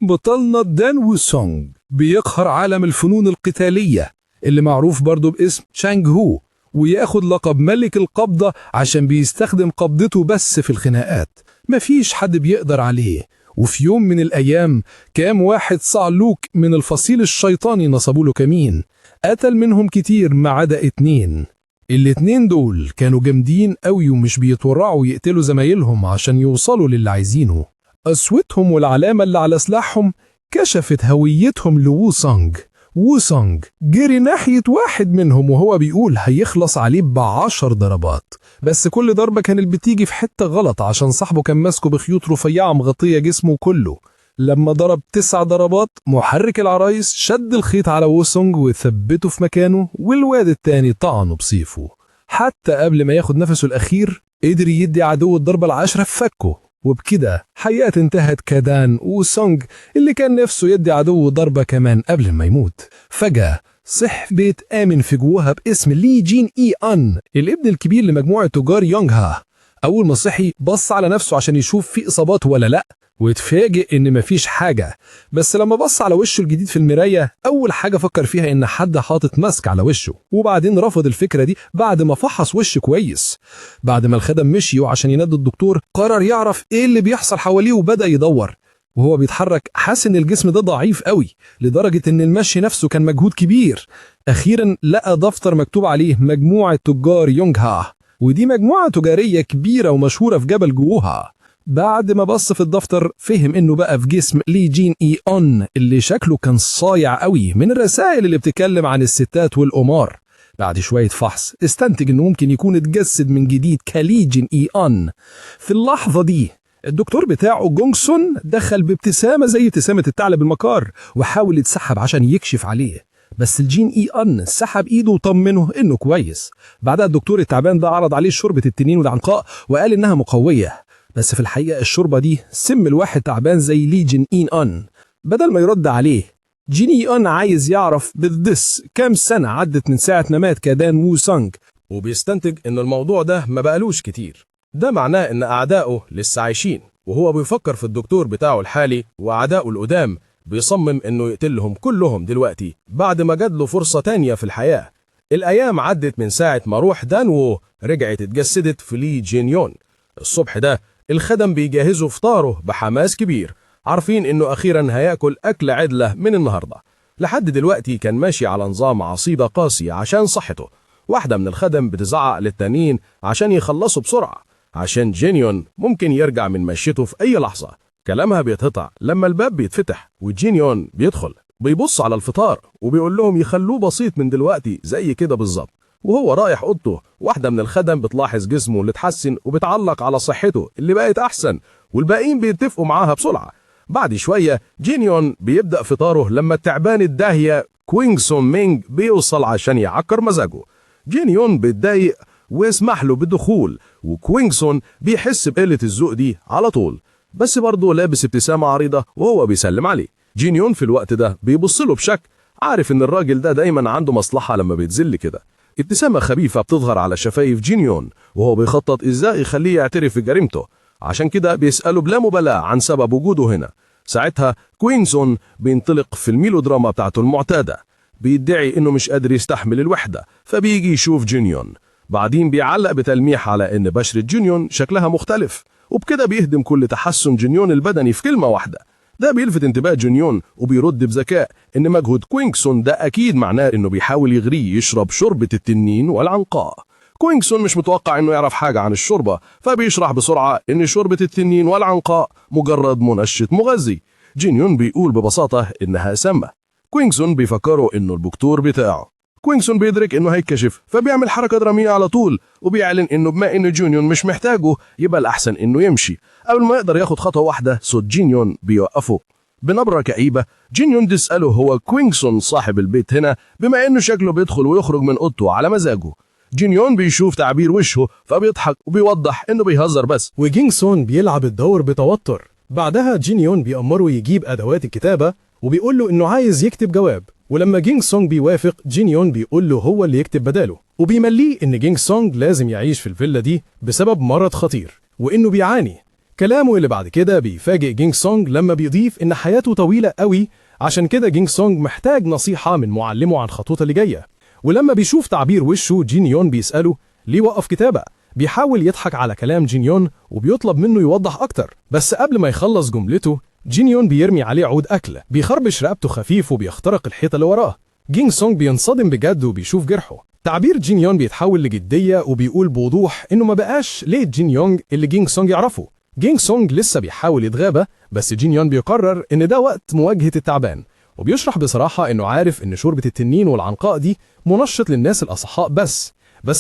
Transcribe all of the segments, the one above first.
بطلنا دان وسونج بيقهر عالم الفنون القتالية اللي معروف برضه باسم شانج هو، وياخد لقب ملك القبضة عشان بيستخدم قبضته بس في الخناقات، مفيش حد بيقدر عليه. وفي يوم من الأيام كام واحد صعلوك من الفصيل الشيطاني نصبوا له كمين، قتل منهم كتير ما عدا 2. الاتنين دول كانوا جامدين قوي ومش بيتورعوا يقتلوا زمايلهم عشان يوصلوا للي عايزينه. قسوتهم والعلامة اللي على سلاحهم كشفت هويتهم لوو سونج جري ناحية واحد منهم وهو بيقول هيخلص عليه ب10 ضربات، بس كل ضربة كانت بتيجي في حتة غلط عشان صاحبه كان ماسكه بخيوط رفيعة مغطية جسمه كله. لما ضرب 9 ضربات محرك العرايس شد الخيط على ووسونج وثبته في مكانه، والواد التاني طعنه بسيفه. حتى قبل ما ياخد نفسه الأخير قدر يدي عدو الضربة ال10 في فكه، وبكده حياة انتهت كدان وسونج اللي كان نفسه يدي عدو ضربة كمان قبل ما يموت. فجأة صح في بيت آمن في جواها باسم لي جين إي أن، الابن الكبير لمجموعة تجار يونغ ها. أول ما صحي بص على نفسه عشان يشوف في إصابات ولا لأ، واتفاجئ إن مفيش حاجة. بس لما بص على وشه الجديد في المراية أول حاجة فكر فيها إن حد حاطط ماسك على وشه، وبعدين رفض الفكرة دي بعد ما فحص وشه كويس. بعد ما الخدم مشيوا عشان ينادوا الدكتور قرر يعرف إيه اللي بيحصل حواليه وبدأ يدور. وهو بيتحرك حس إن الجسم ده ضعيف قوي لدرجة إن المشي نفسه كان مجهود كبير. أخيرا لقى دفتر مكتوب عليه مجموعة تجار يونغ ها، ودي مجموعة تجارية كبيرة ومشهورة في جبل جوها. بعد ما بص في الدفتر فهم انه بقى في جسم لي جين إي أن اللي شكله كان صايع قوي من الرسائل اللي بتتكلم عن الستات والقمار. بعد شوية فحص استنتج انه ممكن يكون اتجسد من جديد كلي جين إي أن. في اللحظة دي الدكتور بتاعه جونغ سون دخل بابتسامة زي ابتسامة الثعلب المكار وحاول يتسحب عشان يكشف عليه، بس الجين إي أن سحب ايده وطمنه انه كويس. بعدها الدكتور التعبان ده عرض عليه شوربة التنين والعنقاء وقال انها مقوية، بس في الحقيقة الشوربة دي سم الواحد تعبان زي لي جين إي أن. بدل ما يرد عليه جين إي أن عايز يعرف بالدس كام سنة عدت من ساعة ما مات كدان ووسونج، وبيستنتج ان الموضوع ده ما بقالوش كتير. ده معناه ان اعدائه لسه عايشين، وهو بيفكر في الدكتور بتاعه الحالي واعدائه القدام، بيصمم انه يقتلهم كلهم دلوقتي بعد ما جات له فرصة تانية في الحياة. الايام عدت من ساعة ما روح دان وو رجعت اتجسدت في لي جين يون. الصبح ده الخدم بيجهزوا فطاره بحماس كبير، عارفين انه اخيرا هياكل اكل عدلة من النهاردة. لحد دلوقتي كان ماشي على نظام عصيدة قاسية عشان صحته. واحدة من الخدم بتزعق للتانيين عشان يخلصوا بسرعة، عشان جينيون ممكن يرجع من مشيته في اي لحظة. كلامها بيتقطع لما الباب بيتفتح وجينيون بيدخل، بيبص على الفطار وبيقول لهم يخلوه بسيط من دلوقتي زي كده بالظبط. وهو رايح اوضته واحدة من الخدم بتلاحظ جسمه اللي اتحسن وبتعلق على صحته اللي بقت احسن، والباقيين بيتفقوا معاها بسرعة. بعد شوية جينيون بيبدأ فطاره لما التعبان الداهية كوينغ سون مينج بيوصل عشان يعكر مزاجه. جينيون بيتضايق ويسمح له بالدخول، وكوينغ سون بيحس بقلة الذوق دي على طول، بس برضه لابس ابتسامة عريضة وهو بيسلم عليه. جينيون في الوقت ده بيبص له بشك، عارف ان الراجل ده دايما عنده مصلحة لما بيتذل كده. ابتسامة خبيثة بتظهر على شفايف جينيون وهو بيخطط ازاي يخليه يعترف بجريمته، عشان كده بيسأله بلا مبالاة عن سبب وجوده هنا. ساعتها كوينسون بينطلق في الميلودراما بتاعته المعتادة، بيدعي انه مش قادر يستحمل الوحدة فبيجي يشوف جينيون. بعدين بيعلق بتلميح على ان بشرة جينيون شكلها مختلف، وبكده بيهدم كل تحسن جينيون البدني في كلمة واحدة. ده بيلفت انتباه جينيون وبيرد بذكاء ان مجهود كوينغسون ده اكيد معناه انه بيحاول يغريه يشرب شوربة التنين والعنقاء. كوينغسون مش متوقع انه يعرف حاجة عن الشوربة، فبيشرح بسرعة ان شوربة التنين والعنقاء مجرد منشط مغذي. جينيون بيقول ببساطة انها سامة. كوينغسون بيفكره انه الدكتور بتاعه. كوينغسون بيدرك انه هيكشف فبيعمل حركة درامية على طول، وبيعلن انه بما ان جينيون مش محتاجه يبقى الاحسن انه يمشي. قبل ما يقدر ياخد خطوة واحدة صوت جينيون بيوقفه. بنبرة كئيبة جينيون بيسأله هو كوينغسون صاحب البيت هنا بما انه شكله بيدخل ويخرج من اوضته على مزاجه. جينيون بيشوف تعبير وشه فبيضحك وبيوضح انه بيهزر بس، وجينغسون بيلعب الدور بتوتر. بعدها جينيون بيأمره يجيب ادوات الكتابة وبيقول له انه عايز يكتب جواب، ولما جينغ سونج بيوافق جينيون بيقول له هو اللي يكتب بداله، وبيمليه ان جينغ سونج لازم يعيش في الفيلا دي بسبب مرض خطير وانه بيعاني. كلامه اللي بعد كده بيفاجئ جينج سونج لما بيضيف إن حياته طويلة قوي، عشان كده جينج سونج محتاج نصيحة من معلمه عن خطوته اللي جاية. ولما بيشوف تعبير وشه جين يون بيسأله ليه وقف كتابة، بيحاول يضحك على كلام جين يون وبيطلب منه يوضح أكتر، بس قبل ما يخلص جملته جين يون بيرمي عليه عود أكل بيخربش رقبته خفيف وبيخترق الحيطة اللي وراه. جينج سونج بينصدم بجد وبيشوف جرحه. تعبير جين يون بيتحول لجدية وبيقول بوضوح إنه ما بقاش ليه جين يونج اللي جينج سونج يعرفه. جينج سونج لسه بيحاول يتغابى، بس جين يون بيقرر إن ده وقت مواجهة التعبان، وبيشرح بصراحة إنه عارف إن شوربة التنين والعنقاء دي منشط للناس الأصحاء بس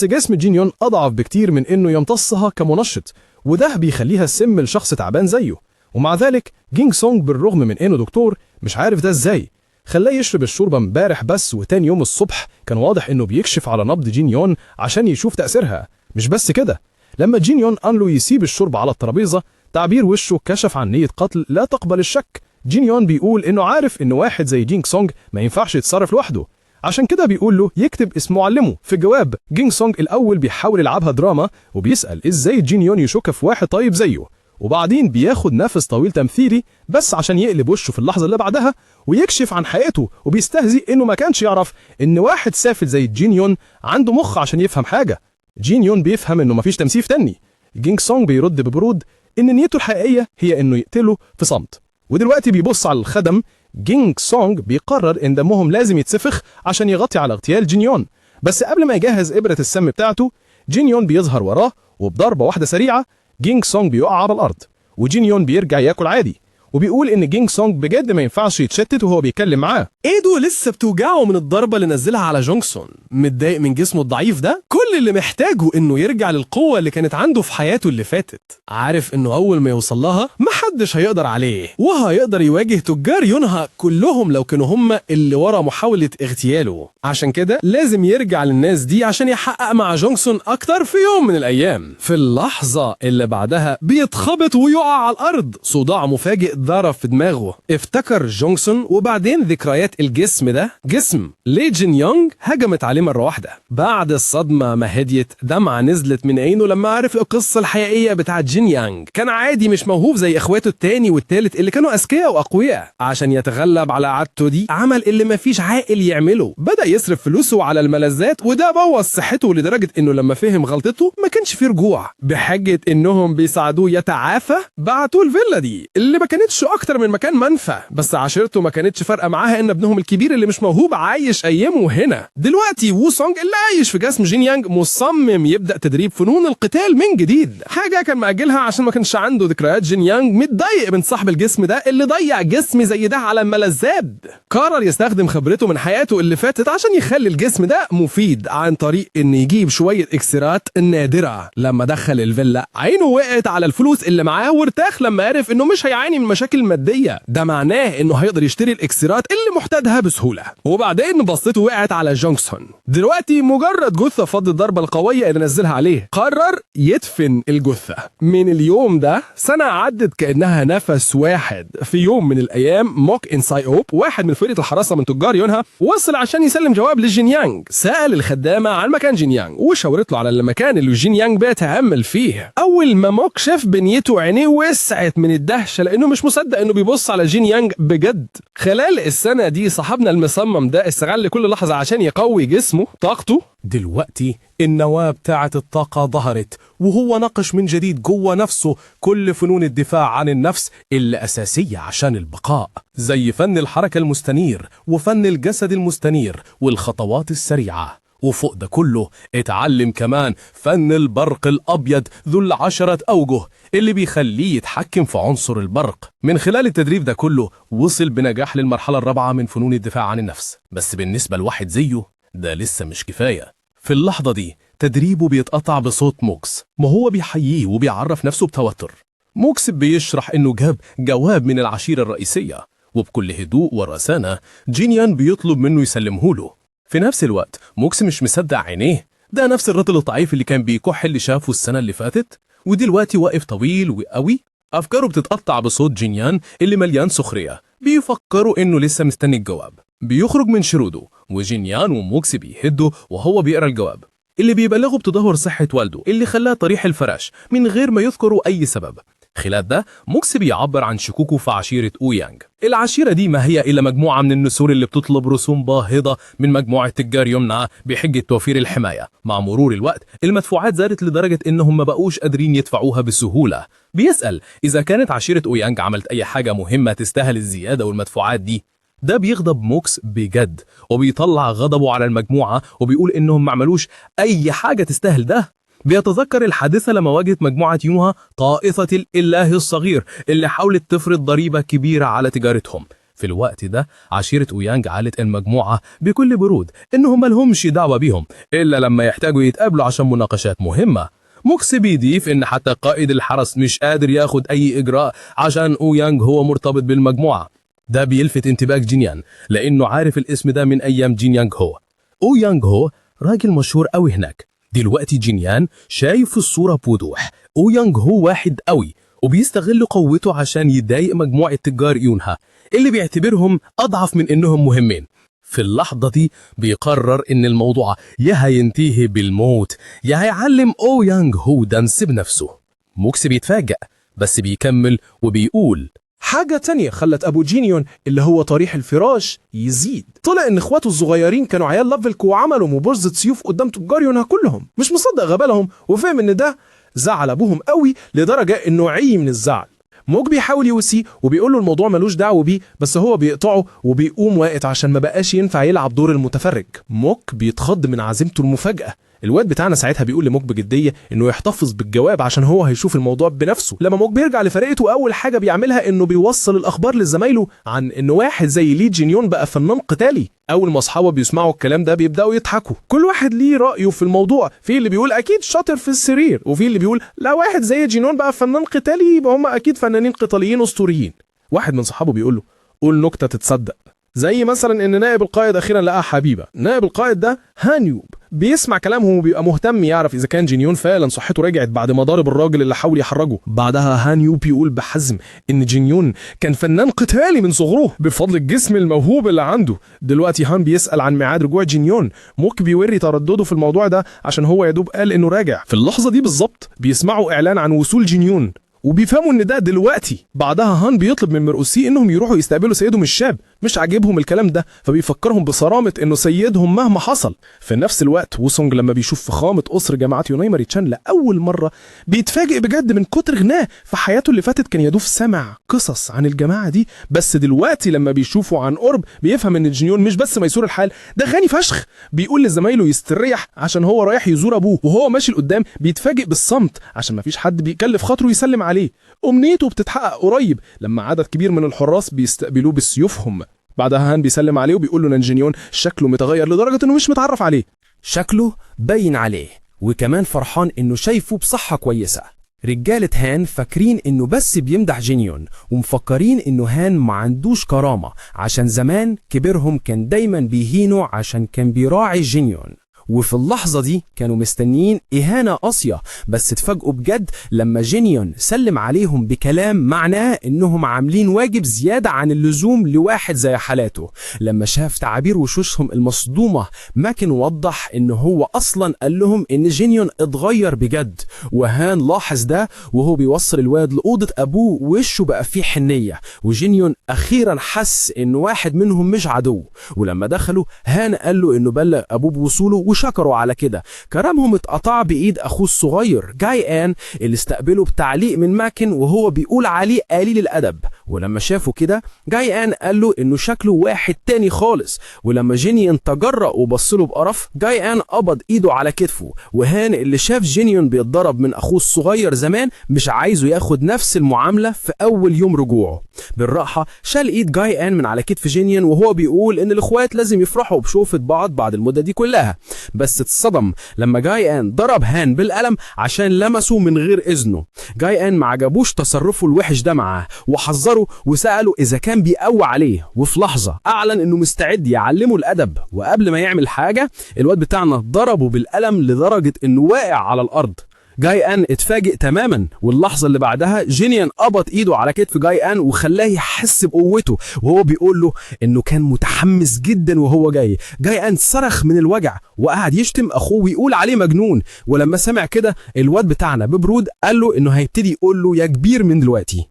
جسم جين يون أضعف بكتير من إنه يمتصها كمنشط، وده بيخليها السم لشخص تعبان زيه. ومع ذلك جينج سونج بالرغم من إنه دكتور مش عارف ده إزاي خلاه يشرب الشوربة امبارح بس، وتاني يوم الصبح كان واضح إنه بيكشف على نبض جين يون عشان يشوف تأثيرها. مش بس كده، لما جين يون قال له يسيب الشوربة على الترابيزة تعبير وشه كشف عن نية قتل لا تقبل الشك. جين يون بيقول إنه عارف إنه واحد زي جينج سونج ما ينفعش يتصرف لوحده، عشان كده بيقول له يكتب اسم معلمه. في الجواب جينج سونج الأول بيحاول يلعبها دراما وبيسأل إزاي جين يون يشك في واحد طيب زيه، وبعدين بياخد نفس طويل تمثيلي بس عشان يقلب وشه في اللحظة اللي بعدها ويكشف عن حقيقته، وبيستهزئ إنه ما كانش يعرف إن واحد سافل زي جين يون عنده مخ عشان يفهم حاجة. جين يون بيفهم إنه مفيش تمثيل تاني. جينج سونج بيرد ببرود إن نيته الحقيقية هي إنه يقتله في صمت. ودلوقتي بيبص على الخدم. جينج سونج بيقرر إن دمهم لازم يتسفخ عشان يغطي على اغتيال جين يون، بس قبل ما يجهز إبرة السم بتاعته جين يون بيظهر وراه وبضربة واحدة سريعة جينج سونج بيقع على الأرض، وجين يون بيرجع ياكل عادي وبيقول إن جينج سونج بجد ما ينفعش يتشتت وهو بيتكلم معاه. ايده لسه بتوجعه من الضربة اللي نزلها على جونسون، متضايق من جسمه الضعيف ده. كل اللي محتاجه انه يرجع للقوة اللي كانت عنده في حياته اللي فاتت. عارف انه اول ما يوصل لها محدش هيقدر عليه، وهيقدر يواجه تجار يونها كلهم لو كانوا هم اللي ورا محاولة اغتياله. عشان كده لازم يرجع للناس دي عشان يحقق مع جونسون اكتر في يوم من الايام. في اللحظة اللي بعدها بيتخبط ويقع على الارض، صداع مفاجئ ضرب في دماغه. افتكر جونسون وبعدين ذكريات الجسم ده، جسم لي جين يونج هجمت عليه مرة واحدة. بعد الصدمة ما هديت دمعة نزلت من عينه لما عرف القصة الحقيقية بتاعت جين يانج. كان عادي مش موهوب زي اخواته التاني والتالت اللي كانوا اذكياء واقوياء. عشان يتغلب على عادته دي عمل اللي مفيش عاقل يعمله، بدأ يصرف فلوسه على الملذات، وده بوظ صحته لدرجة انه لما فهم غلطته ما كانش فيه رجوع. بحجة انهم بيساعدوه يتعافى بعتوه الفيلا دي اللي ما كانتش اكتر من مكان منفى، بس عشيرته ما كانتش فارقه معاها ان ابنهم الكبير اللي مش موهوب عايش ايامه هنا. دلوقتي وو سونج اللي عايش في جسم جين يانج مصمم يبدا تدريب فنون القتال من جديد، حاجه كان مأجلها عشان ما كانش عنده ذكريات. جين يانج متضايق من صاحب الجسم ده اللي ضيع جسم زي ده على الملذات. قرر يستخدم خبرته من حياته اللي فاتت عشان يخلي الجسم ده مفيد عن طريق ان يجيب شويه اكسرات نادره. لما دخل الفيلا عينه وقعت على الفلوس اللي معاه وارتاح لما عرف انه مش هيعاني من مشاكل ماديه، ده معناه انه هيقدر يشتري الاكسرات اللي محتاجها بسهوله. وبعدين بصته وقعت على جونسون، دلوقتي مجرد جثه فض الضربه القويه اللي نزلها عليه. قرر يدفن الجثه. من اليوم ده سنه عدت كانها نفس واحد. في يوم من الايام موك انساي اوب واحد من فرقه الحراسه من تجار يونها وصل عشان يسلم جواب لجين يانج. سال الخدامه عن مكان جين يانج وشاورت له على المكان اللي جين يانج بيتأمل فيه. اول ما موك شاف بنيته عينيه وسعت من الدهشه لانه مش مصدق انه بيبص على جين يانج بجد. خلال السنه دي صاحبنا المصمم ده استغل كل لحظه عشان يقوي جسمه طاقته. دلوقتي النواة بتاعت الطاقة ظهرت، وهو ناقش من جديد جوه نفسه كل فنون الدفاع عن النفس اللي أساسية عشان البقاء، زي فن الحركة المستنير وفن الجسد المستنير والخطوات السريعة. وفوق ده كله اتعلم كمان فن البرق الأبيض ذو 10 أوجه اللي بيخليه يتحكم في عنصر البرق. من خلال التدريب ده كله وصل بنجاح للمرحلة الرابعة من فنون الدفاع عن النفس. بس بالنسبة لواحد زيه ده لسه مش كفاية. في اللحظة دي تدريبه بيتقطع بصوت موكس، ما هو بيحييه وبيعرف نفسه بتوتر. موكس بيشرح انه جاب جواب من العشيرة الرئيسية، وبكل هدوء ورسانة جين يان بيطلب منه يسلمهوله. في نفس الوقت موكس مش مصدق عينيه، ده نفس الرجل الضعيف اللي كان بيكح اللي شافه السنة اللي فاتت، ودلوقتي واقف طويل وقوي. أفكاره بتتقطع بصوت جين يان اللي مليان سخرية، بيفكروا إنه لسه مستني الجواب. بيخرج من شروده وجين يان وموكس بيهدوا وهو بيقرأ الجواب اللي بيبلغه بتدهور صحة والده اللي خلاه طريح الفراش من غير ما يذكروا أي سبب. خلال ده موكس بيعبر عن شكوكه في عشيرة أويانج. العشيرة دي ما هي إلا مجموعة من النسور اللي بتطلب رسوم باهظة من مجموعة تجار يمنع بحجة توفير الحماية. مع مرور الوقت المدفوعات زادت لدرجة إنهم ما بقوش قادرين يدفعوها بسهولة. بيسأل إذا كانت عشيرة أويانج عملت أي حاجة مهمة تستاهل الزيادة والمدفوعات دي. ده بيغضب موكس بجد وبيطلع غضبه على المجموعة وبيقول إنهم ما عملوش أي حاجة تستاهل ده. بيتذكر الحادثة لما واجهت مجموعة يونها طائفة الإله الصغير اللي حاولت تفرض ضريبة كبيرة على تجارتهم. في الوقت ده عشيرة أويانج قالت المجموعة بكل برود إنهم ملهمش دعوة بيهم إلا لما يحتاجوا يتقابلوا عشان مناقشات مهمة. موكس بيضيف إن حتى قائد الحرس مش قادر ياخد أي إجراء عشان أويانج هو مرتبط بالمجموعة. ده بيلفت انتباه جينيان لأنه عارف الاسم ده من أيام جينيانج هو. أويانج هو راجل مشهور قوي هناك. دلوقتي جينيان شايف الصورة بوضوح. أويانج هو واحد قوي وبيستغل قوته عشان يضايق مجموعة تجار يونها اللي بيعتبرهم أضعف من إنهم مهمين. في اللحظة دي بيقرر إن الموضوع يا هينتهي بالموت يا هيعلم أويانج هو دانس بنفسه. موكس بيتفاجأ بس بيكمل وبيقول حاجة تانية خلت أبو جينيون اللي هو طريح الفراش يزيد. طلع إن إخواته الصغيرين كانوا عيال لافلك وعملوا مبارزة سيوف قدام تجار يونها كلهم. مش مصدق غبالهم وفهم إن ده زعل أبوهم قوي لدرجة إنه عي من الزعل. موك بيحاول يواسيه وبيقول له الموضوع ملوش دعوه بيه بس هو بيقطعه وبيقوم واقف عشان ما بقاش ينفع يلعب دور المتفرج. موك بيتخض من عزيمته المفاجأة. الواد بتاعنا ساعتها بيقول لموك بجدية انه يحتفظ بالجواب عشان هو هيشوف الموضوع بنفسه. لما موك بيرجع لفرقته اول حاجة بيعملها انه بيوصل الاخبار لزمايله عن انه واحد زي لي جينيون بقى فنان قتالي. اول ما اصحابه بيسمعوا الكلام ده بيبداوا يضحكوا. كل واحد ليه رايه في الموضوع. في اللي بيقول اكيد شاطر في السرير وفي اللي بيقول لا واحد زي جينيون بقى فنان قتالي يبقى هم اكيد فنانين قتاليين اسطوريين. واحد من صحابه بيقول له قول نكتة تتصدق زي مثلا ان نائب القائد اخيرا لقى حبيبه. نائب القائد ده هانيوب بيسمع كلامهم وبيبقى مهتم يعرف اذا كان جينيون فعلا صحته رجعت بعد ما ضرب الراجل اللي حاول يحرجه. بعدها هانيوب يقول بحزم ان جينيون كان فنان قتالي من صغره بفضل الجسم الموهوب اللي عنده. دلوقتي هان بيسأل عن ميعاد رجوع جينيون. موك بيوري تردده في الموضوع ده عشان هو يدوب قال انه راجع. في اللحظه دي بالظبط بيسمعوا اعلان عن وصول جينيون وبيفهموا ان ده دلوقتي. بعدها هان بيطلب من مرؤوسيه انهم يروحوا يستقبلوا سيدهم الشاب. مش عاجبهم الكلام ده فبيفكرهم بصرامة انه سيدهم مهما حصل. في نفس الوقت وسونج لما بيشوف فخامة أسر جماعة يونايماري تشان لأول مرة بيتفاجئ بجد من كتر غناه. في حياته اللي فاتت كان يدوف سمع قصص عن الجماعة دي بس دلوقتي لما بيشوفوا عن قرب بيفهم ان جينيون مش بس ميسور الحال ده غني فشخ. بيقول لزمايله يستريح عشان هو رايح يزور ابوه وهو ماشي لقدام بيتفاجئ بالصمت عشان مفيش حد بيكلف خاطره يسلم عليه. أمنيته بتتحقق قريب لما عدد كبير من الحراس بيستقبلوه بسيوفهم. بعدها هان بيسلم عليه وبيقول له ان جينيون شكله متغير لدرجة انه مش متعرف عليه. شكله باين عليه وكمان فرحان انه شايفه بصحة كويسة. رجالة هان فاكرين انه بس بيمدح جينيون ومفكرين انه هان ما عندوش كرامة عشان زمان كبيرهم كان دايما بيهينه عشان كان بيراعي جينيون. وفي اللحظة دي كانوا مستنيين إهانة قاسية بس اتفاجئوا بجد لما جينيون سلم عليهم بكلام معناه إنهم عاملين واجب زيادة عن اللزوم لواحد زي حالاته. لما شاف تعابير وشوشهم المصدومة ماكن وضح إنه هو أصلا قال لهم إن جينيون اتغير بجد. وهان لاحظ ده وهو بيوصل الواد لأوضة أبوه وشه بقى فيه حنية. وجينيون أخيرا حس إن واحد منهم مش عدو. ولما دخلوا هان قال له إنه بلغ أبوه بوصوله وشكروا على كده. كلامهم اتقطع بإيد أخوه الصغير جاي آن اللي استقبله بتعليق من ماكن وهو بيقول عليه قليل الأدب. ولما شافوا كده جاي آن قال له إنه شكله واحد تاني خالص. ولما جينيون تجرأ وبصله بقرف جاي آن قبض إيده على كتفه. وهان اللي شاف جينيون بيتضرب من أخوه الصغير زمان مش عايزه ياخد نفس المعاملة في أول يوم رجوعه. بالراحة شال إيد جاي آن من على كتف جينيون وهو بيقول إن الإخوات لازم يفرحوا بشوفة بعض المدة دي كلها. بس اتصدم لما جاي آن ضرب هان بالقلم عشان لمسه من غير إذنه. جاي آن ما عجبوش تصرفه الوحش ده معاه وحذره وسأله إذا كان بيقوى عليه. وفي لحظة أعلن إنه مستعد يعلمه الأدب. وقبل ما يعمل حاجة الواد بتاعنا ضربه بالقلم لدرجة إنه واقع على الأرض. جاي ان اتفاجئ تماما، واللحظه اللي بعدها جينيون قبض ايده على كتف جاي ان وخلاه يحس بقوته، وهو بيقول له انه كان متحمس جدا وهو جاي ان صرخ من الوجع وقعد يشتم اخوه ويقول عليه مجنون. ولما سمع كده الواد بتاعنا ببرود قال له انه هيبتدي يقول له يا كبير من دلوقتي.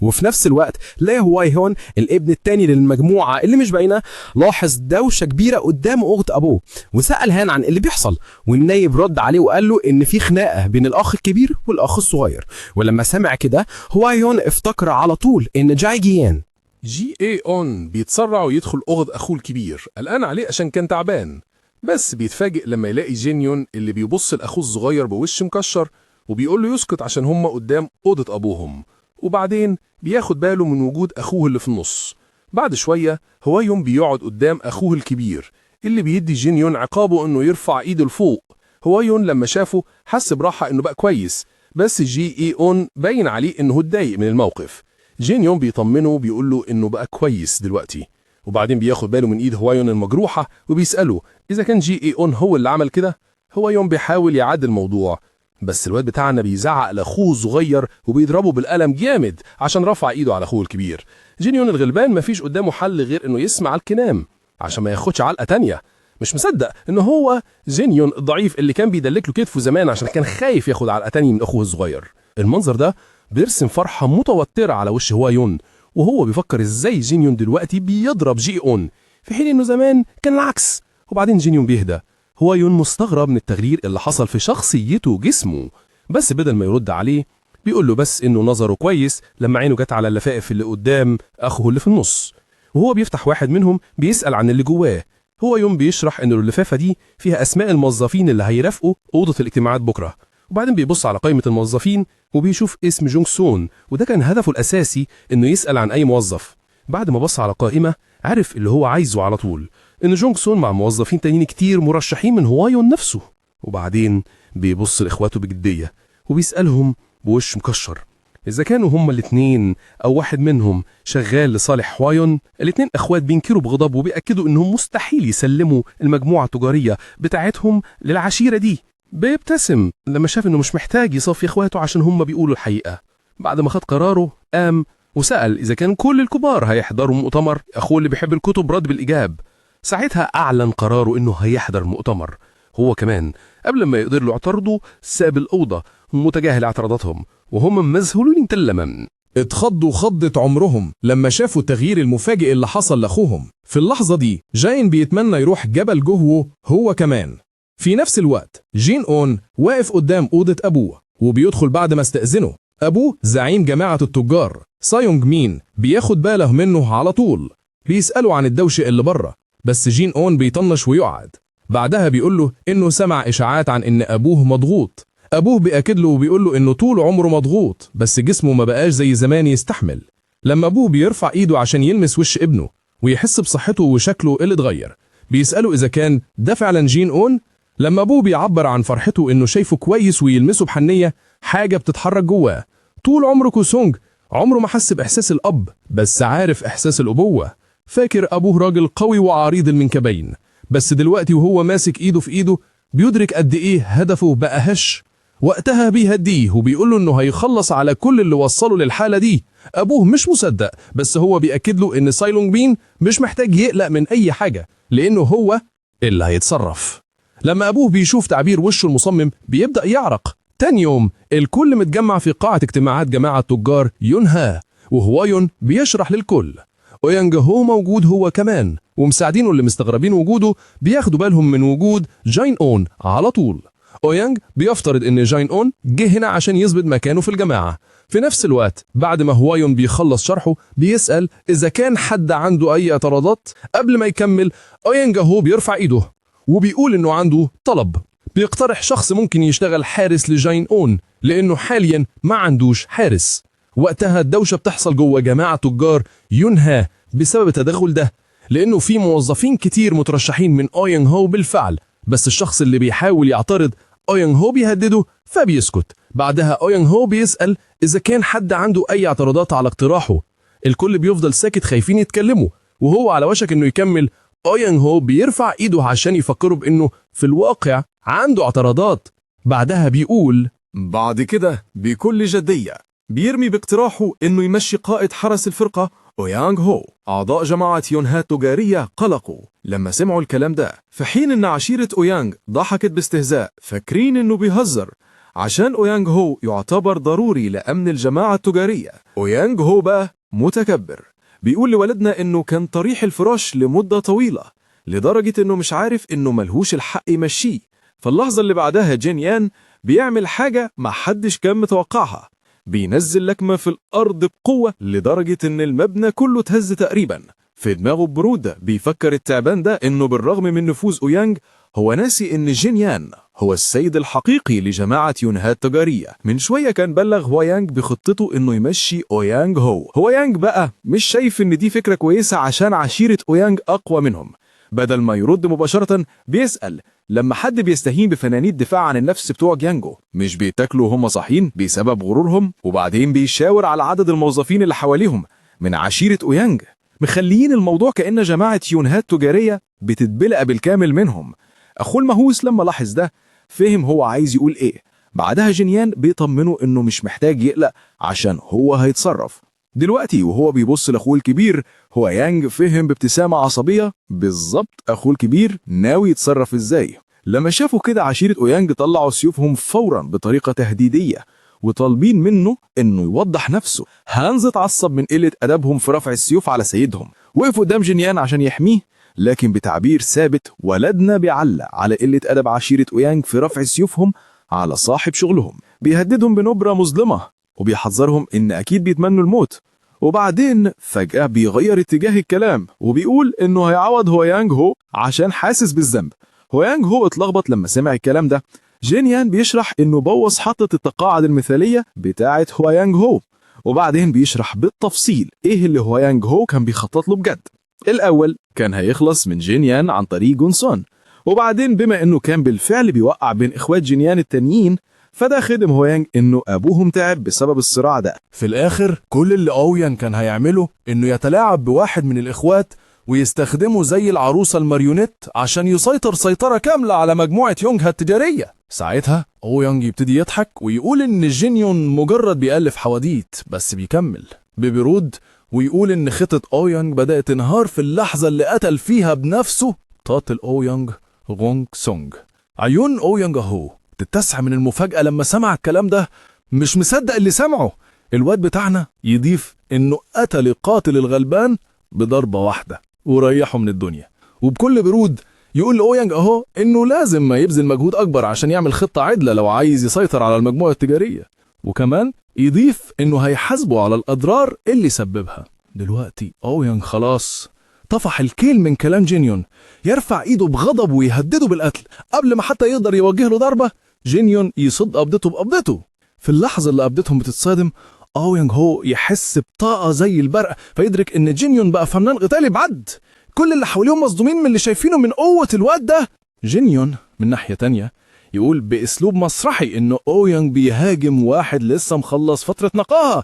وفي نفس الوقت لا هواي هون الابن التاني للمجموعة اللي مش باينة لاحظ دوشة كبيرة قدام أخت أبوه، وسأل هان عن اللي بيحصل، والنايب رد عليه وقال له إن في خناقة بين الأخ الكبير والأخ الصغير. ولما سمع كده هواي هون افتكر على طول إن جاي جيان جي اي اون بيتسرع ويدخل أغض أخوه الكبير قلقان عليه عشان كان تعبان، بس بيتفاجئ لما يلاقي جينيون اللي بيبص لأخوه الصغير بوش مكشر وبيقول له يسكت عشان هم قدام أوضة أبوهم، وبعدين بياخد باله من وجود أخوه اللي في النص. بعد شوية هوايون بيقعد قدام أخوه الكبير اللي بيدي جينيون عقابه إنه يرفع إيده لفوق. هوايون لما شافه حس براحة إنه بقى كويس، بس جي اي اون باين عليه إنه اتضايق من الموقف. جينيون بيطمنه وبيقول له إنه بقى كويس دلوقتي، وبعدين بياخد باله من إيد هوايون المجروحة وبيسأله إذا كان جي اي اون هو اللي عمل كده. هوايون بيحاول يعدي الموضوع، بس الواد بتاعنا بيزعق لاخوه الصغير وبيضربه بالقلم جامد عشان رفع ايده على اخوه الكبير. جينيون الغلبان مفيش قدامه حل غير انه يسمع الكلام عشان ما ياخدش علقه تانية. مش مصدق انه هو جينيون الضعيف اللي كان بيدلك له كتفه زمان عشان كان خايف ياخد علقه تانية من اخوه الصغير. المنظر ده بيرسم فرحه متوتره على وش هوايون، وهو بيفكر ازاي جينيون دلوقتي بيضرب جي اون في حين انه زمان كان العكس. وبعدين جينيون بيهدى. هوايون مستغرب من التغيير اللي حصل في شخصيته وجسمه، بس بدل ما يرد عليه بيقول له بس انه نظره كويس لما عينه جت على اللفائف اللي قدام اخوه اللي في النص. وهو بيفتح واحد منهم بيسأل عن اللي جواه. هوايون بيشرح انه اللفافة دي فيها اسماء الموظفين اللي هيرافقوا أوضة الاجتماعات بكرة، وبعدين بيبص على قائمة الموظفين وبيشوف اسم جونغ سون، وده كان هدفه الأساسي انه يسأل عن اي موظف. بعد ما بص على القائمة عرف اللي هو عايزه على طول، إن جونغ سون مع موظفين تانيين كتير مرشحين من هوايون نفسه. وبعدين بيبص لإخواته بجدية وبيسألهم بوش مكشر إذا كانوا هما الاتنين أو واحد منهم شغال لصالح هوايون. الاتنين أخوات بينكروا بغضب وبيأكدوا إنهم مستحيل يسلموا المجموعة التجارية بتاعتهم للعشيرة دي. بيبتسم لما شاف إنه مش محتاج يصفي إخواته عشان هما بيقولوا الحقيقة. بعد ما خد قراره قام وسأل إذا كان كل الكبار هيحضروا مؤتمر. أخوه اللي بيحب الكتب رد بالإجاب. ساعتها أعلن قراره إنه هيحضر المؤتمر هو كمان. قبل ما يقدروا يعترضوا ساب الأوضة متجاهل اعتراضاتهم وهم مذهولين تماما. اتخضوا خضة عمرهم لما شافوا التغيير المفاجئ اللي حصل لأخوهم. في اللحظة دي جاين بيتمنى يروح جبل جهوه هو كمان. في نفس الوقت جين اون واقف قدام أوضة أبوه وبيدخل بعد ما استأذنه. أبوه زعيم جماعة التجار سايونج مين بياخد باله منه على طول. بيسأله عن الدوشة اللي بره، بس جين اون بيطنش ويقعد. بعدها بيقول له إنه سمع إشاعات عن إن أبوه مضغوط. أبوه بيأكد له وبيقول له إنه طول عمره مضغوط، بس جسمه ما بقاش زي زمان يستحمل. لما أبوه بيرفع إيده عشان يلمس وش ابنه ويحس بصحته وشكله اللي اتغير، بيسأله إذا كان ده فعلا جين اون. لما أبوه بيعبر عن فرحته إنه شايفه كويس ويلمسه بحنية، حاجة بتتحرك جواه. طول عمره كوسونج عمره ما حس بإحساس الأب، بس عارف إحساس الأبوة. فاكر أبوه راجل قوي وعريض المنكبين، بس دلوقتي وهو ماسك إيده في إيده بيدرك قد إيه هدفه بقى هش. وقتها بيهديه وبيقول له إنه هيخلص على كل اللي وصله للحالة دي. أبوه مش مصدق، بس هو بيأكد له إن سايلونج بين مش محتاج يقلق من أي حاجة لأنه هو اللي هيتصرف. لما أبوه بيشوف تعبير وشه المصمم بيبدأ يعرق. تاني يوم الكل متجمع في قاعة اجتماعات جماعة تجار يونها، وهوايون بيشرح للكل. أويانج هو موجود هو كمان، ومساعدينه اللي مستغربين وجوده بياخدوا بالهم من وجود جاين اون على طول. أويانج بيفترض إن جاين اون جه هنا عشان يثبت مكانه في الجماعة. في نفس الوقت بعد ما هوايون بيخلص شرحه بيسأل إذا كان حد عنده أي اعتراضات. قبل ما يكمل أويانج هو بيرفع إيده وبيقول إنه عنده طلب. بيقترح شخص ممكن يشتغل حارس لجاين اون لأنه حاليا ما عندوش حارس. وقتها الدوشة بتحصل جوه جماعة تجار يونها بسبب التدخل ده، لأنه في موظفين كتير مترشحين من أويانغ هو بالفعل، بس الشخص اللي بيحاول يعترض أويانغ هو بيهدده فبيسكت. بعدها أويانغ هو بيسأل إذا كان حد عنده أي اعتراضات على اقتراحه. الكل بيفضل ساكت خايفين يتكلموا، وهو على وشك إنه يكمل أويانغ هو بيرفع إيده عشان يفكروا بإنه في الواقع عنده اعتراضات. بعدها بيقول بعد كده بكل جدية بيرمي باقتراحه إنه يمشي قائد حرس الفرقة أويانغ هو. أعضاء جماعة يونها التجارية قلقوا لما سمعوا الكلام ده، في حين إن عشيرة أويانغ ضحكت باستهزاء فاكرين إنه بيهزر، عشان أويانغ هو يعتبر ضروري لأمن الجماعة التجارية. أويانغ هو بقى متكبر، بيقول لوالدنا إنه كان طريح الفراش لمدة طويلة لدرجة إنه مش عارف إنه ملهوش الحق يمشيه. فاللحظة اللي بعدها جين يان بيعمل حاجة ما حدش كان متوقعها، بينزل لكمة في الأرض بقوة لدرجة إن المبنى كله اتهز تقريبا. في دماغه برودة بيفكر التعبان ده إنه بالرغم من نفوذ أويانغ هو ناسي إن جين يان هو السيد الحقيقي لجماعة يونها التجارية. من شوية كان بلغ هويانغ بخطته إنه يمشي أويانغ هو. هويانغ بقى مش شايف إن دي فكرة كويسة عشان عشيرة أويانغ أقوى منهم. بدل ما يرد مباشرة بيسأل لما حد بيستهين بفنانين الدفاع عن النفس بتوع جيانجو مش بيتاكلوا هم صاحيين بسبب غرورهم. وبعدين بيشاور على عدد الموظفين اللي حواليهم من عشيرة أويانغ، مخليين الموضوع كأن جماعة يونها التجارية بتتبلق بالكامل منهم. أخوه المهووس لما لاحظ ده فهم هو عايز يقول إيه. بعدها جينيان بيطمنه إنه مش محتاج يقلق عشان هو هيتصرف. دلوقتي وهو بيبص لأخوه الكبير هويانغ فهم بابتسامة عصبية بالظبط أخوه الكبير ناوي يتصرف إزاي. لما شافوا كده عشيرة أويانغ طلعوا سيوفهم فورا بطريقة تهديدية وطالبين منه إنه يوضح نفسه. هانز اتعصب من قلة أدبهم في رفع السيوف على سيدهم، وقف قدام جينيان عشان يحميه، لكن بتعبير ثابت ولدنا بيعلق على قلة أدب عشيرة أويانغ في رفع سيوفهم على صاحب شغلهم. بيهددهم بنبرة مظلمة وبيحذرهم إن أكيد بيتمنوا الموت. وبعدين فجأة بيغير اتجاه الكلام وبيقول إنه هيعوض هويانغ هو عشان حاسس بالذنب. هويانغ هو اتلخبط لما سمع الكلام ده. جينيان بيشرح إنه بوظ حطة التقاعد المثالية بتاعة هويانغ هو، وبعدين بيشرح بالتفصيل إيه اللي هويانغ هو كان بيخطط له بجد. الأول كان هيخلص من جينيان عن طريق جونسون، وبعدين بما إنه كان بالفعل بيوقع بين إخوات جينيان التانيين فده خدم هويانغ إنه أبوهم تعب بسبب الصراع ده. في الآخر كل اللي أويان كان هيعمله إنه يتلاعب بواحد من الإخوات ويستخدمه زي العروسة الماريونيت عشان يسيطر سيطرة كاملة على مجموعة يونغها التجارية. ساعتها أويانغ يبتدي يضحك ويقول إن جينيون مجرد بيألف حواديت، بس بيكمل ببرود ويقول إن خطة أويانغ بدأت تنهار في اللحظة اللي قتل فيها بنفسه قاتل أويانغ غونغ سونغ. عيون أويانغ هو تتسع من المفاجأة لما سمع الكلام ده، مش مصدق اللي سمعه. الواد بتاعنا يضيف إنه قتل القاتل الغلبان بضربة واحدة وريحه من الدنيا، وبكل برود يقول لأويانغ أهو إنه لازم ما يبذل مجهود أكبر عشان يعمل خطة عدلة لو عايز يسيطر على المجموعة التجارية، وكمان يضيف إنه هيحاسبه على الأضرار اللي سببها. دلوقتي أويانغ خلاص طفح الكيل من كلام جينيون، يرفع ايده بغضب ويهدده بالقتل. قبل ما حتى يقدر يوجه له ضربة جينيون يصد قبضته بقبضته. في اللحظة اللي قبضتهم بتتصادم أويانغ هو يحس بطاقة زي البرق فيدرك إن جينيون بقى فنان قتالي بعد. كل اللي حواليهم مصدومين من اللي شايفينه من قوة الواد ده. جينيون من ناحية تانية يقول بأسلوب مسرحي إنه أويانغ بيهاجم واحد لسه مخلص فترة نقاهة،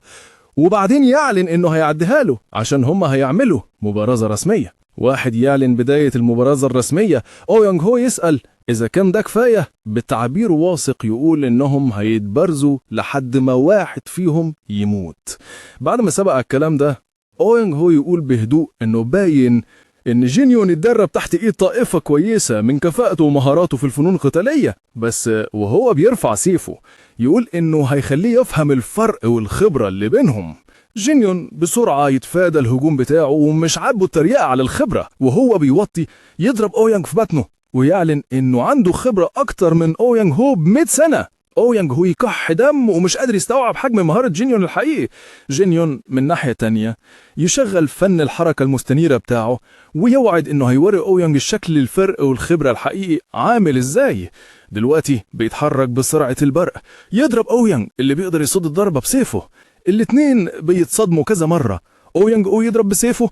وبعدين يعلن إنه هيعديها له عشان هم هيعملوا مبارزة رسمية. واحد يعلن بداية المبارزة الرسمية، أويانغ هو يسأل إذا كان ده كفاية، بتعبير واثق يقول إنهم هيتبرزوا لحد ما واحد فيهم يموت. بعد ما سبق الكلام ده أويانغ هو يقول بهدوء إنه باين إن جينيون اتدرب تحت إيد طائفة كويسة من كفاءته ومهاراته في الفنون القتالية، بس وهو بيرفع سيفه يقول إنه هيخليه يفهم الفرق والخبرة اللي بينهم. جينيون بسرعة يتفادى الهجوم بتاعه ومش عاجبه التريقة على الخبرة، وهو بيوطي يضرب أويانغ في بطنه ويعلن إنه عنده خبرة أكتر من أويانغ هو ب100 سنة. أويانغ هو يكح دم ومش قادر يستوعب حجم مهارة جينيون الحقيقي. جينيون من ناحية تانية يشغل فن الحركة المستنيرة بتاعه ويوعد إنه هيوري أويانغ الشكل الفرق والخبرة الحقيقي عامل إزاي. دلوقتي بيتحرك بسرعة البرق يضرب أويانغ اللي بيقدر يصد الضربة بسيفه. الاتنين بيتصدموا كذا مرة، أويانغ هو يضرب بسيفه،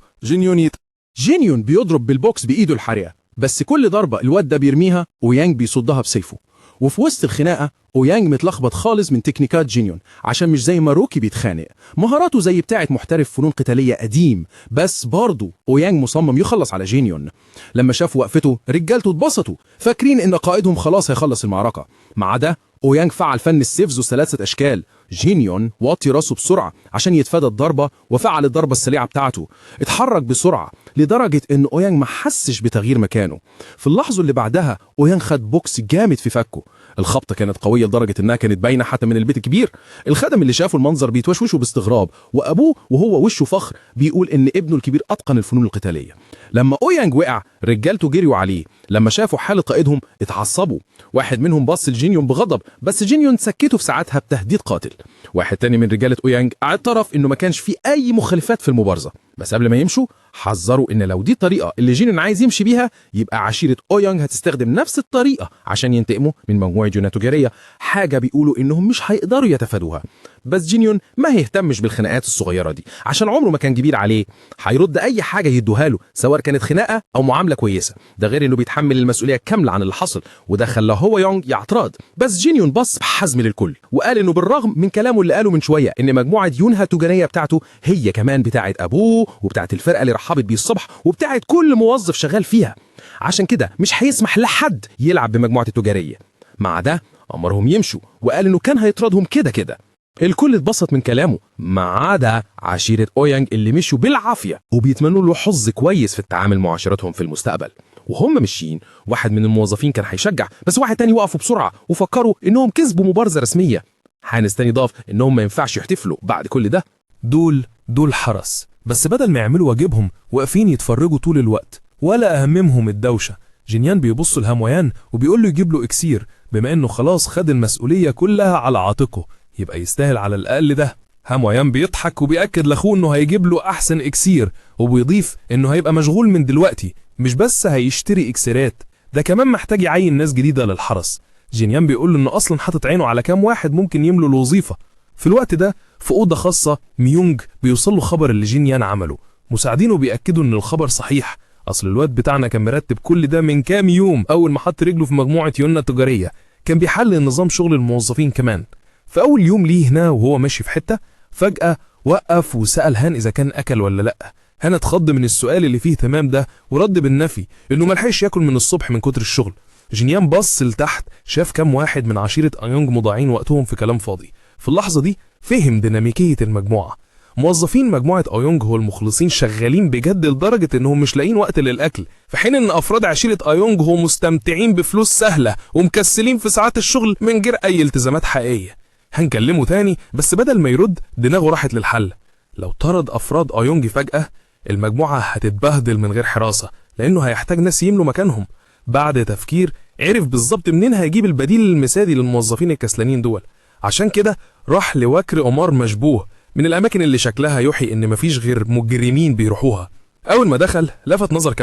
جينيون بيضرب بالبوكس بإيده الحرقة، بس كل ضربة الواد ده بيرميها أويانغ بيصدها بسيفه. وفي وسط الخناقة أويانج متلخبط خالص من تكنيكات جينيون عشان مش زي ما روكي بيتخانق، مهاراته زي بتاعة محترف فنون قتالية قديم، بس برضه أويانج مصمم يخلص على جينيون. لما شافوا وقفته رجالته اتبسطوا فاكرين إن قائدهم خلاص هيخلص المعركة. مع ده أويانج فعل فن السيف ذو 3 أشكال. جينيون وطي راسه بسرعة عشان يتفادى الضربة وفعل الضربة السريعة بتاعته، اتحرك بسرعة لدرجة إن أويانج ما حسش بتغيير مكانه. في اللحظة اللي بعدها أويانج خد بوكس جامد في فكه، الخبطة كانت قوية لدرجة إنها كانت باينة حتى من البيت الكبير. الخدم اللي شافوا المنظر بيتوشوشوا باستغراب، وأبوه وهو وشه فخر بيقول إن ابنه الكبير أتقن الفنون القتالية. لما أويانج وقع رجالته جريوا عليه، لما شافوا حالة قائدهم اتعصبوا. واحد منهم بص لجينيون بغضب، بس جينيون سكته في ساعتها بتهديد قاتل. واحد تاني من رجالة أويانج اعترف إنه ما كانش فيه أي مخالفات في المبارزة، بس قبل ما يمشوا حذروا إن لو دي الطريقة اللي جينيون عايز يمشي بيها يبقى عشيرة أويانج هتستخدم نفس الطريقة عشان ينتقموا من مجموعة جينات تجارية، حاجة بيقولوا إنهم مش هيقدروا يتفادوها. بس جينيون ما هيهتمش بالخناقات الصغيرة دي عشان عمره ما كان كبير عليه، هيرد أي حاجة يدوها له سواء كانت خناقة أو معاملة كويسة. ده غير إنه بيتحمل المسؤولية كاملة عن اللي حصل، وده خلى هو يونغ يعترض. بس جينيون بص بحزم للكل وقال إنه بالرغم من كلامه اللي قاله من شوية إن مجموعة يونها التجارية بتاعته هي كمان بتاعة أبوه وبتاعة الفرقة اللي رحبت بيه الصبح وبتاعة كل موظف شغال فيها، عشان كده مش هيسمح لحد يلعب بمجموعة التجارية. مع ده أمرهم يمشوا وقال إنه كان هيطردهم كده كده. الكل اتبسط من كلامه ما عدا عشيرة أويانج اللي مشوا بالعافية وبيتمنوا له حظ كويس في التعامل مع عشيرتهم في المستقبل. وهم ماشيين واحد من الموظفين كان هيشجع، بس واحد تاني وقفوا بسرعة وفكروا إنهم كسبوا مبارزة رسمية. حانس تاني ضاف إنهم ما ينفعش يحتفلوا بعد كل ده. دول حرس، بس بدل ما يعملوا واجبهم واقفين يتفرجوا طول الوقت ولا أهممهم الدوشة. جينيان بيبص لهامويان وبيقول له يجيب له إكسير بما إنه خلاص خد المسؤولية كلها على عاتقه، يبقى يستاهل على الأقل ده. هامويان بيضحك وبيأكد لأخوه إنه هيجيب له أحسن إكسير، وبيضيف إنه هيبقى مشغول من دلوقتي، مش بس هيشتري إكسيرات، ده كمان محتاج يعين ناس جديدة للحرس. جينيان بيقول له إنه أصلا حاطط عينه على كام واحد ممكن يملوا الوظيفة. في الوقت ده في أوضة خاصة ميونج بيوصل له خبر اللي جينيان عمله. مساعدينه بيأكدوا إن الخبر صحيح، أصل الواد بتاعنا كان مرتب كل ده من كام يوم أول ما حط رجله في مجموعة يونا التجارية، كان بيحلل نظام شغل الموظفين كمان. في أول يوم ليه هنا وهو ماشي في حتة فجأة وقف وسأل هان إذا كان أكل ولا لأ. هان اتخض من السؤال اللي فيه تمام ده ورد بالنفي إنه ملحقش ياكل من الصبح من كتر الشغل. جينيان بص لتحت شاف كام واحد من عشيرة أيونج مضيعين وقتهم في كلام فاضي. في اللحظة دي فهم ديناميكية المجموعة. موظفين مجموعة أيونج هو المخلصين شغالين بجد لدرجة إنهم مش لاقيين وقت للأكل، في حين إن أفراد عشيرة أيونج هو مستمتعين بفلوس سهلة ومكسلين في ساعات الشغل من غير أي التزامات حقيقية. هنكلمه تاني بس بدل ما يرد دماغه راحت للحل. لو طرد أفراد أيونج فجأة المجموعة هتتبهدل من غير حراسة، لأنه هيحتاج ناس يملوا مكانهم. بعد تفكير عرف بالظبط منين هيجيب البديل المثالي للموظفين الكسلانين دول، عشان كده راح لوكر قمار مشبوه من الأماكن اللي شكلها يوحي إن مفيش غير مجرمين بيروحوها. أول ما دخل لفت نظر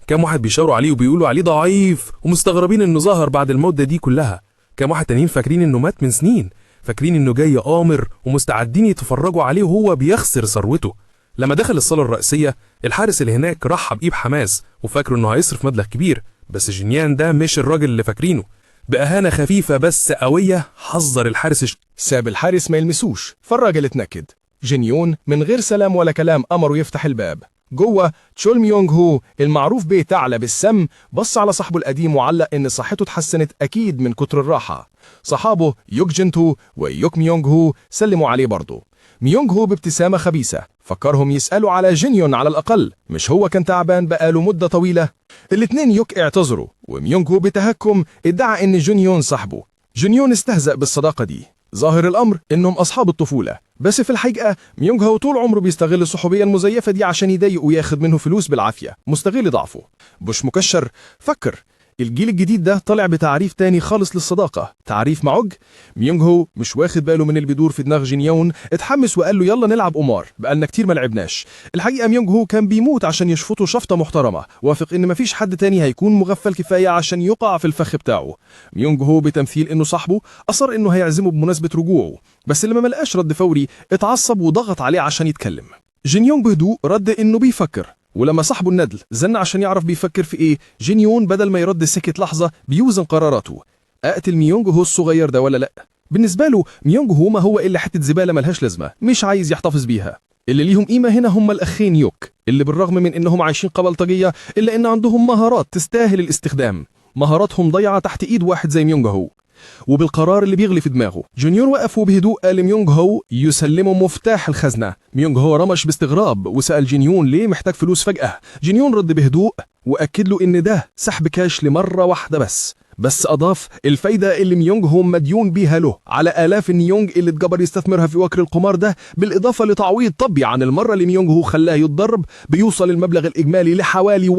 كام واحد بيشاوروا عليه وبيقولوا عليه ضعيف ومستغربين إنه ظهر بعد المدة دي كلها. كام واحد تانيين فاكرين إنه مات من سنين، فاكرين إنه جاي آمر ومستعدين يتفرجوا عليه وهو بيخسر ثروته. لما دخل الصالة الرئيسية الحارس اللي هناك رحب بيه بحماس وفاكره إنه هيصرف مبلغ كبير، بس جينيان ده مش الراجل اللي فاكرينه. بأهانة خفيفة بس قوية حذر الحارس ساب الحارس ما يلمسوش، فالراجل اتنكد. جينيون من غير سلام ولا كلام أمره يفتح الباب. جوه تشول ميونغ هو المعروف بيه ثعلب السم بص على صاحبه القديم وعلق إن صحته اتحسنت أكيد من كتر الراحة. صحابه يوك جنتو ويوك ميونغ هو سلموا عليه برضه. ميونغ هو بابتسامة خبيثة فكرهم يسألوا على جينيون على الأقل، مش هو كان تعبان بقاله مدة طويلة؟ الاتنين يوك اعتذروا وميونغ هو بتهكم ادعى إن جينيون صاحبه. جينيون استهزأ بالصداقة دي. ظاهر الأمر إنهم أصحاب الطفولة، بس في الحقيقة ميونغ هو طول عمره بيستغل الصحوبية المزيفة دي عشان يضايق وياخد منه فلوس بالعافية، مستغل ضعفه. بوش مكشر فكر الجيل الجديد ده طلع بتعريف تاني خالص للصداقة، تعريف معج. ميونغ هو مش واخد باله من اللي بيدور في دماغ جينيون، اتحمس وقال له يلا نلعب قمار بقالنا كتير ما لعبناش. الحقيقة ميونغ هو كان بيموت عشان يشفطه شفطة محترمة، وافق ان مفيش حد تاني هيكون مغفل كفاية عشان يقع في الفخ بتاعه. ميونغ هو بتمثيل انه صاحبه اصر انه هيعزمه بمناسبة رجوعه، بس لما ملقاش رد فوري اتعصب وضغط عليه عشان يتكلم. جينيون بهدوء رد انه بيفكر، ولما صاحبه الندل زن عشان يعرف بيفكر في ايه، جينيون بدل ما يرد سكت لحظة بيوزن قراراته. اقتل ميونج هو الصغير ده ولا لا؟ بالنسبه له ميونج هو ما هو الا حته زباله ملهاش لازمه، مش عايز يحتفظ بيها. اللي ليهم قيمه هنا هم الاخين يوك، اللي بالرغم من انهم عايشين قبلطجيه الا ان عندهم مهارات تستاهل الاستخدام. مهاراتهم ضيعه تحت ايد واحد زي ميونج هو. وبالقرار اللي بيغلي في دماغه جونيور وقف وبهدوء قال لميونج هو يسلمه مفتاح الخزنه. ميونج هو رمش باستغراب وسال جينيون ليه محتاج فلوس فجاه. جينيون رد بهدوء واكد له ان ده سحب كاش لمره واحده بس اضاف الفايده اللي ميونج هو مديون بيها له على الاف النيونج اللي اتجبر يستثمرها في وكر القمار ده، بالاضافه لتعويض طبي عن المره اللي ميونج هو خلاه يتدرب. بيوصل المبلغ الاجمالي لحوالي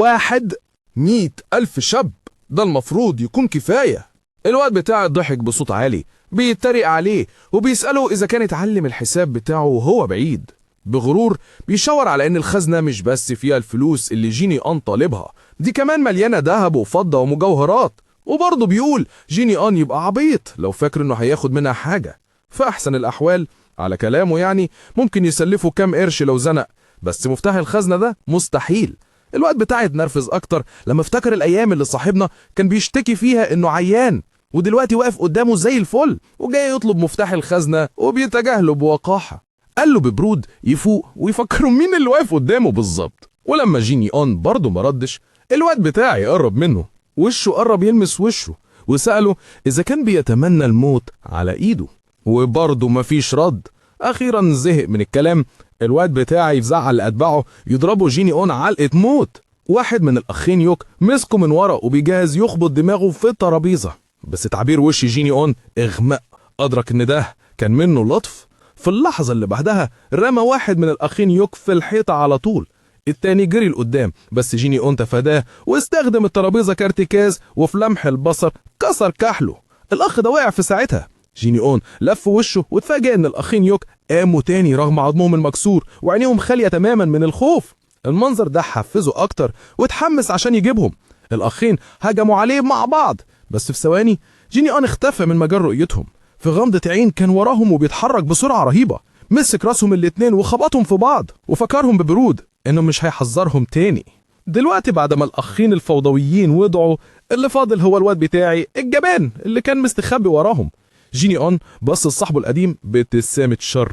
100,000 شاب. ده المفروض يكون كفايه. الواد بتاعي ضحك بصوت عالي بيتريق عليه وبيسأله إذا كان اتعلم الحساب بتاعه وهو بعيد. بغرور بيشاور على إن الخزنة مش بس فيها الفلوس اللي جيني أن طالبها، دي كمان مليانة ذهب وفضة ومجوهرات. وبرضه بيقول جيني أن يبقى عبيط لو فاكر إنه هياخد منها حاجة. في أحسن الأحوال على كلامه يعني ممكن يسلفه كام قرش لو زنق، بس مفتاح الخزنة ده مستحيل. الواد بتاعي اتنرفز أكتر لما افتكر الأيام اللي صاحبنا كان بيشتكي فيها إنه عيان، ودلوقتي واقف قدامه زي الفل وجاي يطلب مفتاح الخزنة وبيتجاهله بوقاحة. قال له ببرود يفوق ويفكروا مين اللي واقف قدامه بالظبط. ولما جيني أون برضه مردش، الواد بتاعي قرب منه، وشه قرب يلمس وشه وسأله إذا كان بيتمنى الموت على إيده، وبرضه مفيش رد. أخيرا زهق من الكلام الواد بتاعي يزعل أتباعه يضربوا جيني أون علقة موت. واحد من الأخين يوك مسكه من ورا وبيجهز يخبط دماغه في الترابيزة، بس تعبير وش جيني أون اغماء. أدرك إن ده كان منه لطف. في اللحظة اللي بعدها رمى واحد من الأخين يوك في الحيطة على طول. التاني جري لقدام بس جيني أون تفاداه واستخدم الترابيزة كارتكاز، وفي لمح البصر كسر كحله. الأخ ده وقع في ساعتها. جيني أون لف وشه واتفاجئ إن الأخين يوك قاموا تاني رغم عظمهم المكسور وعينيهم خالية تماما من الخوف. المنظر ده حفزه أكتر واتحمس عشان يجيبهم. الأخين هجموا عليه مع بعض، بس في ثواني جيني أون اختفى من مجال رؤيتهم. في غمضة عين كان وراهم وبيتحرك بسرعة رهيبة، مسك راسهم الاتنين وخبطهم في بعض وفكرهم ببرود إنه مش هيحذرهم تاني. دلوقتي بعد ما الأخين الفوضويين وضعوا، اللي فاضل هو الواد بتاعي الجبان اللي كان مستخبي وراهم. جيني أون بص لصاحبه القديم بابتسامة شر.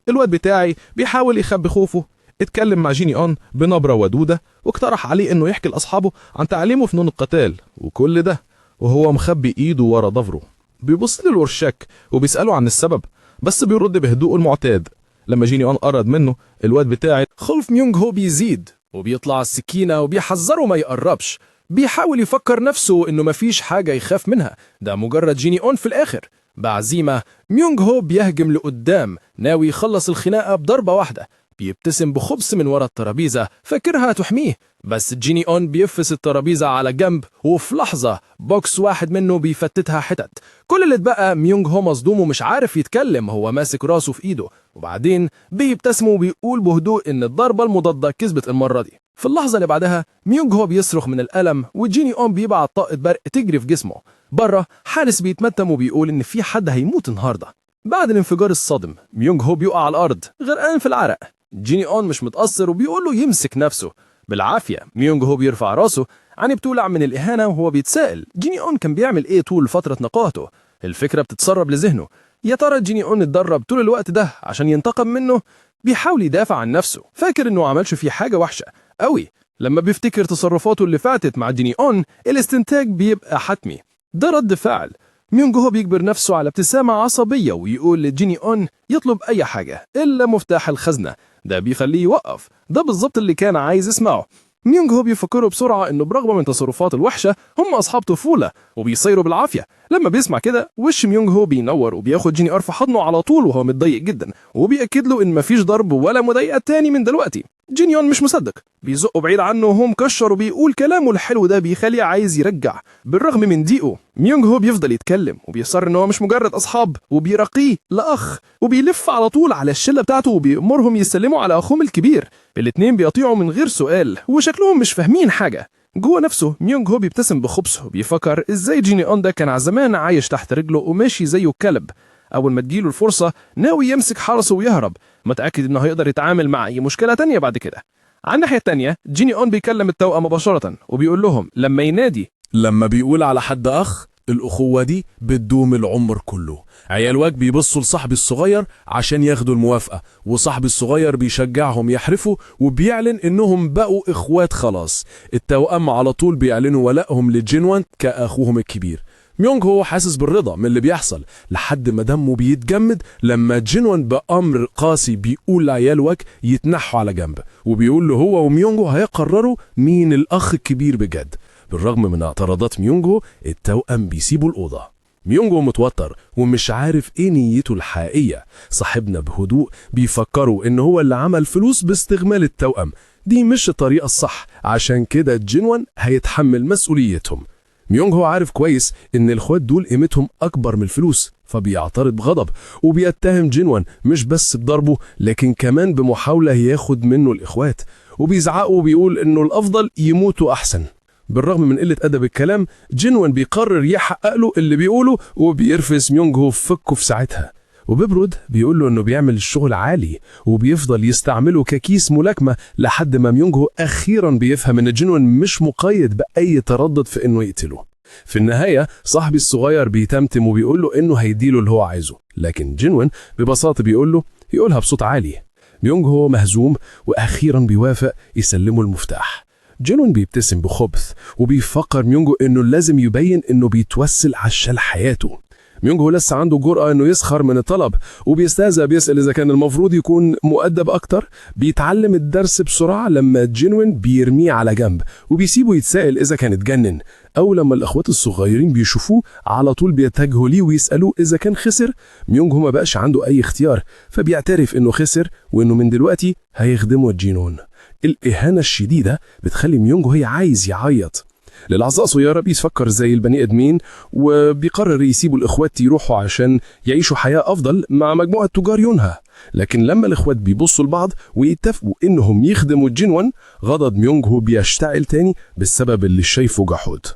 الواد بتاعي بيحاول يخبي خوفه، اتكلم مع جيني أون بنبرة ودودة واقترح عليه إنه يحكي لأصحابه عن تعليمه فنون القتال، وكل ده وهو مخبي إيده ورا ظهره. بيبص له الورشاك وبيسأله عن السبب، بس بيرد بهدوء المعتاد. لما جيني أون قرب منه الواد بتاعي خوف ميونج هو بيزيد وبيطلع السكينة وبيحذره ما يقربش. بيحاول يفكر نفسه إنه مفيش حاجة يخاف منها، ده مجرد جيني أون في الآخر. بعزيمة ميونج هو بيهجم لقدام ناوي يخلص الخناقة بضربة واحدة. بيبتسم بخبث من ورا الترابيزة فاكرها تحميه، بس جيني أون بيفس الترابيزة على جنب وفي لحظة بوكس واحد منه بيفتتها حتت. كل اللي اتبقى ميونج هو مصدوم ومش عارف يتكلم، هو ماسك راسه في ايده. وبعدين بيبتسم وبيقول بهدوء ان الضربة المضادة كسبت المرة دي. في اللحظة اللي بعدها ميونج هو بيصرخ من الألم وجيني أون بيبعت طاقة برق تجري في جسمه. بره حارس بيتمتم وبيقول ان في حد هيموت النهارده. بعد الانفجار الصادم ميونج هو بيقع على الأرض غرقان في العرق. جيني أون مش متأثر وبيقول له يمسك نفسه. بالعافية ميونج هو بيرفع راسه عينيه بتولع من الإهانة وهو بيتساءل جيني أون كان بيعمل إيه طول فترة نقاهته. الفكرة بتتسرب لذهنه، يا ترى جيني أون اتدرب طول الوقت ده عشان ينتقم منه؟ بيحاول يدافع عن نفسه فاكر إنه عملش فيه حاجة وحشة قوي. لما بيفتكر تصرفاته اللي فاتت مع جيني أون الاستنتاج بيبقى حتمي، ده رد فعل. ميونج هو بيجبر نفسه على ابتسامة عصبية ويقول لجيني أون يطلب أي حاجة إلا مفتاح الخزنة، ده بيخليه يوقف. ده بالظبط اللي كان عايز يسمعه. ميونج هو بيفكروا بسرعة إنه برغم من تصرفات الوحشة هم أصحاب طفولة وبيصيروا بالعافية. لما بيسمع كده وش ميونج هو بينور وبياخد جيني أون في حضنه على طول وهو متضايق جدا، وبيأكد له إن مفيش ضرب ولا مضايقة تاني من دلوقتي. جيني أون مش مصدق، بيزقه بعيد عنه وهو مكشر وبيقول كلامه الحلو ده بيخليه عايز يرجع. بالرغم من ضيقه ميونج هو بيفضل يتكلم وبيصر إنه هو مش مجرد أصحاب، وبيرقيه لأخ، وبيلف على طول على الشلة بتاعته وبيأمرهم يسلموا على أخوهم الكبير. الاتنين بيطيعوا من غير سؤال وشكلهم مش فاهمين حاجة. جوه نفسه ميونج هو بيبتسم بخبث وبيفكر ازاي جيني أون ده كان زمان عايش تحت رجله وماشي زيه كلب. أول ما تجيله الفرصة ناوي يمسك حرسه ويهرب، متأكد إنه هيقدر يتعامل مع أي مشكلة تانية بعد كده. على الناحية التانية جيني أون بيكلم التوأم مباشرة وبيقول لهم لما ينادي، لما بيقول على حد أخ الأخوة دي بتدوم العمر كله. عيال واج بيبصوا لصاحبي الصغير عشان ياخدوا الموافقة، وصاحبي الصغير بيشجعهم يحرفوا وبيعلن إنهم بقوا إخوات خلاص. التوأم على طول بيعلنوا ولائهم لجينوان كأخوهم الكبير. ميونج هو حاسس بالرضا من اللي بيحصل لحد ما دمه بيتجمد لما جينوان بأمر قاسي بيقول لعيال واج يتنحوا على جنب، وبيقول له هو وميونجو هيقرروا مين الأخ الكبير بجد. بالرغم من اعتراضات ميونجو التوأم بيسيبوا الأوضة. ميونجو متوتر ومش عارف ايه نيته الحقيقية. صاحبنا بهدوء بيفكروا ان هو اللي عمل فلوس باستغمال التوأم، دي مش الطريقة الصح، عشان كده جينوان هيتحمل مسؤوليتهم. ميونجو عارف كويس ان الاخوات دول قيمتهم اكبر من الفلوس، فبيعترض بغضب وبيتهم جينوان مش بس بضربه لكن كمان بمحاولة ياخد منه الاخوات، وبيزعقه وبيقول انه الافضل يموتوا احسن. بالرغم من قلة أدب الكلام جينوان بيقرر يحقق له اللي بيقوله، وبيرفس ميونجو في فكه في ساعتها، وبيبرد بيقول له انه بيعمل الشغل عالي وبيفضل يستعمله ككيس ملاكمة لحد ما ميونجو أخيرا بيفهم ان جينوان مش مقيد بأي تردد في انه يقتله. في النهاية صاحبي الصغير بيتمتم وبيقول له انه هيديله اللي هو عايزه، لكن جينوان ببساطة بيقول له يقولها بصوت عالي. ميونجو مهزوم وأخيرا بيوافق يسلمه المفتاح. جينوان بيبتسم بخبث وبيفكر ميونجو انه لازم يبين انه بيتوسل عشان حياته. ميونجو لسه عنده جرأة انه يسخر من الطلب وبيستهزأ، بيسأل اذا كان المفروض يكون مؤدب اكتر. بيتعلم الدرس بسرعة لما جينوان بيرميه على جنب وبيسيبه يتسائل اذا كان اتجنن، او لما الاخوات الصغيرين بيشوفوه على طول بيتجهوا ليه ويسألوه اذا كان خسر. ميونجو ما بقاش عنده اي اختيار، فبيعترف انه خسر وانه من دلوقتي هيخدمه جينوان. الإهانة الشديدة بتخلي ميونجو هي عايز يعيط. للحظة قصيرة بيفكر زي البني آدمين وبيقرر يسيبوا الإخوات يروحوا عشان يعيشوا حياة أفضل مع مجموعة تجار يونها. لكن لما الإخوات بيبصوا لبعض ويتفقوا إنهم يخدموا جينوان غضب ميونجو بيشتعل تاني بالسبب اللي شايفه جحود.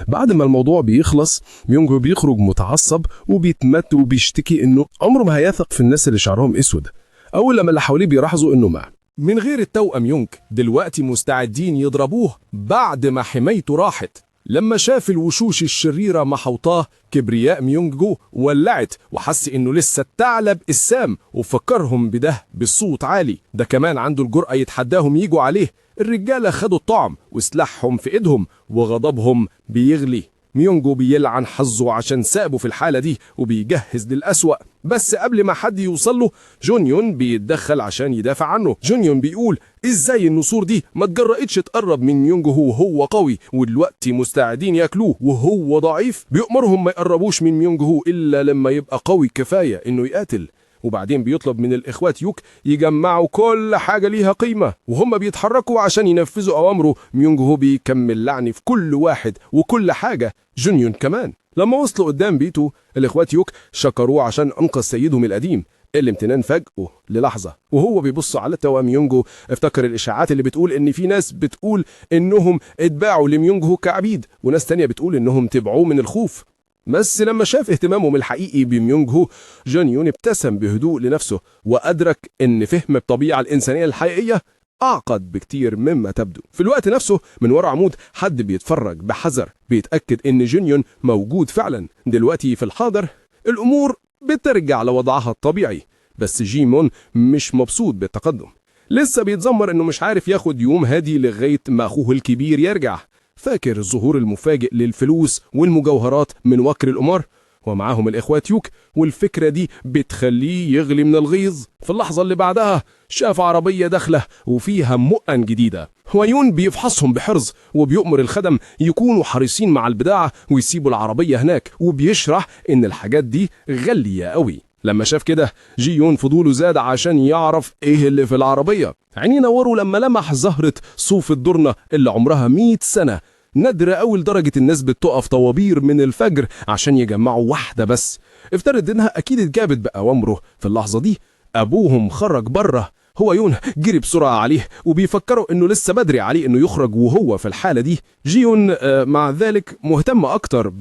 بعد ما الموضوع بيخلص ميونجو بيخرج متعصب وبيتمت وبيشتكي إنه عمره ما هيثق في الناس اللي شعرهم أسود. أول لما اللي حواليه بيلاحظوا إنه من غير التوأم يونج دلوقتي مستعدين يضربوه بعد ما حمايته راحت. لما شاف الوشوش الشريرة محوطاه كبرياء ميونجو ولعت وحس انه لسه الثعلب السام، وفكرهم بده بصوت عالي. ده كمان عنده الجرأة يتحداهم يجوا عليه. الرجالة خدوا الطعم وسلاحهم في ايدهم وغضبهم بيغلي. ميونجو بيلعن حظه عشان سابه في الحالة دي وبيجهز للأسوأ، بس قبل ما حد يوصل له جونيون بيتدخل عشان يدافع عنه. جونيون بيقول ازاي النسور دي ما تجرأتش تقرب من ميونجو وهو قوي ودلوقتي مستعدين ياكلوه وهو ضعيف. بيأمرهم ما يقربوش من ميونجو إلا لما يبقى قوي كفاية إنه يقاتل. وبعدين بيطلب من الإخوات يوك يجمعوا كل حاجة ليها قيمة، وهم بيتحركوا عشان ينفذوا أوامره. ميونجو بيكمل لعني في كل واحد وكل حاجة، جونيون كمان. لما وصلوا قدام بيته الإخوات يوك شكروه عشان أنقذ سيدهم القديم. الامتنان فاجئه للحظة وهو بيبص على توأم ميونجو. افتكر الإشاعات اللي بتقول إن في ناس بتقول إنهم اتباعوا لميونجو كعبيد، وناس تانية بتقول إنهم تبعوه من الخوف. بس لما شاف اهتمامهم الحقيقي بميونجو جونيون ابتسم بهدوء لنفسه وأدرك إن فهم الطبيعة الإنسانية الحقيقية أعقد بكتير مما تبدو. في الوقت نفسه من وراء عمود حد بيتفرج بحذر بيتأكد إن جونيون موجود فعلا. دلوقتي في الحاضر الأمور بترجع لوضعها الطبيعي، بس جيمون مش مبسوط بالتقدم. لسه بيتذمر إنه مش عارف ياخد يوم هادي لغاية ما أخوه الكبير يرجع. فاكر الظهور المفاجئ للفلوس والمجوهرات من وكر القمار ومعاهم الإخوات يوك، والفكرة دي بتخليه يغلي من الغيظ. في اللحظة اللي بعدها شاف عربية داخلة وفيها مؤن جديدة. هوايون بيفحصهم بحرص وبيؤمر الخدم يكونوا حريصين مع البضاعة ويسيبوا العربية هناك، وبيشرح إن الحاجات دي غالية قوي. لما شاف كده جيون فضوله زاد عشان يعرف ايه اللي في العربية. عينيه نوروا لما لمح زهرة صوف الدرنة اللي عمرها 100 سنة، نادرة أوي لدرجة الناس بتقف طوابير من الفجر عشان يجمعوا واحدة بس. افترض إنها أكيد اتجابت بأوامره. في اللحظة دي أبوهم خرج بره. هوايون جري بسرعة عليه وبيفكروا إنه لسه بدري عليه إنه يخرج وهو في الحالة دي. جيون مع ذلك مهتم أكتر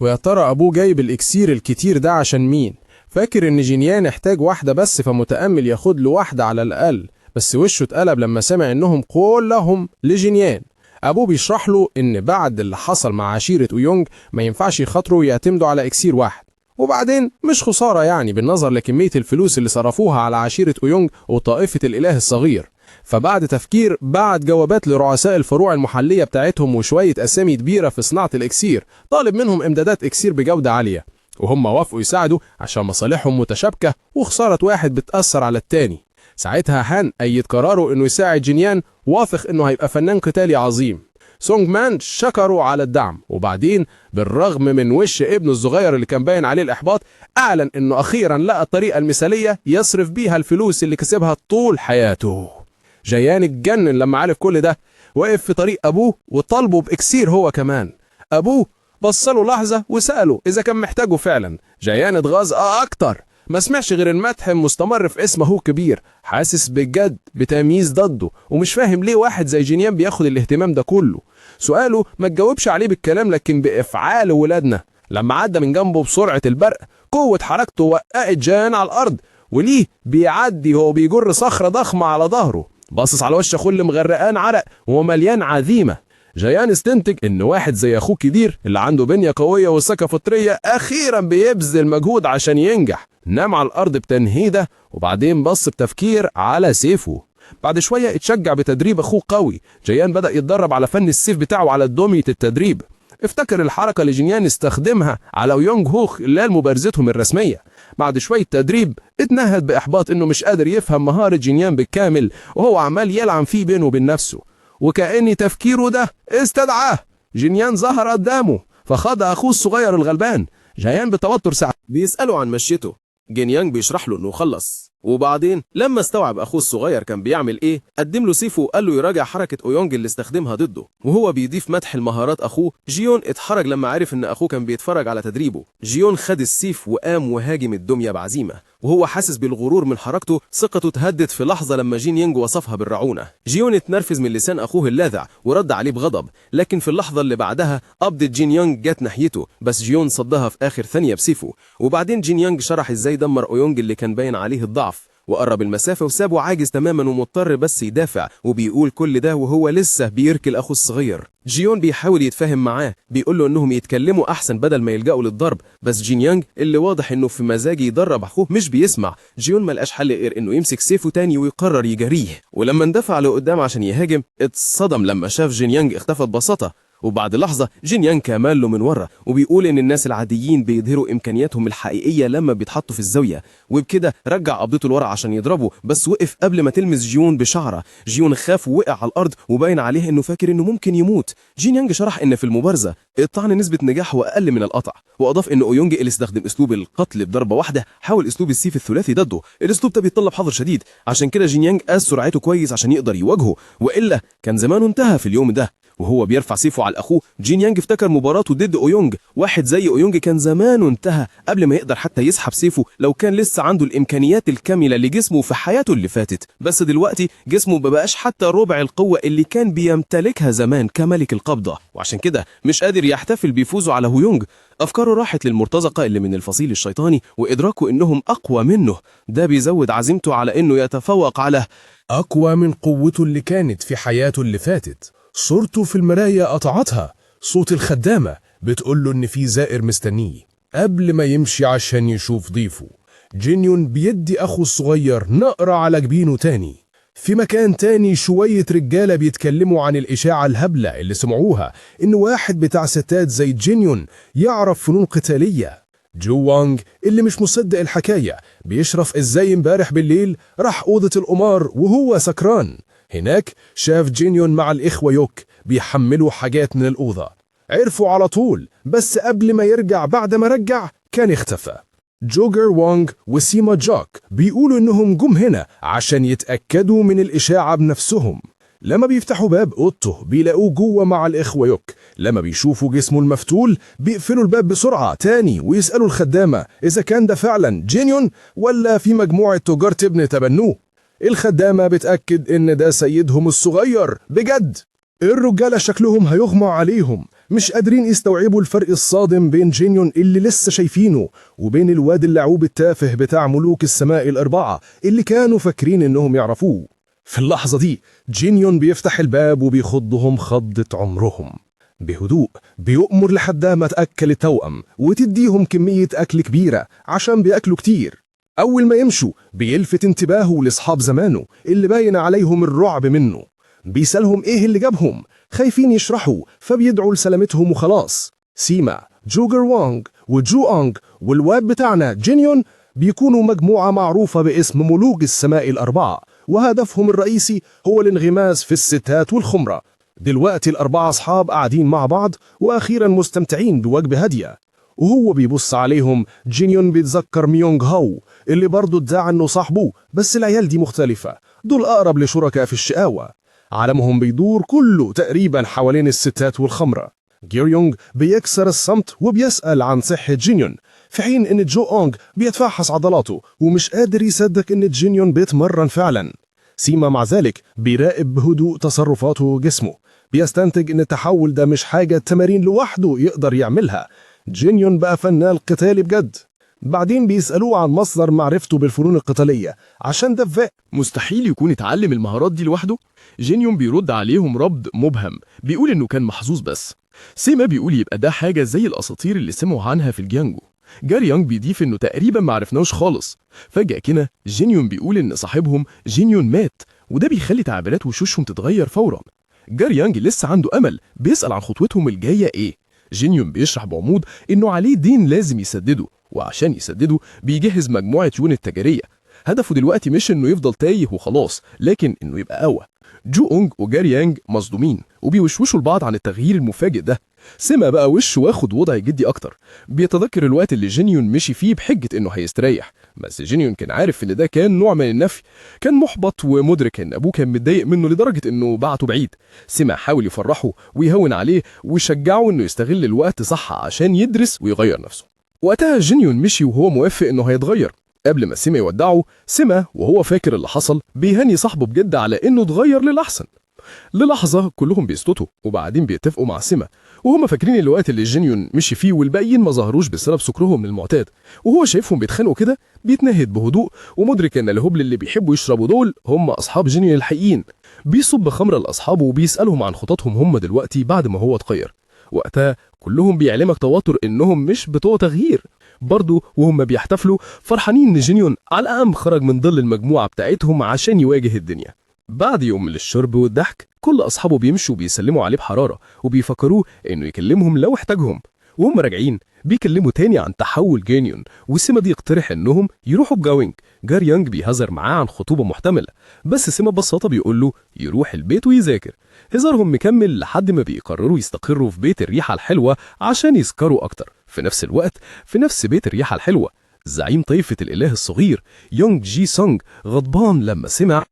ويا ترى أبوه جايب الإكسير الكتير ده عشان مين؟ فاكر إن جينيان احتاج واحدة بس، فمتأمل ياخد له واحدة على الأقل. بس وشه اتقلب لما سمع إنهم كلهم لجينيان. أبوه بيشرح له إن بعد اللي حصل مع عشيرة أويونج ما ينفعش يخاطروا يعتمدوا على إكسير واحد، وبعدين مش خسارة يعني بالنظر لكمية الفلوس اللي صرفوها على عشيرة أويونج وطائفة الإله الصغير. فبعد تفكير بعت جوابات لرؤساء الفروع المحلية بتاعتهم وشوية أسامي كبيرة في صناعة الإكسير، طالب منهم إمدادات إكسير بجودة عالية، وهم وافقوا يساعدوا عشان مصالحهم متشابكة وخسارة واحد بتأثر على التاني. ساعتها هان أيد قراره إنه يساعد جينيان، واثق إنه هيبقى فنان قتالي عظيم. سونج مان شكروا على الدعم، وبعدين بالرغم من وش ابنه الصغير اللي كان باين عليه الإحباط، أعلن إنه أخيرا لقى الطريقة المثالية يصرف بيها الفلوس اللي كسبها طول حياته. جيان اتجنن لما عرف كل ده، وقف في طريق أبوه وطلبه بإكسير هو كمان. أبوه بصله لحظة وسأله إذا كان محتاجه فعلا. جيان اتغاظ أكتر، ما سمعش غير المدح مستمر في اسمه هو كبير، حاسس بجد بتمييز ضده، ومش فاهم ليه واحد زي جينيان بياخد الاهتمام ده كله. سؤاله ما تجاوبش عليه بالكلام لكن بإفعال ولادنا. لما عدى من جنبه بسرعة البرق، قوة حركته وقعت جيان على الأرض، وليه بيعدي هو بيجر صخرة ضخمة على ظهره. باصص على وش أخوه اللي مغرقان عرق ومليان عزيمة. جيان استنتج إن واحد زي أخوه كبير اللي عنده بنية قوية وثقة فطرية أخيرا بيبذل مجهود عشان ينجح. نام على الأرض بتنهيدة، وبعدين بص بتفكير على سيفه. بعد شوية اتشجع بتدريب أخوه قوي. جيان بدأ يتدرب على فن السيف بتاعه على دمية التدريب. افتكر الحركة اللي جينيان استخدمها على يونج هو خلال مبارزتهم الرسمية. بعد شوية تدريب اتنهد بإحباط إنه مش قادر يفهم مهارة جينيان بالكامل، وهو عمال يلعن فيه بينه وبين نفسه. وكأن تفكيره ده استدعاه، جينيان ظهر قدامه فخاض أخوه الصغير الغلبان. جيان بتوتر ساعة بيسأله عن مشيته. جينيانج بيشرح له إنه خلص، وبعدين لما استوعب أخوه الصغير كان بيعمل إيه، قدم له سيفه وقال له يراجع حركة أويونج اللي استخدمها ضده. وهو بيضيف مدح المهارات أخوه، جيون اتحرج لما عرف إن أخوه كان بيتفرج على تدريبه. جيون خد السيف وقام وهاجم الدمية بعزيمة، وهو حاسس بالغرور من حركته. ثقته اتهدت في لحظة لما جينيانج وصفها بالرعونة. جيون اتنرفز من لسان أخوه اللاذع ورد عليه بغضب، لكن في اللحظة اللي بعدها قبضة جينيانج جت ناحيته، بس جيون صدها في آخر ثانية بسيفه. وبعدين جينيانج شرح إزاي دمر أويونج اللي كان باين عليه الضعف، وقرب المسافة وسابه عاجز تماما ومضطر بس يدافع. وبيقول كل ده وهو لسه بيركل أخوه الصغير. جيون بيحاول يتفاهم معاه، بيقول له انهم يتكلموا احسن بدل ما يلجأوا للضرب، بس جينيانج اللي واضح انه في مزاج يدرب اخوه مش بيسمع. جيون ملقاش حل غير انه يمسك سيفه تاني ويقرر يجريه. ولما اندفع لقدام عشان يهاجم، اتصدم لما شاف جينيانج اختفى ببساطة. وبعد لحظة جينيانج كمان له من ورا، وبيقول ان الناس العاديين بيظهروا امكانياتهم الحقيقية لما بيتحطوا في الزاوية. وبكده رجع قبضته لورا عشان يضربه، بس وقف قبل ما تلمس جيون بشعره. جيون خاف ووقع على الارض، وباين عليه انه فاكر انه ممكن يموت. جينيانج شرح ان في المبارزة الطعن نسبة نجاحه اقل من القطع، واضاف ان أويونج اللي استخدم اسلوب القتل بضربة واحدة حاول اسلوب السيف الثلاثي ضده. الاسلوب ده بيتطلب حذر شديد، عشان كده جينيانج قاس سرعته كويس عشان يقدر يواجهه، والا كان زمانه انتهى في اليوم ده. وهو بيرفع سيفه على أخوه، جينيانج افتكر مباراته ضد أويونج. واحد زي أويونج كان زمانه انتهى قبل ما يقدر حتى يسحب سيفه لو كان لسه عنده الإمكانيات الكاملة لجسمه في حياته اللي فاتت. بس دلوقتي جسمه مبقاش حتى ربع القوة اللي كان بيمتلكها زمان كملك القبضة، وعشان كده مش قادر يحتفل بيفوزه على هويونج. أفكاره راحت للمرتزقة اللي من الفصيل الشيطاني، وإدراكه إنهم أقوى منه ده بيزود عزيمته على إنه يتفوق على أقوى من قوته اللي كانت في حياته اللي فاتت. صورته في المراية قطعتها، صوت الخدامة بتقول له إن في زائر مستنيه قبل ما يمشي عشان يشوف ضيفه. جينيون بيدي أخوه الصغير نقرة على جبينه تاني. في مكان تاني شوية رجالة بيتكلموا عن الإشاعة الهبلة اللي سمعوها إن واحد بتاع ستات زي جينيون يعرف فنون قتالية. جو وانج اللي مش مصدق الحكاية بيشرف إزاي امبارح بالليل راح أوضة القمار وهو سكران. هناك شاف جينيون مع الإخوة يوك بيحملوا حاجات من الأوضة، عرفوا على طول، بس قبل ما يرجع بعد ما رجع كان اختفى. جوجر وانج وسيما جوك بيقولوا إنهم جم هنا عشان يتأكدوا من الإشاعة بنفسهم. لما بيفتحوا باب أوضته بيلاقوه جوه مع الإخوة يوك. لما بيشوفوا جسمه المفتول بيقفلوا الباب بسرعة تاني ويسألوا الخدامة إذا كان ده فعلا جينيون ولا في مجموعة تجار تبن تبنوه. الخدامة بتأكد إن ده سيدهم الصغير بجد. الرجالة شكلهم هيغمى عليهم، مش قادرين يستوعبوا الفرق الصادم بين جينيون اللي لسه شايفينه وبين الواد اللعوب التافه بتاع ملوك السماء الأربعة اللي كانوا فاكرين إنهم يعرفوه. في اللحظة دي جينيون بيفتح الباب وبيخضهم خضة عمرهم. بهدوء بيؤمر لحدامة تأكل التوأم وتديهم كمية أكل كبيرة عشان بيأكلوا كتير. أول ما يمشوا بيلفت انتباهه لأصحاب زمانه اللي باين عليهم الرعب منه. بيسألهم إيه اللي جابهم، خايفين يشرحوا فبيدعوا لسلامتهم وخلاص. سيما، جوجر وانغ وجو أونغ والواد بتاعنا جينيون بيكونوا مجموعة معروفة باسم ملوك السماء الأربعة، وهدفهم الرئيسي هو الانغماس في الستات والخمرة. دلوقتي الأربعة أصحاب قاعدين مع بعض وأخيرا مستمتعين بوجبة هادية، وهو بيبص عليهم جينيون بيتذكر ميونغ هاو اللي برضه ادعى انه صاحبه، بس العيال دي مختلفة، دول أقرب لشركاء في الشقاوة. عالمهم بيدور كله تقريبا حوالين الستات والخمرة. جيريونغ بيكسر الصمت وبيسأل عن صحة جينيون، في حين ان جو أونغ بيتفحص عضلاته ومش قادر يصدق ان جينيون بيتمرن فعلا. سيما مع ذلك بيراقب بهدوء تصرفاته وجسمه، بيستنتج ان التحول ده مش حاجة تمارين لوحده يقدر يعملها، جينيون بقى فنان قتالي بجد. بعدين بيسألوه عن مصدر معرفته بالفنون القتالية عشان ده مستحيل يكون اتعلم المهارات دي لوحده. جينيون بيرد عليهم رد مبهم، بيقول انه كان محظوظ بس. سيما بيقول يبقى ده حاجة زي الأساطير اللي سمعوا عنها في الجيانجو. جاريانج بيضيف انه تقريبا معرفناش خالص. فجأة كده جينيون بيقول ان صاحبهم جينيون مات، وده بيخلي تعبيرات وشوشهم تتغير فورا. جاريانج لسه عنده أمل، بيسأل عن خطوتهم الجاية ايه. جينيون بيشرح بعمود انه عليه دين لازم يسدده، وعشان يسدده بيجهز مجموعة يون التجارية. هدفه دلوقتي مش انه يفضل تايه وخلاص، لكن انه يبقى قوي. جو أونغ وجاريانج مصدومين وبيوشوشوا لبعض عن التغيير المفاجئ ده. سيما بقى وشه واخد وضع جدي اكتر، بيتذكر الوقت اللي جينيون مشي فيه بحجة انه هيستريح، بس جينيون كان عارف ان ده كان نوع من النفي. كان محبط ومدرك ان ابوه كان متضايق منه لدرجة انه بعته بعيد. سيما حاول يفرحه ويهون عليه ويشجعه انه يستغل الوقت صح عشان يدرس ويغير نفسه. وقتها جينيون مشي وهو موافق انه هيتغير. قبل ما سيما يودعه، سيما وهو فاكر اللي حصل بيهني صاحبه بجد على انه اتغير للأحسن. للحظة كلهم بيسكتوا وبعدين بيتفقوا مع سيما، وهم فاكرين الوقت اللي جينيون مشي فيه والباقيين ما ظهروش بسبب سكرهم المعتاد. وهو شايفهم بيتخانقوا كده بيتنهد بهدوء ومدرك ان الهبل اللي بيحبوا يشربوا دول هم اصحاب جينيون الحقيقيين. بيصب خمرة لاصحابه وبيسالهم عن خططهم هم دلوقتي بعد ما هو اتغير. وقتها كلهم بيعلمك تواتر انهم مش بتوع تغيير. برضه وهم بيحتفلوا فرحانين ان جينيون على الأقل خرج من ظل المجموعة بتاعتهم عشان يواجه الدنيا. بعد يوم من الشرب والضحك كل أصحابه بيمشوا وبيسلموا عليه بحرارة وبيفكروه إنه يكلمهم لو احتاجهم. وهم راجعين بيكلموا تاني عن تحول جينيون، وسيما دي يقترح إنهم يروحوا بجاوينج. جاريانج بيهزر معاه عن خطوبة محتملة، بس سيما ببساطة بيقول له يروح البيت ويذاكر. هزارهم مكمل لحد ما بيقرروا يستقروا في بيت الريحة الحلوة عشان يسكروا أكتر. في نفس الوقت في نفس بيت الريحة الحلوة زعيم طائفة الإله الصغير يونغ جي سونغ غضبان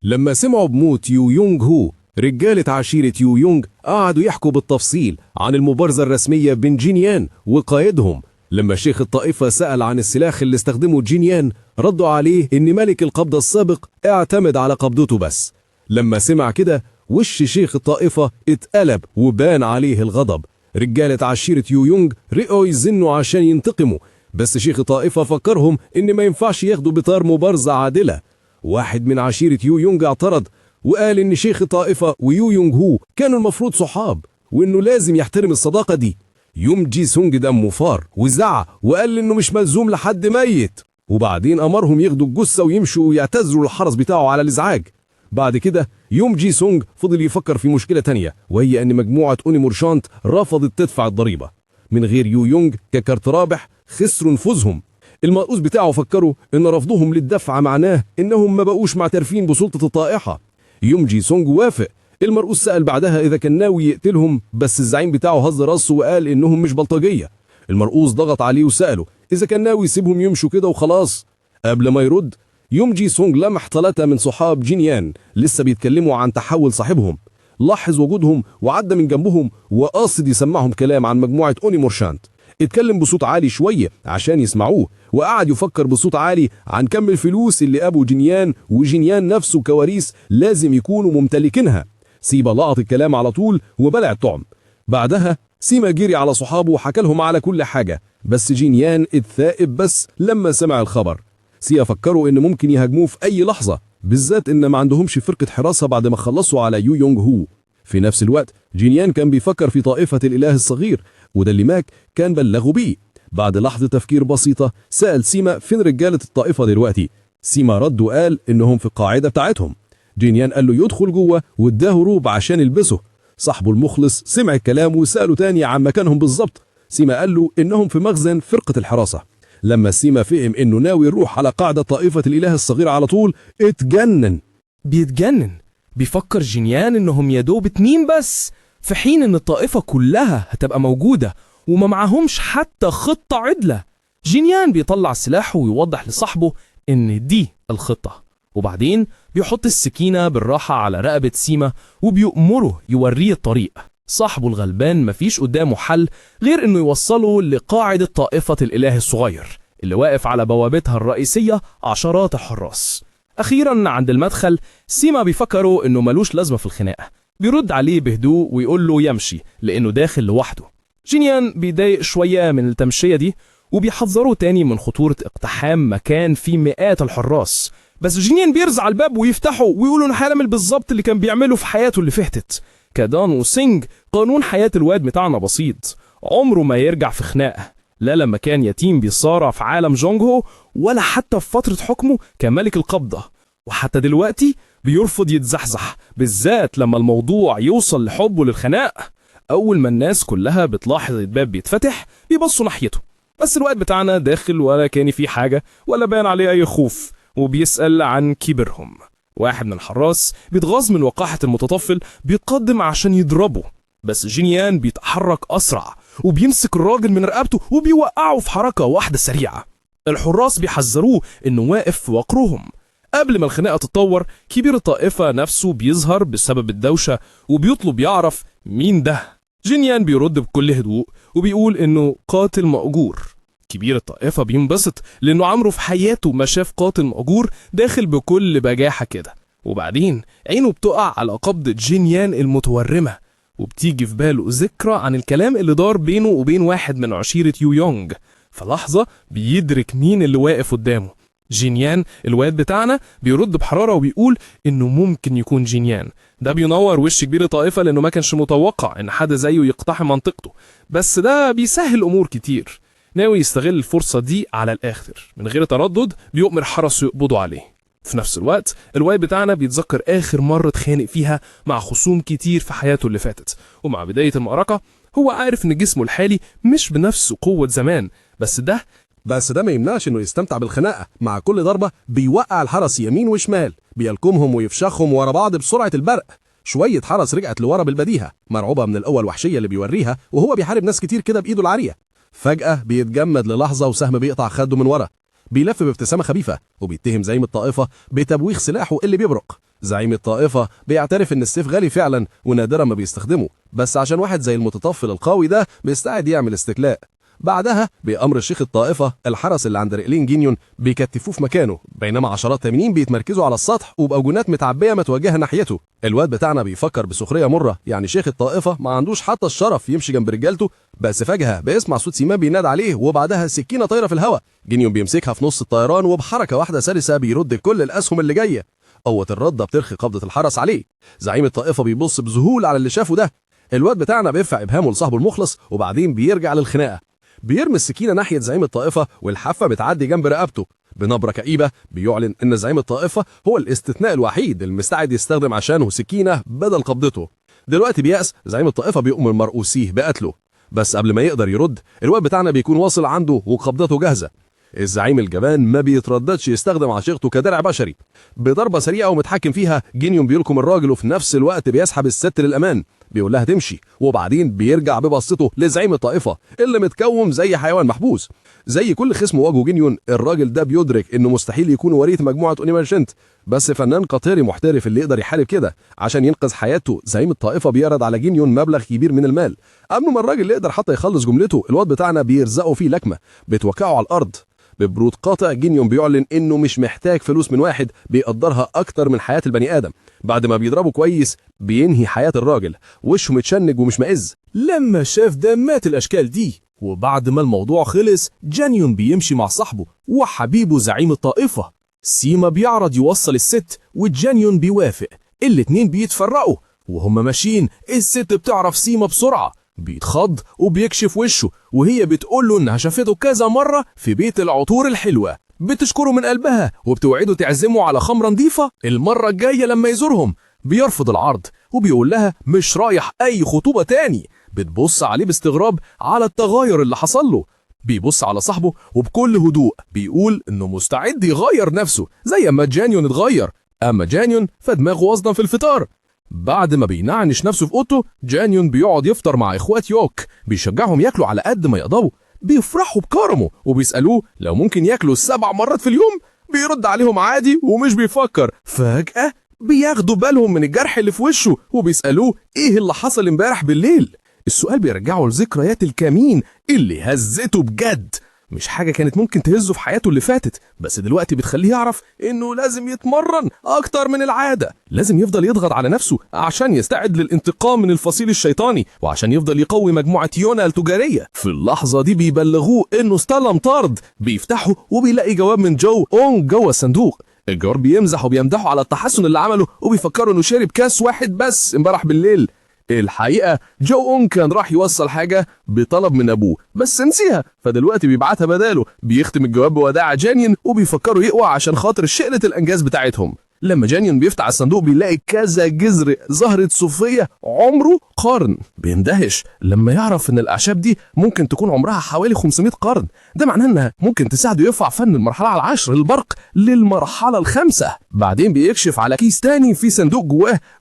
لما سمعوا بموت يو يونغ هو. رجالة عشيرة يو يونغ قعدوا يحكوا بالتفصيل عن المبارزة الرسمية بين جينيان وقائدهم. لما شيخ الطائفة سأل عن السلاح اللي استخدمه جينيان ردوا عليه إن ملك القبضة السابق اعتمد على قبضته بس. لما سمع كده وش شيخ الطائفة اتقلب وبان عليه الغضب. رجالة عشيرة يو يونغ رقوا يزنوا عشان ينتقموا، بس شيخ الطائفة فكرهم إن ما ينفعش ياخدوا بطار مبارزة عادلة. واحد من عشيرة يو يونغ اعترض وقال إن شيخ الطائفة ويو يونغ هو كانوا المفروض صحاب وإنه لازم يحترم الصداقة دي. يوم جي سونج دمه فار وزعق وقال إنه مش ملزوم لحد ميت، وبعدين أمرهم ياخدوا الجثة ويمشوا ويعتذروا للحرس بتاعه على الإزعاج. بعد كده يوم جي سونج فضل يفكر في مشكلة تانية، وهي أن مجموعة أوني مورشانت رفضت تدفع الضريبة. من غير يو يونغ ككارت رابح خسروا نفوذهم. المرؤوس بتاعه فكروا ان رفضهم للدفع معناه انهم ما بقوش معترفين بسلطة الطائحة. يوم جي سونج وافق. المرؤوس سأل بعدها اذا كان ناوي يقتلهم، بس الزعيم بتاعه هز راسه وقال انهم مش بلطجية. المرؤوس ضغط عليه وسأله اذا كان ناوي يسيبهم يمشوا كده وخلاص. قبل ما يرد يوم جي سونج لمح 3 من صحاب جينيان لسه بيتكلموا عن تحول صاحبهم. لاحظ وجودهم وعدى من جنبهم وقاصد يسمعهم كلام عن مجموعة أوني مورشانت. اتكلم بصوت عالي شوية عشان يسمعوه، وقعد يفكر بصوت عالي عن كم الفلوس اللي أبو جينيان وجينيان نفسه كواريث لازم يكونوا ممتلكينها. سيما لقط الكلام على طول وبلع الطعم. بعدها سيما جري على صحابه وحكى لهم على كل حاجة، بس جينيان اتثائب بس لما سمع الخبر. سيما فكروا إن ممكن يهاجموه في أي لحظة، بالذات إن ما عندهمش فرقة حراسة بعد ما خلصوا على يو يونغ هو. في نفس الوقت جينيان كان بيفكر في طائفة الإله الصغير، وده اللي ماك كان بلغه بيه. بعد لحظة تفكير بسيطة سأل سيما فين رجالة الطائفة دلوقتي. سيما رد وقال إنهم في القاعدة بتاعتهم. جينيان قال له يدخل جوه واداه روب عشان يلبسه. صاحبه المخلص سمع الكلام وسأله تاني عن مكانهم بالظبط. سيما قال له إنهم في مخزن فرقة الحراسة. لما سيما فهم إنه ناوي يروح على قاعدة طائفة الإله الصغير على طول اتجنن. بيتجنن. بيفكر جينيان إنهم يدوب 2 بس، في حين إن الطائفة كلها هتبقى موجودة وما معهمش حتى خطة عدلة. جينيان بيطلع سلاحه ويوضح لصاحبه إن دي الخطة، وبعدين بيحط السكينة بالراحة على رقبة سيما وبيأمره يوريه الطريق. صاحبه الغلبان مفيش قدامه حل غير إنه يوصله لقاعدة طائفة الإله الصغير اللي واقف على بوابتها الرئيسية عشرات الحراس. أخيرا عند المدخل سيما بيفكروا إنه ملوش لازمة في الخناقة، بيرد عليه بهدوء ويقول له يمشي لأنه داخل لوحده. جينيان بيضايق شوية من التمشية دي وبيحذروا تاني من خطورة اقتحام مكان فيه مئات الحراس، بس جينيان بيرزع الباب ويفتحه ويقولوا انه هيعمل بالظبط اللي كان بيعمله في حياته اللي فاتت. كدان وسينج قانون حياة الواد بتاعنا بسيط، عمره ما يرجع في خناقة، لا لما كان يتيم بيصارع في عالم جونغهو ولا حتى في فترة حكمه كملك القبضة، وحتى دلوقتي بيرفض يتزحزح، بالذات لما الموضوع يوصل لحبه للخناق. أول ما الناس كلها بتلاحظ الباب بيتفتح بيبصوا ناحيته، بس الواد بتاعنا داخل ولا كان فيه حاجة ولا بان عليه أي خوف، وبيسأل عن كبرهم. واحد من الحراس بيتغاظ من وقاحة المتطفل بيتقدم عشان يضربه، بس جينيان بيتحرك أسرع وبيمسك الراجل من رقبته وبيوقعه في حركة واحدة سريعة. الحراس بيحذروه إنه واقف في وقرهم. قبل ما الخناقة تتطور كبير الطائفة نفسه بيظهر بسبب الدوشة وبيطلب يعرف مين ده. جينيان بيرد بكل هدوء وبيقول إنه قاتل مأجور. كبير الطائفة بينبسط لأنه عمره في حياته ما شاف قاتل مأجور داخل بكل بجاحة كده، وبعدين عينه بتقع على قبضة جينيان المتورمة وبتيجي في باله ذكرى عن الكلام اللي دار بينه وبين واحد من عشيرة يو يونغ. في لحظة بيدرك مين اللي واقف قدامه. جينيان الواد بتاعنا بيرد بحرارة وبيقول إنه ممكن يكون جينيان. ده بينور وش كبير الطائفة لأنه ما كانش متوقع إن حد زيه يقتحم منطقته، بس ده بيسهل أمور كتير. ناوي يستغل الفرصة دي على الآخر. من غير تردد بيؤمر حرسه يقبضوا عليه. في نفس الوقت الواد بتاعنا بيتذكر آخر مرة اتخانق فيها مع خصوم كتير في حياته اللي فاتت، ومع بداية المعركة هو عارف إن جسمه الحالي مش بنفس قوة زمان، بس ده ما يمنعش إنه يستمتع بالخناقة. مع كل ضربة بيوقع الحرس يمين وشمال، بيلكمهم ويفشخهم ورا بعض بسرعة البرق. شوية حرس رجعت لورا بالبديهة مرعوبة من القوة الوحشية اللي بيوريها وهو بيحارب ناس كتير كده بإيده العارية. فجأة بيتجمد للحظة وسهم بيقطع خده من ورا. بيلف بابتسامة خفيفة وبيتهم زعيم الطائفة بتبويخ سلاحه اللي بيبرق. زعيم الطائفة بيعترف إن السيف غالي فعلا ونادرا ما بيستخدمه، بس عشان واحد زي المتطفل القوي ده بيستعد يعمل استكلاء. بعدها بأمر الشيخ الطائفة الحرس اللي عند رجلين جينيون بيكتفوه في مكانه، بينما عشرات تانيين بيتمركزوا على السطح وبأوجونات متعبية متوجهة ناحيته. الواد بتاعنا بيفكر بسخرية مرة، يعني شيخ الطائفة ما عندوش حتى الشرف يمشي جنب رجالته، بس فجأة بيسمع صوت سيمان بينادي عليه وبعدها سكينة طايرة في الهواء. جينيون بيمسكها في نص الطيران وبحركة واحدة سلسة بيرد كل الأسهم اللي جاية. قوة الردة بترخي قبضة الحرس عليه. زعيم الطائفة بيبص بذهول على اللي شافه ده. الواد بتاعنا بيرفع إبهامه لصاحبه المخلص وبعدين بيرجع للخناقة. بيرمي السكينة ناحية زعيم الطائفة والحافة بتعدي جنب رقبته. بنبرة كئيبة بيعلن إن زعيم الطائفة هو الاستثناء الوحيد المستعد يستخدم عشانه سكينة بدل قبضته. دلوقتي بيأس زعيم الطائفة بيؤمر مرؤوسيه بقتله، بس قبل ما يقدر يرد الواد بتاعنا بيكون واصل عنده وقبضته جاهزة. الزعيم الجبان ما بيترددش يستخدم عشيقته كدرع بشري. بضربة سريعة ومتحكم فيها جينيون بيلكم الراجل وفي نفس الوقت بيسحب الست للأمان، بيقول لها تمشي، وبعدين بيرجع ببسطته لزعيم الطائفة اللي متكوم زي حيوان محبوس. زي كل خصم واجهه جينيون، الراجل ده بيدرك انه مستحيل يكون وريث مجموعة اونيمرشنت، بس فنان قطيري محترف اللي يقدر يحارب كده. عشان ينقذ حياته زعيم الطائفة بيرد على جينيون مبلغ كبير من المال. قبل ما الراجل يقدر حتى يخلص جملته الواد بتاعنا بيرزقه فيه لكمة بتوقعه على الأرض. ببرود قاطع جينيون بيعلن انه مش محتاج فلوس من واحد بيقدرها اكتر من حياة البني ادم. بعد ما بيضربه كويس بينهي حياة الراجل، وشه متشنج ومش مائز. لما شاف دمات الاشكال دي وبعد ما الموضوع خلص، جينيون بيمشي مع صاحبه وحبيبه زعيم الطائفة. سيما بيعرض يوصل الست وجانيون بيوافق. الاتنين بيتفرقوا وهم ماشيين. الست بتعرف سيما بسرعة، بيتخض وبيكشف وشه، وهي بتقول له انها شافته كذا مرة في بيت العطور الحلوة. بتشكره من قلبها وبتوعده تعزمه على خمرة نظيفة المرة الجاية لما يزورهم. بيرفض العرض وبيقول لها مش رايح أي خطوبة تاني. بتبص عليه باستغراب على التغير اللي حصل له. بيبص على صاحبه وبكل هدوء بيقول انه مستعد يغير نفسه زي ما جانيون اتغير. اما جانيون فدماغه اصلا في الفطار. بعد ما بينعنش نفسه في اوضته، جانيون بيقعد يفطر مع اخوات يوك، بيشجعهم ياكلوا على قد ما يقدروا. بيفرحوا بكرمه وبيسألوه لو ممكن ياكلوا 7 مرات في اليوم. بيرد عليهم عادي ومش بيفكر. فجأة بياخدوا بالهم من الجرح اللي في وشه وبيسألوه ايه اللي حصل امبارح بالليل. السؤال بيرجعه لذكريات الكمين اللي هزته بجد، مش حاجة كانت ممكن تهزه في حياته اللي فاتت، بس دلوقتي بتخليه يعرف انه لازم يتمرن اكتر من العادة. لازم يفضل يضغط على نفسه عشان يستعد للانتقام من الفصيل الشيطاني، وعشان يفضل يقوي مجموعة يونا التجارية. في اللحظة دي بيبلغوه انه استلم طرد. بيفتحوا وبيلاقي جواب من جو اونج جوه الصندوق. الجار بيمزح وبيمدحه على التحسن اللي عمله، وبيفكروا انه شرب كاس واحد بس امبارح بالليل. الحقيقة جو اون كان راح يوصل حاجة بطلب من أبوه بس نسيها، فدلوقتي بيبعتها بداله. بيختم الجواب بوداع جانيون وبيفكروا يقوى عشان خاطر شقلة الأنجاز بتاعتهم. لما جانيون بيفتح الصندوق بيلاقي كذا جذر زهرة صوفية عمره قرن. بيندهش لما يعرف ان الأعشاب دي ممكن تكون عمرها حوالي 500 قرن. ده معناه انها ممكن تساعده يرفع فن المرحلة 10 البرق للمرحلة 5. بعدين بيكشف على كيس تاني في صندوق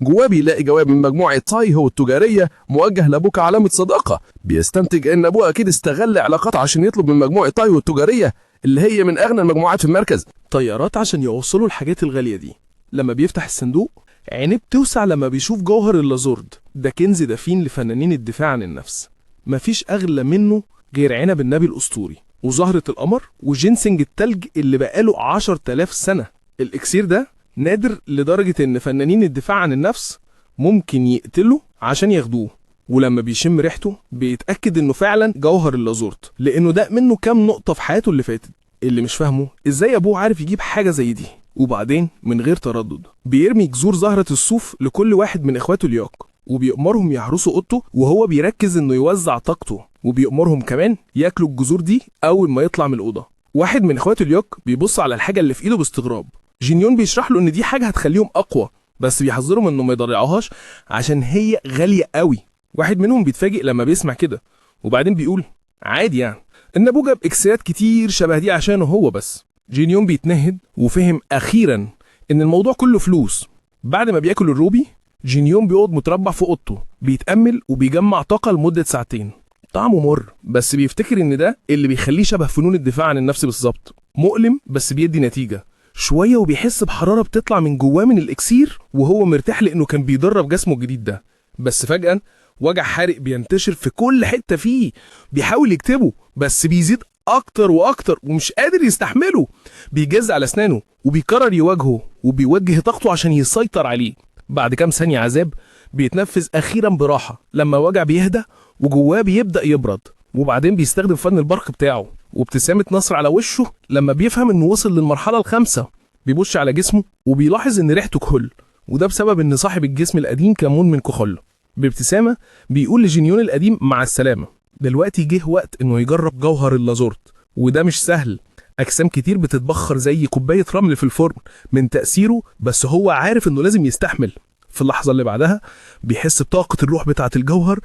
جواه بيلاقي جواب من مجموعة تايهو التجارية موجه لأبوه كعلامة صداقة. بيستنتج ان أبوه أكيد استغل علاقاته عشان يطلب من مجموعة تايهو التجارية اللي هي من أغنى المجموعات في المركز طيارات عشان يوصلوا الحاجات الغالية دي. لما بيفتح الصندوق عينيه بتوسع لما بيشوف جوهر اللازورد. ده كنز دفين لفنانين الدفاع عن النفس، مفيش أغلى منه غير عنب النبي الأسطوري وزهرة القمر وجينسنج التلج اللي بقاله 10,000 سنة. الإكسير ده نادر لدرجة إن فنانين الدفاع عن النفس ممكن يقتلوا عشان ياخدوه، ولما بيشم ريحته بيتأكد إنه فعلا جوهر اللازورد، لأنه ده منه كام نقطة في حياته اللي فاتت. اللي مش فاهمه إزاي أبوه عارف يجيب حاجة زي دي. وبعدين من غير تردد بيرمي جذور زهرة الصوف لكل واحد من إخواته اليوك، وبيأمرهم يحرسوا أوضته وهو بيركز إنه يوزع طاقته، وبيأمرهم كمان ياكلوا الجذور دي أول ما يطلع من الأوضة. واحد من إخواته اليوك بيبص على الحاجة اللي في إيده باستغراب. جينيون بيشرح له إن دي حاجة هتخليهم أقوى، بس بيحذرهم إنه ما يضيعوهاش عشان هي غالية قوي. واحد منهم بيتفاجئ لما بيسمع كده، وبعدين بيقول عادي يعني إن أبوه جاب إكسيات كتير شبه دي عشانه هو بس. جينيون بيتنهد وفهم أخيرا إن الموضوع كله فلوس. بعد ما بياكل الروبي، جينيون بيقعد متربع في أوضته بيتأمل وبيجمع طاقة لمدة 2 ساعتين. طعمه مر، بس بيفتكر إن ده اللي بيخليه شبه فنون الدفاع عن النفس بالظبط. مؤلم بس بيدي نتيجة. شوية وبيحس بحرارة بتطلع من جواه من الإكسير وهو مرتاح لأنه كان بيدرب جسمه الجديد ده. بس فجأة وجع حارق بينتشر في كل حتة فيه. بيحاول يكتبه بس بيزيد أكتر وأكتر ومش قادر يستحمله. بيجز على أسنانه وبيقرر يواجهه وبيوجه طاقته عشان يسيطر عليه. بعد كام ثانية عذاب بيتنفذ أخيرا براحة لما الوجع بيهدى وجواه بيبدأ يبرد. وبعدين بيستخدم فن البرق بتاعه وابتسامة نصر على وشه لما بيفهم إنه وصل للمرحلة 5. بيبص على جسمه وبيلاحظ إن ريحته كحول، وده بسبب إن صاحب الجسم القديم كان مدمن كحول. بابتسامة بيقول لجينيون القديم مع السلامة. دلوقتي جه وقت إنه يجرب جوهر اللازورد، وده مش سهل. أجسام كتير بتتبخر زي كوباية رمل في الفرن من تأثيره، بس هو عارف إنه لازم يستحمل. في اللحظة اللي بعدها بيحس بطاقة الروح بتاعة الجوهر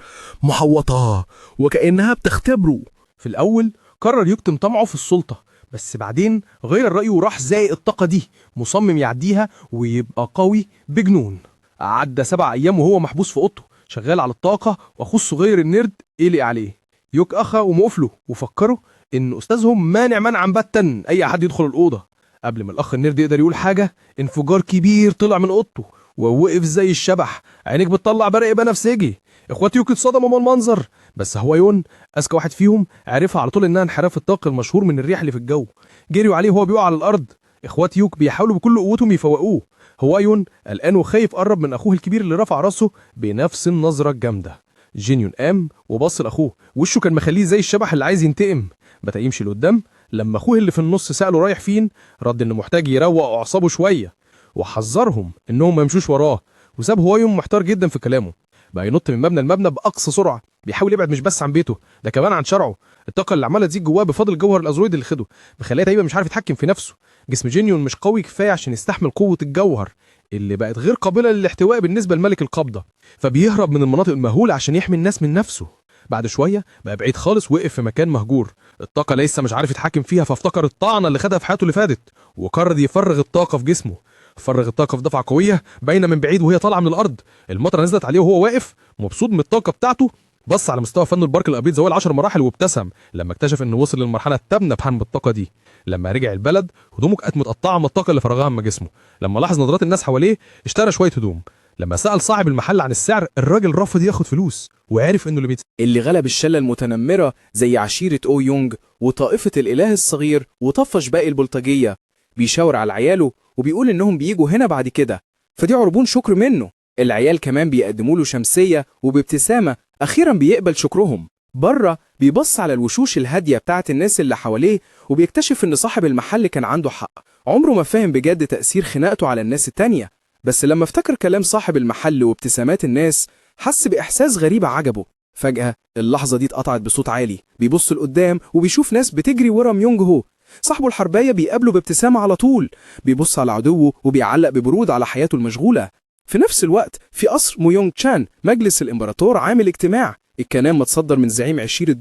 محوطة وكأنها بتختبره. في الأول قرر يكتم طمعه في السلطة، بس بعدين غير رأيه وراح زائق الطاقة دي، مصمم يعديها ويبقى قوي بجنون. عدى 7 أيام وهو محبوس في أوضته شغال على الطاقة، وأخوه الصغير النيرد قلق عليه. يوك أخا ومقفله وفكروا إن أستاذهم مانع منعا باتا أي حد يدخل الأوضة. قبل ما الأخ النيرد يقدر يقول حاجة، انفجار كبير طلع من أوضته ووقف زي الشبح، عينيك بتطلع برق بنفسجي. اخوات يوك اتصدموا من المنظر، بس هوايون اذكى واحد فيهم عرفها على طول انها انحراف الطاقه المشهور من الريح اللي في الجو. جريوا عليه وهو بيقع على الارض. اخوات يوك بيحاولوا بكل قوتهم يفوقوه. هوايون قلقان وخايف قرب من اخوه الكبير اللي رفع راسه بنفس النظره الجامده. جينيون قام وبص لاخوه، وشه كان مخليه زي الشبح اللي عايز ينتقم. بدا يمشي لقدام لما اخوه اللي في النص سأله رايح فين رد انه محتاج يروق اعصابه شويه، وحذرهم انهم ما يمشوش وراه، وساب هو يوم محتار جدا في كلامه. بقى ينط من مبنى لمبنى باقصى سرعه، بيحاول يبعد مش بس عن بيته ده كمان عن شرعه. الطاقه اللي عماله تزيد جواه بفضل جوهر الازرويد اللي خده مخليه تقريبا مش عارف يتحكم في نفسه. جسم جينيون مش قوي كفايه عشان يستحمل قوه الجوهر اللي بقت غير قابله للاحتواء بالنسبه لملك القبضه، فبيهرب من المناطق المهوله عشان يحمي الناس من نفسه. بعد شويه بقى بعيد خالص، وقف في مكان مهجور، الطاقه لسه مش عارف يتحكم فيها، فافتكر الطعنه اللي خدها في حياته اللي فاتت وقرر يفرغ الطاقه في جسمه. فرغ الطاقه في دفعه قويه باينه من بعيد وهي طالعه من الارض، المطره نزلت عليه وهو واقف مبسوط من الطاقه بتاعته. بص على مستوى فن البرق الابيض زوال 10 مراحل وابتسم لما اكتشف انه وصل للمرحله التامنه بحمل الطاقه دي. لما رجع البلد هدومه كانت متقطعه من الطاقه اللي فرغها من جسمه. لما لاحظ نظرات الناس حواليه اشترى شويه هدوم. لما سال صاحب المحل عن السعر الراجل رفض ياخد فلوس، وعرف انه اللي غلب الشلة المتنمرة زي عشيرة أو يونج وطائفة الإله الصغير وطفش باقي البلطجية. بيشاور على عياله وبيقول إنهم بييجوا هنا بعد كده، فدي عربون شكر منه. العيال كمان بيقدموا له شمسية وبابتسامة أخيرا بيقبل شكرهم. بره بيبص على الوشوش الهادية بتاعت الناس اللي حواليه وبيكتشف إن صاحب المحل كان عنده حق. عمره ما فاهم بجد تأثير خناقته على الناس التانية، بس لما افتكر كلام صاحب المحل وابتسامات الناس حس بإحساس غريب عجبه. فجأة اللحظة دي اتقطعت بصوت عالي، بيبص لقدام وبيشوف ناس بتجري ورا ميونج هو. صاحبه الحرباية بيقابله بابتسامة على طول، بيبص على عدوه وبيعلق ببرود على حياته المشغولة. في نفس الوقت في قصر ميونج تشان مجلس الإمبراطور عامل اجتماع. الكلام متصدر من زعيم عشيرة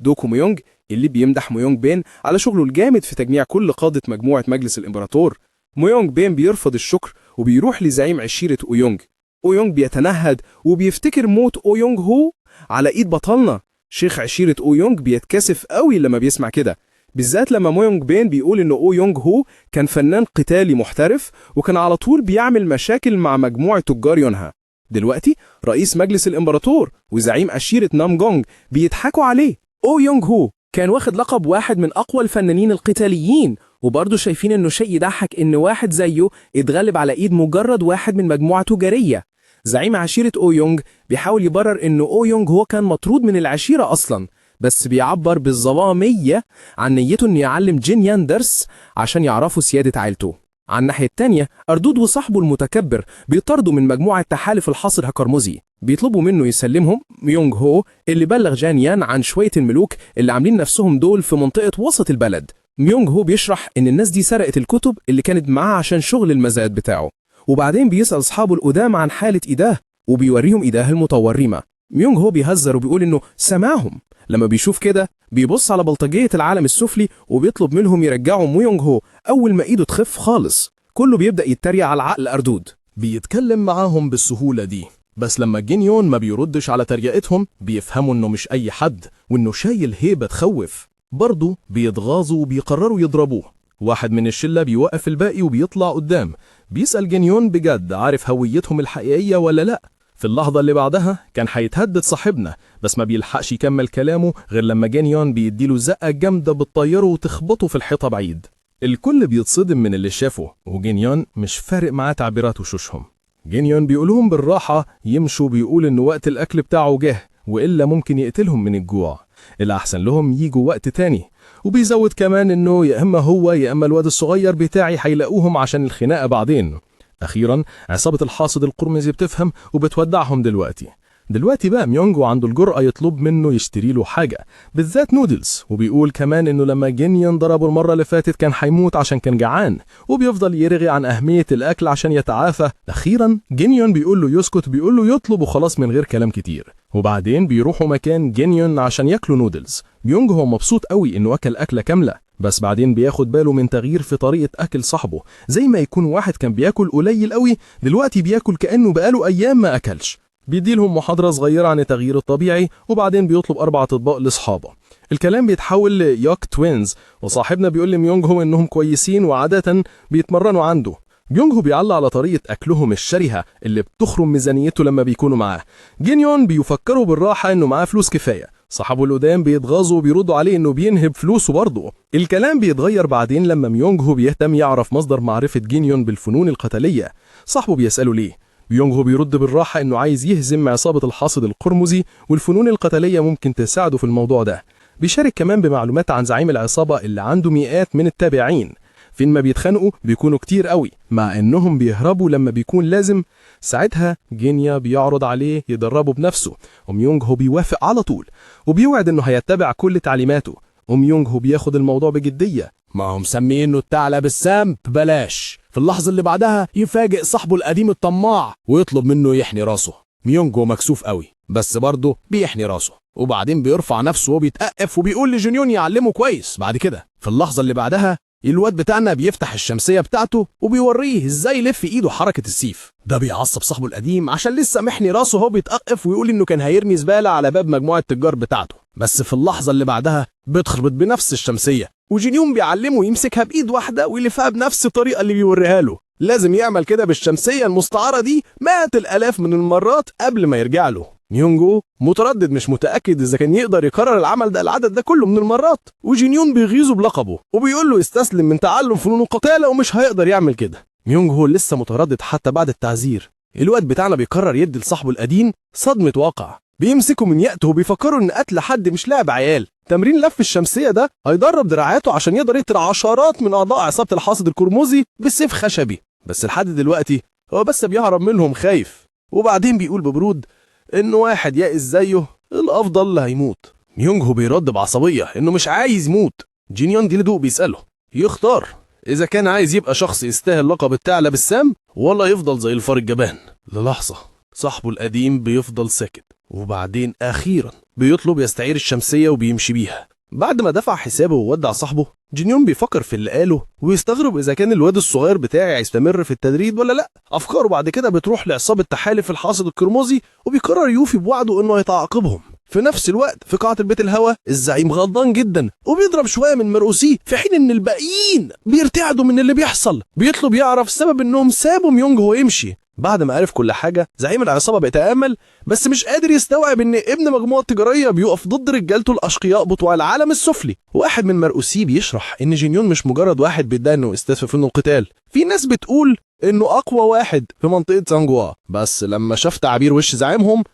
دوكو ميونج اللي بيمدح ميونج بين على شغله الجامد في تجميع كل قادة مجموعة مجلس الإمبراطور. ميونج بين بيرفض الشكر وبيروح لزعيم عشيرة أويونج. أويونج بيتنهد وبيفتكر موت أويونج هو على إيد بطلنا. شيخ عشيرة أويونج بيتكسف قوي لما بيسمع كده، بالذات لما ميونج بين بيقول إن أويونج هو كان فنان قتالي محترف وكان على طول بيعمل مشاكل مع مجموعة تجار يونها. دلوقتي رئيس مجلس الإمبراطور وزعيم عشيرة نامجونج بيضحكوا عليه. أويونج هو كان واخد لقب واحد من أقوى الفنانين القتاليين، وبرضه شايفين إنه شيء يضحك إن واحد زيه اتغلب على إيد مجرد واحد من مجموعة تجارية. زعيم عشيرة أويونج بيحاول يبرر إنه أويونج هو كان مطرود من العشيرة أصلاً، بس بيعبر بالظلامية عن نيته إنه يعلم جينيان درس عشان يعرفوا سيادة عائلته. على الناحية التانية أردود وصاحبه المتكبر بيطردوا من مجموعة تحالف الحصر هكرمزي، بيطلبوا منه يسلمهم ميونج هو اللي بلغ جانيان عن شوية الملوك اللي عاملين نفسهم دول في منطقة وسط البلد. ميونج هو بيشرح إن الناس دي سرقت الكتب اللي كانت معاه عشان شغل المزاد بتاعه، وبعدين بيسأل أصحابه القدام عن حالة إيداه وبيوريهم إيداه المتورمة. ميونج هو بيهزر وبيقول إنه سمعهم. لما بيشوف كده بيبص على بلطجية العالم السفلي وبيطلب منهم يرجعوا ميونج هو أول ما إيده تخف خالص. كله بيبدأ يتريق على عقل أردود. بيتكلم معاهم بالسهولة دي، بس لما جينيون ما بيردش على تريقتهم بيفهموا إنه مش أي حد وإنه شايل هيبة تخوف. برضه بيتغاظوا وبيقرروا يضربوه. واحد من الشلة بيوقف الباقي وبيطلع قدام بيسأل جينيون بجد عارف هويتهم الحقيقية ولا لأ. في اللحظة اللي بعدها كان هيتهدد صاحبنا، بس ما بيلحقش يكمل كلامه غير لما جينيون بيديله زقة جامدة بتطيره وتخبطه في الحيطة بعيد. الكل بيتصدم من اللي شافه، وجينيون مش فارق معاه تعبيرات وشوشهم. جينيون بيقولهم بالراحة يمشوا، بيقول إنه وقت الأكل بتاعه جه وإلا ممكن يقتلهم من الجوع، الأحسن لهم يجوا وقت تاني. وبيزود كمان إنه يا إما هو يا إما الواد الصغير بتاعي هيلاقوهم عشان الخناقة بعدين. أخيرا عصابة الحاصد القرمزي بتفهم وبتودعهم دلوقتي بقى ميونج عنده الجرأة يطلب منه يشتري له حاجة، بالذات نودلز. وبيقول كمان إنه لما جينيون ضربه المرة اللي فاتت كان هيموت عشان كان جعان، وبيفضل يرغي عن أهمية الأكل عشان يتعافى. أخيرا جينيون بيقول له يسكت، بيقول له يطلب وخلاص من غير كلام كتير. وبعدين بيروحوا مكان جينيون عشان ياكلوا نودلز. ميونج هو مبسوط قوي إنه أكل أكلة كاملة، بس بعدين بياخد باله من تغيير في طريقة أكل صاحبه، زي ما يكون واحد كان بياكل قليل قوي دلوقتي بياكل كأنه بقاله أيام ما أكلش. بيديلهم محاضرة صغيرة عن التغيير الطبيعي، وبعدين بيطلب 4 أطباق لأصحابه. الكلام بيتحول ليوك توينز، وصاحبنا بيقول لميونج هو إنهم كويسين وعادة بيتمرنوا عنده. ميونج هو بيعلق على طريقة أكلهم الشرهة اللي بتخرم ميزانيته لما بيكونوا معاه. جينيون بيفكروا بالراحة إنه معاه فلوس كفاية. صحابه القدام بيتغاظوا وبيردوا عليه إنه بينهب فلوسه برضه. الكلام بيتغير بعدين لما ميونج هو بيهتم يعرف مصدر معرفة جينيون بالفنون القتالية. صاحبه بيسأله ليه. ميونج هو بيرد بالراحة إنه عايز يهزم عصابة الحاصد القرمزي والفنون القتالية ممكن تساعده في الموضوع ده. بيشارك كمان بمعلومات عن زعيم العصابة اللي عنده مئات من التابعين. فين ما بيتخانقوا بيكونوا كتير قوي، مع انهم بيهربوا لما بيكون لازم. ساعتها جينيا بيعرض عليه يدربه بنفسه، وميونج هو بيوافق على طول وبيوعد انه هيتبع كل تعليماته. وميونج هو بياخد الموضوع بجدية. ما هم مسمينه الثعلب السام ببلاش. في اللحظة اللي بعدها يفاجئ صاحبه القديم الطماع ويطلب منه يحني راسه. ميونج هو مكسوف قوي بس برضه بيحني راسه، وبعدين بيرفع نفسه وبيتقف وبيقول لجونيون يعلمه كويس. بعد كده في اللحظة اللي بعدها الواد بتاعنا بيفتح الشمسية بتاعته وبيوريه ازاي يلف ايده حركة السيف. ده بيعصب صاحبه القديم عشان لسه محني راسه وهو بيتقف ويقول انه كان هيرمي زبالة على باب مجموعة التجار بتاعته. بس في اللحظة اللي بعدها بيتخربط بنفس الشمسية، وجينيون بيعلمه يمسكها بإيد واحدة ويلفها بنفس الطريقة اللي بيوريها له. لازم يعمل كده بالشمسية المستعارة دي مئات الآلاف من المرات قبل ما يرجع له. ميونجو متردد، مش متأكد إذا كان يقدر يكرر العدد ده كله من المرات، وجينيون بيغيظه بلقبه وبيقول له يستسلم من تعلم فنون القتالة ومش هيقدر يعمل كده. ميونجو لسه متردد حتى بعد التعذير. الواد بتاعنا بيقرر يدي لصاحبه القديم صدمة واقع. بيمسكوا من يأته وبيفكروا إن قتل حد مش لعب عيال. تمرين لف الشمسية ده هيدرب دراعاته عشان يقدر يقتل عشرات من أعضاء عصابة الحاصد القرمزي بالسيف خشبي. بس لحد دلوقتي هو بس بيهرب منهم خايف. وبعدين بيقول ببرود إنه واحد يائس زيه الأفضل اللي هيموت. ميونجو بيرد بعصبية إنه مش عايز يموت. جينيون دي لدوق بيسأله يختار إذا كان عايز يبقى شخص يستاهل لقب الثعلب السام ولا يفضل زي الفار الجبان. للحظة صاحبه القديم بيفضل ساكت، وبعدين أخيرا بيطلب يستعير الشمسية وبيمشي بيها. بعد ما دفع حسابه وودع صاحبه، جينيون بيفكر في اللي قاله ويستغرب إذا كان الواد الصغير بتاعي هيستمر في التدريب ولا لأ. أفكاره بعد كده بتروح لعصابة تحالف الحاصد القرمزي وبيقرر يوفي بوعده إنه هيتعاقبهم. في نفس الوقت في قاعة البيت الهوا الزعيم غضبان جدا وبيضرب شوية من مرؤوسيه، في حين إن الباقيين بيرتعدوا من اللي بيحصل. بيطلب يعرف سبب إنهم سابوا ميونج هو يمشي. بعد ما عرف كل حاجة زعيم العصابة بيتأمل بس مش قادر يستوعب ان ابن مجموعة تجارية بيقف ضد رجالته الأشقياء بتوع العالم السفلي. واحد من مرؤوسيه بيشرح ان جينيون مش مجرد واحد بيدعي انه استاذ في فنون القتال، في ناس بتقول انه اقوى واحد في منطقة سانجوا. بس لما شاف تعبير وش زعيمهم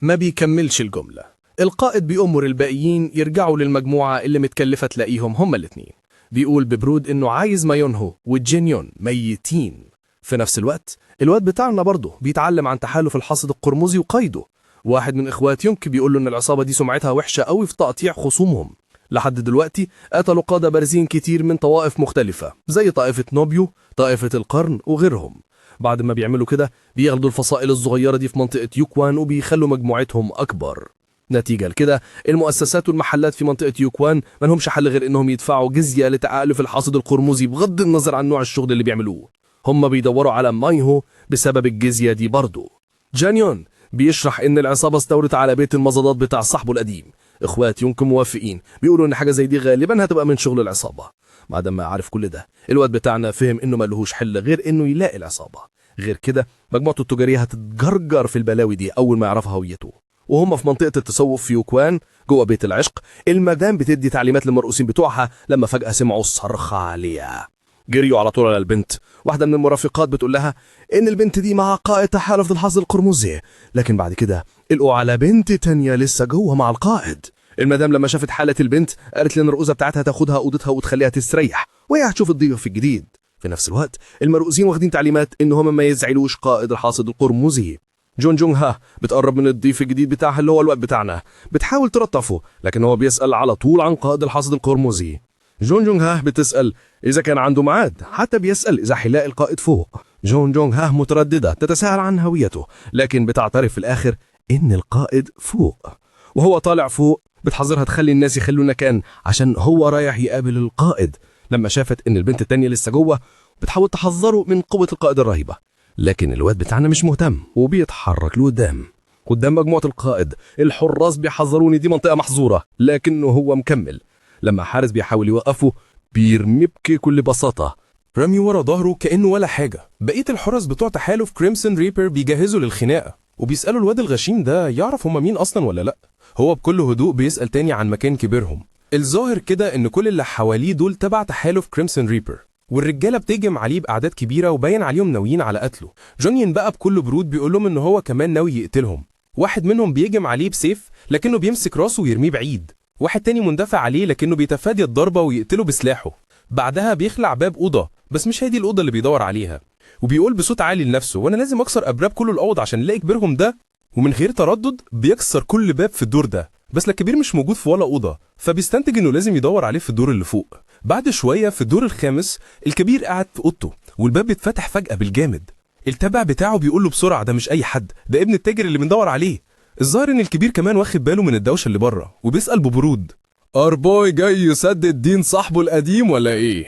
ما بيكملش الجملة. القائد بيأمر الباقيين يرجعوا للمجموعة اللي متكلفة تلاقيهم هما الاتنين. بيقول ببرود انه عايز مايونهو وجينيون ميتين. في نفس الوقت الواد بتاعنا برضه بيتعلم عن تحالف الحاصد القرمزي وقايده. واحد من اخوات يونك بيقول له ان العصابة دي سمعتها وحشة قوي في تقطيع خصومهم. لحد دلوقتي قتلوا قادة بارزين كتير من طوائف مختلفة زي طائفة نوبيو، طائفة القرن وغيرهم. بعد ما بيعملوا كده بياخدوا الفصائل الصغيرة دي في منطقة يوكوان وبيخلوا مجموعتهم أكبر. نتيجة لكده المؤسسات والمحلات في منطقة يوكوان مالهمش حل غير انهم يدفعوا جزية لتحالف الحاصد القرمزي بغض النظر عن نوع الشغل اللي بيعملوه. هم بيدوروا على مايهو بسبب الجزية دي برضو. جانيون بيشرح ان العصابة استولت على بيت المزادات بتاع صاحبه القديم. اخوات يونك موافقين، بيقولوا ان حاجة زي دي غالبا هتبقى من شغل العصابة. بعد ما عارف كل ده الواد بتاعنا فهم انه ملهوش حل غير انه يلاقي العصابة. غير كده مجموعته التجارية هتتجرجر في البلاوي دي اول ما يعرف هويته. وهم في منطقة التصوف في يوكوان جوه بيت العشق، المدام بتدي تعليمات للمرؤوسين بتوعها لما فجأة سمعوا صرخة عالية. جريوا على طول على البنت. واحدة من المرافقات بتقول لها ان البنت دي مع قائد تحالف الحاصد القرمزي، لكن بعد كده لقوا على بنت تانية لسه جوه مع القائد. المدام لما شافت حالة البنت قالت لان الرؤوسة بتاعتها تاخدها اوضتها وتخليها تستريح وهي هتشوف الضيف الجديد. في نفس الوقت المرؤوسين واخدين تعليمات ان هم ما يزعلوش قائد الحاصد القرمزي. جون جونغ ها بتقرب من الضيف الجديد بتاعها اللي هو الواد بتاعنا، بتحاول تلطفه لكن هو بيسأل على طول عن قائد الحاصد القرمزي. جون جونغ ها بتسأل إذا كان عنده ميعاد، حتى بيسأل إذا هيلاقي القائد فوق. جون جونغ ها مترددة تتساءل عن هويته، لكن بتعترف في الآخر إن القائد فوق. وهو طالع فوق بتحذرها تخلي الناس يخلوا مكان عشان هو رايح يقابل القائد. لما شافت إن البنت التانية لسه جوه بتحاول تحذره من قوة القائد الرهيبة، لكن الواد بتاعنا مش مهتم وبيتحرك لقدام قدام مجموعة القائد. الحراس بيحذروني دي منطقة محظورة، لكنه هو مكمل. لما حارس بيحاول يوقفه بيرمي بكل بساطة، رمي ورا ظهره كأنه ولا حاجة. بقية الحرس بتوع تحالف كريمسون ريبر بيجهزوا للخناقة وبيسألوا الواد الغشيم ده يعرف هما مين أصلا ولا لأ. هو بكل هدوء بيسأل تاني عن مكان كبيرهم. الظاهر كده إن كل اللي حواليه دول تبع تحالف كريمسون ريبر، والرجالة بتهجم عليه بأعداد كبيرة وباين عليهم ناويين على قتله. جونيون بقى بكل برود بيقول لهم إن هو كمان ناوي يقتلهم. واحد منهم بيهجم عليه بسيف لكنه بيمسك راسه ويرميه بعيد، واحد تاني مندفع عليه لكنه بيتفادى الضربة ويقتله بسلاحه. بعدها بيخلع باب أوضة، بس مش هي دي الأوضة اللي بيدور عليها، وبيقول بصوت عالي لنفسه وانا لازم اكسر ابواب كل الاوض عشان الاقي كبيرهم ده. ومن غير تردد بيكسر كل باب في الدور ده، بس الكبير مش موجود في ولا اوضه، فبيستنتج انه لازم يدور عليه في الدور اللي فوق. بعد شويه في الدور الخامس الكبير قاعد في اوضته والباب بيتفتح فجاه بالجامد. التابع بتاعه بيقول له بسرعه ده مش اي حد، ده ابن التاجر اللي بندور عليه. الظاهر ان الكبير كمان واخد باله من الدوشه اللي بره وبيسال ببرود: أربوي جاي يسدد دين صاحبه القديم ولا إيه؟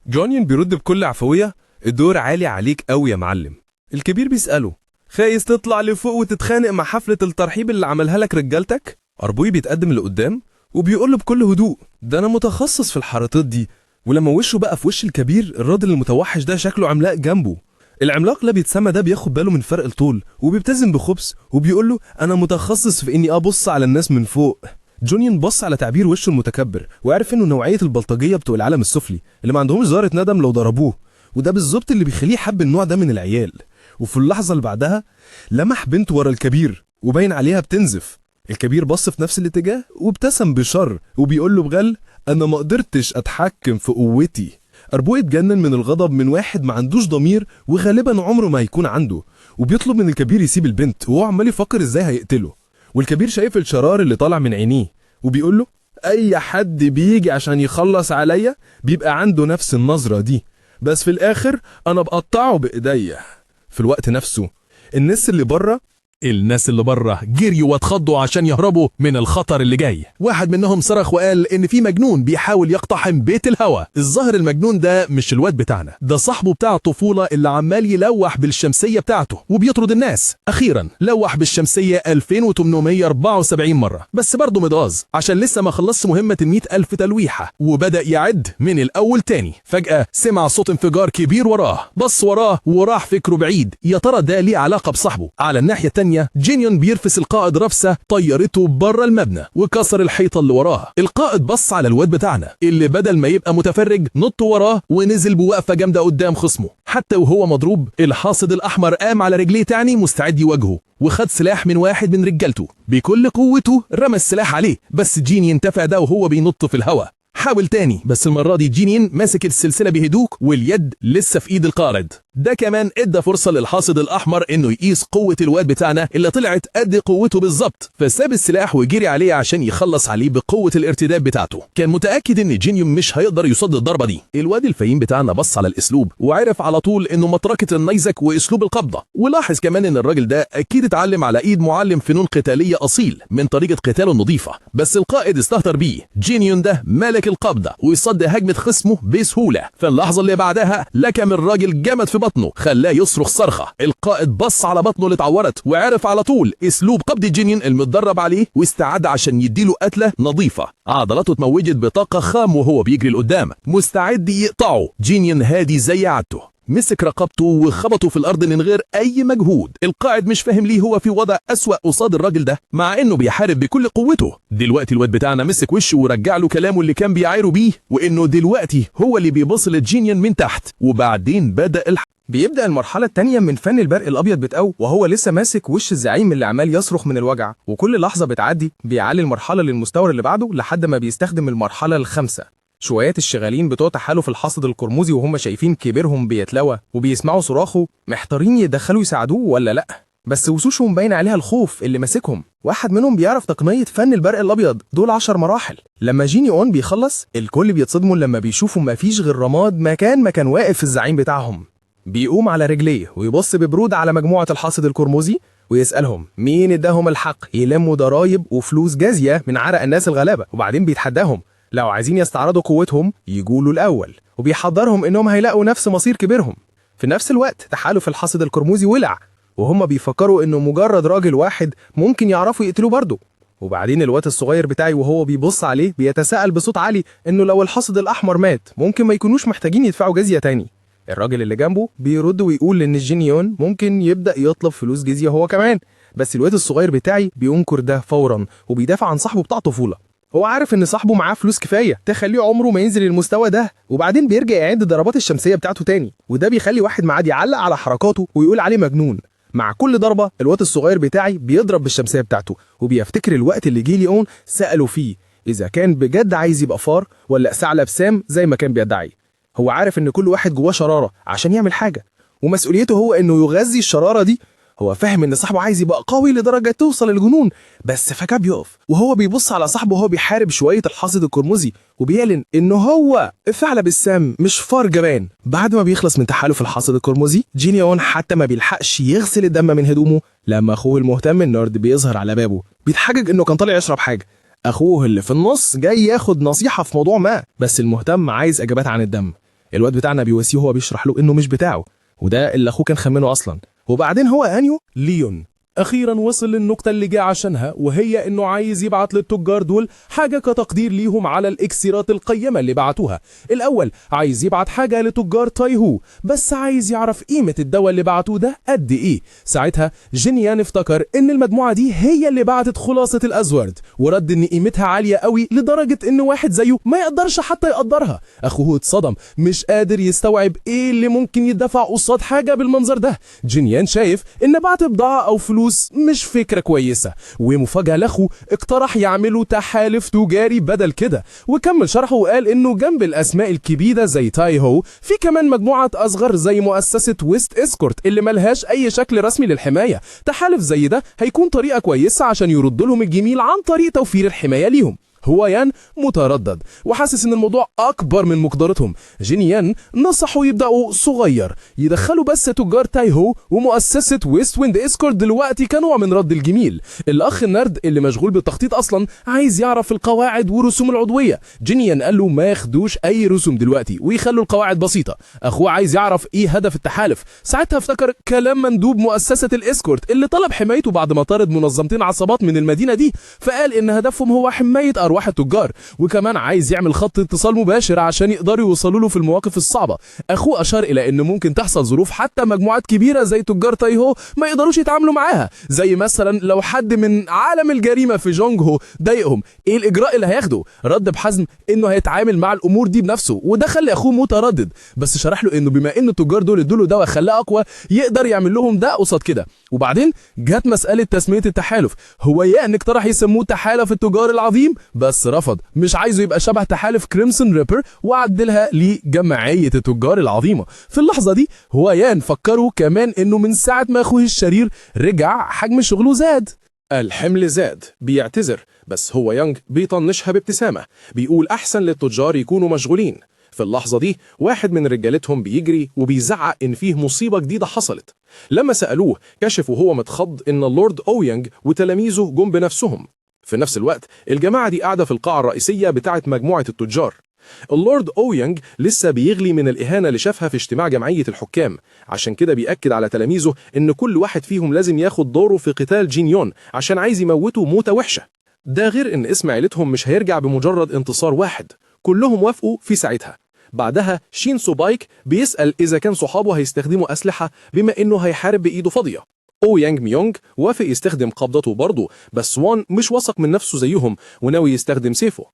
جونيون بيرد بكل عفويه: الدور عالي عليك قوي يا معلم. الكبير بيساله: خايز تطلع لفوق وتتخانق مع حفله الترحيب اللي عملها لك رجالتك؟ أربوي بيتقدم لقدام وبيقول له بكل هدوء: ده انا متخصص في الحركات دي. ولما وشه بقى في وش الكبير، الراجل المتوحش ده شكله عملاق جنبه. العملاق اللي بيتسمى ده بياخد باله من فرق الطول وبيبتسم بخبث وبيقول له: انا متخصص في اني ابص على الناس من فوق. جونيون بص على تعبير وشه المتكبر وعرف انه نوعيه البلطجيه بتوع العالم السفلي اللي ما عندهمش ذره ندم لو ضربوه، وده بالظبط اللي بيخليه يحب النوع ده من العيال. وفي اللحظه اللي بعدها لمح بنت ورا الكبير وباين عليها بتنزف. الكبير بص في نفس الاتجاه وابتسم بشر وبيقول له بغل: انا ما قدرتش اتحكم في قوتي. أربوي اتجنن من الغضب من واحد ما عندوش ضمير وغالبا عمره ما هيكون عنده، وبيطلب من الكبير يسيب البنت وهو عمال يفكر ازاي هيقتله. والكبير شايف الشرار اللي طالع من عينيه وبيقول له: اي حد بيجي عشان يخلص عليا بيبقى عنده نفس النظرة دي، بس في الاخر انا بقطعه بايديا. في الوقت نفسه الناس اللي بره جريوا واتخضوا عشان يهربوا من الخطر اللي جاي. واحد منهم صرخ وقال ان في مجنون بيحاول يقتحم بيت الهوا. الظاهر المجنون ده مش الواد بتاعنا، ده صاحبه بتاع الطفولة اللي عمال يلوح بالشمسية بتاعته وبيطرد الناس. اخيرا لوح بالشمسية 2874 مرة، بس برضه متغاظ عشان لسه ما خلصش مهمة 100,000 تلويحة، وبدأ يعد من الاول تاني. فجأة سمع صوت انفجار كبير وراه، بص وراه وراح فكره بعيد، يا ترى ده ليه علاقة بصاحبه. على الناحية التانية جينيون بيرفس القائد رفسة طيرته بره المبنى وكسر الحيطة اللي وراه. القائد بص على الواد بتاعنا اللي بدل ما يبقى متفرج نط وراه ونزل بوقفة جامدة قدام خصمه. حتى وهو مضروب الحاصد الأحمر قام على رجليه تاني مستعد يواجهه، وخد سلاح من واحد من رجالته بكل قوته رمى السلاح عليه، بس جينيون تفادى وهو بينط في الهواء. حاول تاني، بس المرة دي جينيون ماسك السلسلة بهدوء واليد لسه في ايد القائد. ده كمان ادى فرصة للحاصد الأحمر انه يقيس قوة الواد بتاعنا اللي طلعت قد قوته بالظبط، فساب السلاح وجري عليه عشان يخلص عليه بقوة الارتداد بتاعته. كان متأكد ان جينيون مش هيقدر يصد الضربة دي. الواد الفهيم بتاعنا بص على الاسلوب وعرف على طول انه مطرقة النيزك واسلوب القبضة، ولاحظ كمان ان الراجل ده اكيد اتعلم على ايد معلم فنون قتالية اصيل من طريقة قتاله النظيفة. بس القائد استهتر بيه، جينيون ده ملك القبضة ويصد هجمة خصمه بسهولة. في اللحظة اللي بعدها لكم الراجل جمد في بطنه خلاه يصرخ صرخة. القائد بص على بطنه اللي اتعورت وعرف على طول اسلوب قبض جينيون المتدرب عليه واستعد عشان يديله قتلة نظيفة. عضلاته اتموجت بطاقة خام وهو بيجري لقدام مستعد يقطعه. جينيون هادي زي عادته مسك رقبته وخبطه في الارض من غير اي مجهود. القائد مش فاهم ليه هو في وضع اسوأ قصاد الراجل ده مع انه بيحارب بكل قوته. دلوقتي الواد بتاعنا مسك وشه ورجع له كلامه اللي كان بيعايره بيه، وانه دلوقتي هو اللي بيبص لجينيون من تحت. وبعدين بيبدأ المرحلة التانية من فن البرق الأبيض بتقو وهو لسه ماسك وش الزعيم اللي عمال يصرخ من الوجع، وكل لحظة بتعدي بيعلي المرحلة للمستوى اللي بعده لحد ما بيستخدم المرحلة الخامسة. شويات الشغالين بتوع تحالف الحصد القرمزي وهم شايفين كبيرهم بيتلوى وبيسمعوا صراخه محتارين يدخلوا يساعدوه ولا لأ، بس وشوشهم باين عليها الخوف اللي ماسكهم. واحد منهم بيعرف تقنية فن البرق الأبيض، دول 10 مراحل. لما جينيون بيخلص الكل بيتصدموا لما بيشوفوا مفيش غير رماد مكان ما كان واقف الزعيم بتاعهم. بيقوم على رجليه ويبص ببرود على مجموعة الحاصد القرمزي ويسألهم مين اداهم الحق يلموا ضرايب وفلوس جازية من عرق الناس الغلابة، وبعدين بيتحداهم لو عايزين يستعرضوا قوتهم يقولوا الأول، وبيحذرهم إنهم هيلاقوا نفس مصير كبيرهم. في نفس الوقت تحالف الحصد القرمزي ولع وهم بيفكروا إنه مجرد راجل واحد ممكن يعرفوا يقتلوه برضه. وبعدين الواد الصغير بتاعي وهو بيبص عليه بيتساءل بصوت عالي إنه لو الحصد الأحمر مات ممكن ما يكونوش محتاجين يدفعوا جزية تاني. الراجل اللي جنبه بيرد ويقول إن الجينيون ممكن يبدأ يطلب فلوس جزية هو كمان، بس الواد الصغير بتاعي بينكر ده فورا وبيدافع عن صاحبه بتاع طفولة. هو عارف ان صاحبه معاه فلوس كفايه تخليه عمره ما ينزل المستوى ده، وبعدين بيرجع يعد ضربات الشمسيه بتاعته تاني، وده بيخلي واحد معاه يعلق على حركاته ويقول عليه مجنون. مع كل ضربه الواد الصغير بتاعي بيضرب بالشمسيه بتاعته وبيفتكر الوقت اللي جيليون سأله فيه إذا كان بجد عايز يبقى فار ولا ثعلب سام زي ما كان بيدعي. هو عارف إن كل واحد جواه شرارة عشان يعمل حاجة، ومسؤوليته هو إنه يغذي الشرارة دي. هو فاهم إن صاحبه عايز يبقى قوي لدرجة توصل للجنون، بس فجأة بيقف وهو بيبص على صاحبه وهو بيحارب شوية الحاصد القرمزي، وبيعلن إنه هو الثعلب السام مش فار جبان. بعد ما بيخلص من تحالف الحاصد القرمزي، جينيون حتى ما بيلحقش يغسل الدم من هدومه لما أخوه المهتم النورد بيظهر على بابه بيتحجج إنه كان طالع يشرب حاجة. أخوه اللي في النص جاي ياخد نصيحة في موضوع ما، بس المهتم عايز إجابات عن الدم. الواد بتاعنا بيواسيه وهو بيشرح له إنه مش بتاعه، وده اللي أخوه كان خمنه أصلا. وبعدين هو أنيو ليون أخيرا وصل للنقطة اللي جه عشانها، وهي إنه عايز يبعت للتجار دول حاجة كتقدير ليهم على الإكسيرات القيمة اللي بعتوها. الأول عايز يبعت حاجة لتجار تايهو، بس عايز يعرف قيمة الدواء اللي بعتوه ده قد إيه. ساعتها جينيان افتكر إن المجموعة دي هي اللي بعتت خلاصة الأزورد، ورد إن قيمتها عالية قوي لدرجة إن واحد زيه ما يقدرش حتى يقدرها. أخوه اتصدم، مش قادر يستوعب إيه اللي ممكن يدفع قصاد حاجة بالمنظر ده. جينيان شايف إن بعت بضاعة أو فلوس مش فكرة كويسة، ومفاجأة لأخوه اقترح يعملوا تحالف تجاري بدل كده. وكمل شرحه وقال إنه جنب الأسماء الكبيرة زي تايهو في كمان مجموعة أصغر زي مؤسسة ويست إسكورت اللي ملهاش أي شكل رسمي للحماية. تحالف زي ده هيكون طريقة كويسة عشان يردوا لهم الجميل عن طريق توفير الحماية ليهم. هو يان متردد وحاسس ان الموضوع اكبر من مقدرتهم. جينيان نصحوا يبداوا صغير، يدخلوا بس تجار تايهو ومؤسسه ويست ويند اسكورد دلوقتي كنوع من رد الجميل. الاخ النرد اللي مشغول بالتخطيط اصلا عايز يعرف القواعد ورسوم العضويه. جينيان قال له ما ياخدوش اي رسوم دلوقتي ويخلوا القواعد بسيطه. اخوه عايز يعرف ايه هدف التحالف. ساعتها افتكر كلام مندوب مؤسسه الاسكورت اللي طلب حمايته بعد ما طارد منظمتين عصابات من المدينه دي، فقال ان هدفهم هو حمايه أرواح التجار، وكمان عايز يعمل خط اتصال مباشر عشان يقدروا يوصلوا له في المواقف الصعبة. أخوه أشار إلى إنه ممكن تحصل ظروف حتى مجموعات كبيرة زي تجار تايهو ما يقدروش يتعاملوا معاها، زي مثلا لو حد من عالم الجريمة في جونغهو ضايقهم، إيه الإجراء اللي هياخده؟ رد بحزم إنه هيتعامل مع الأمور دي بنفسه، وده خلى أخوه متردد، بس شرح له إنه بما إن التجار دول ادوا له دواء خلاه أقوى يقدر يعمل لهم ده قصاد كده. وبعدين جت مسألة تسمية التحالف. هو يان اقترح يسموه تحالف التجار العظيم، بس رفض، مش عايزه يبقى شبه تحالف كريمسون ريبر وعدلها لجمعية التجار العظيمة. في اللحظة دي هو يان فكروا كمان انه من ساعة ما اخوه الشرير رجع حجم شغله زاد. الحمل زاد، بيعتذر، بس هو يانج بيطنشها بابتسامة، بيقول أحسن للتجار يكونوا مشغولين. في اللحظة دي واحد من رجالتهم بيجري وبيزعق إن فيه مصيبة جديدة حصلت. لما سألوه كشف وهو متخض إن اللورد أويانج وتلاميذه جم بنفسهم. في نفس الوقت الجماعة دي قاعدة في القاعة الرئيسية بتاعة مجموعة التجار. اللورد أويانج لسه بيغلي من الإهانة اللي شافها في اجتماع جمعية الحكام، عشان كده بيأكد على تلاميذه إن كل واحد فيهم لازم ياخد دوره في قتال جينيون عشان عايز يموته موتة وحشة. ده غير إن اسم عيلتهم مش هيرجع بمجرد انتصار واحد. كلهم وافقوا في ساعتها. بعدها شينسو بايك بيسأل إذا كان صحابه هيستخدموا أسلحة بما إنه هيحارب بإيده فاضية. أويانج ميونج وافق يستخدم قبضته برضه، بس وان مش واثق من نفسه زيهم وناوي يستخدم سيفه.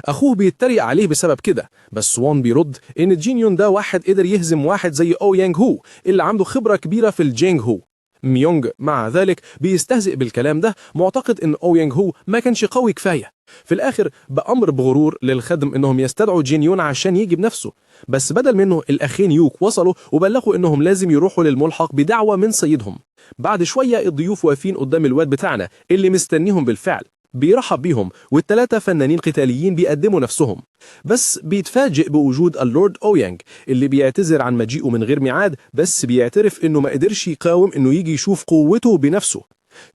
أخوه بيتريق عليه بسبب كده، بس وان بيرد إن جينيون ده واحد قدر يهزم واحد زي أويانج هو اللي عنده خبرة كبيرة في الجينغ هو. ميونج مع ذلك بيستهزئ بالكلام ده، معتقد إن أويانج هو ما كانش قوي كفاية. في الآخر بأمر بغرور للخدم إنهم يستدعوا جينيون عشان يجي بنفسه، بس بدل منه الأخين يوك وصلوا وبلغوا إنهم لازم يروحوا للملحق بدعوة من سيدهم. بعد شوية الضيوف واقفين قدام الواد بتاعنا اللي مستنيهم بالفعل، بيرحب بيهم والثلاثة فنانين قتاليين بيقدموا نفسهم، بس بيتفاجئ بوجود اللورد أويانج اللي بيعتذر عن مجيئه من غير ميعاد، بس بيعترف إنه ما قدرش يقاوم إنه يجي يشوف قوته بنفسه.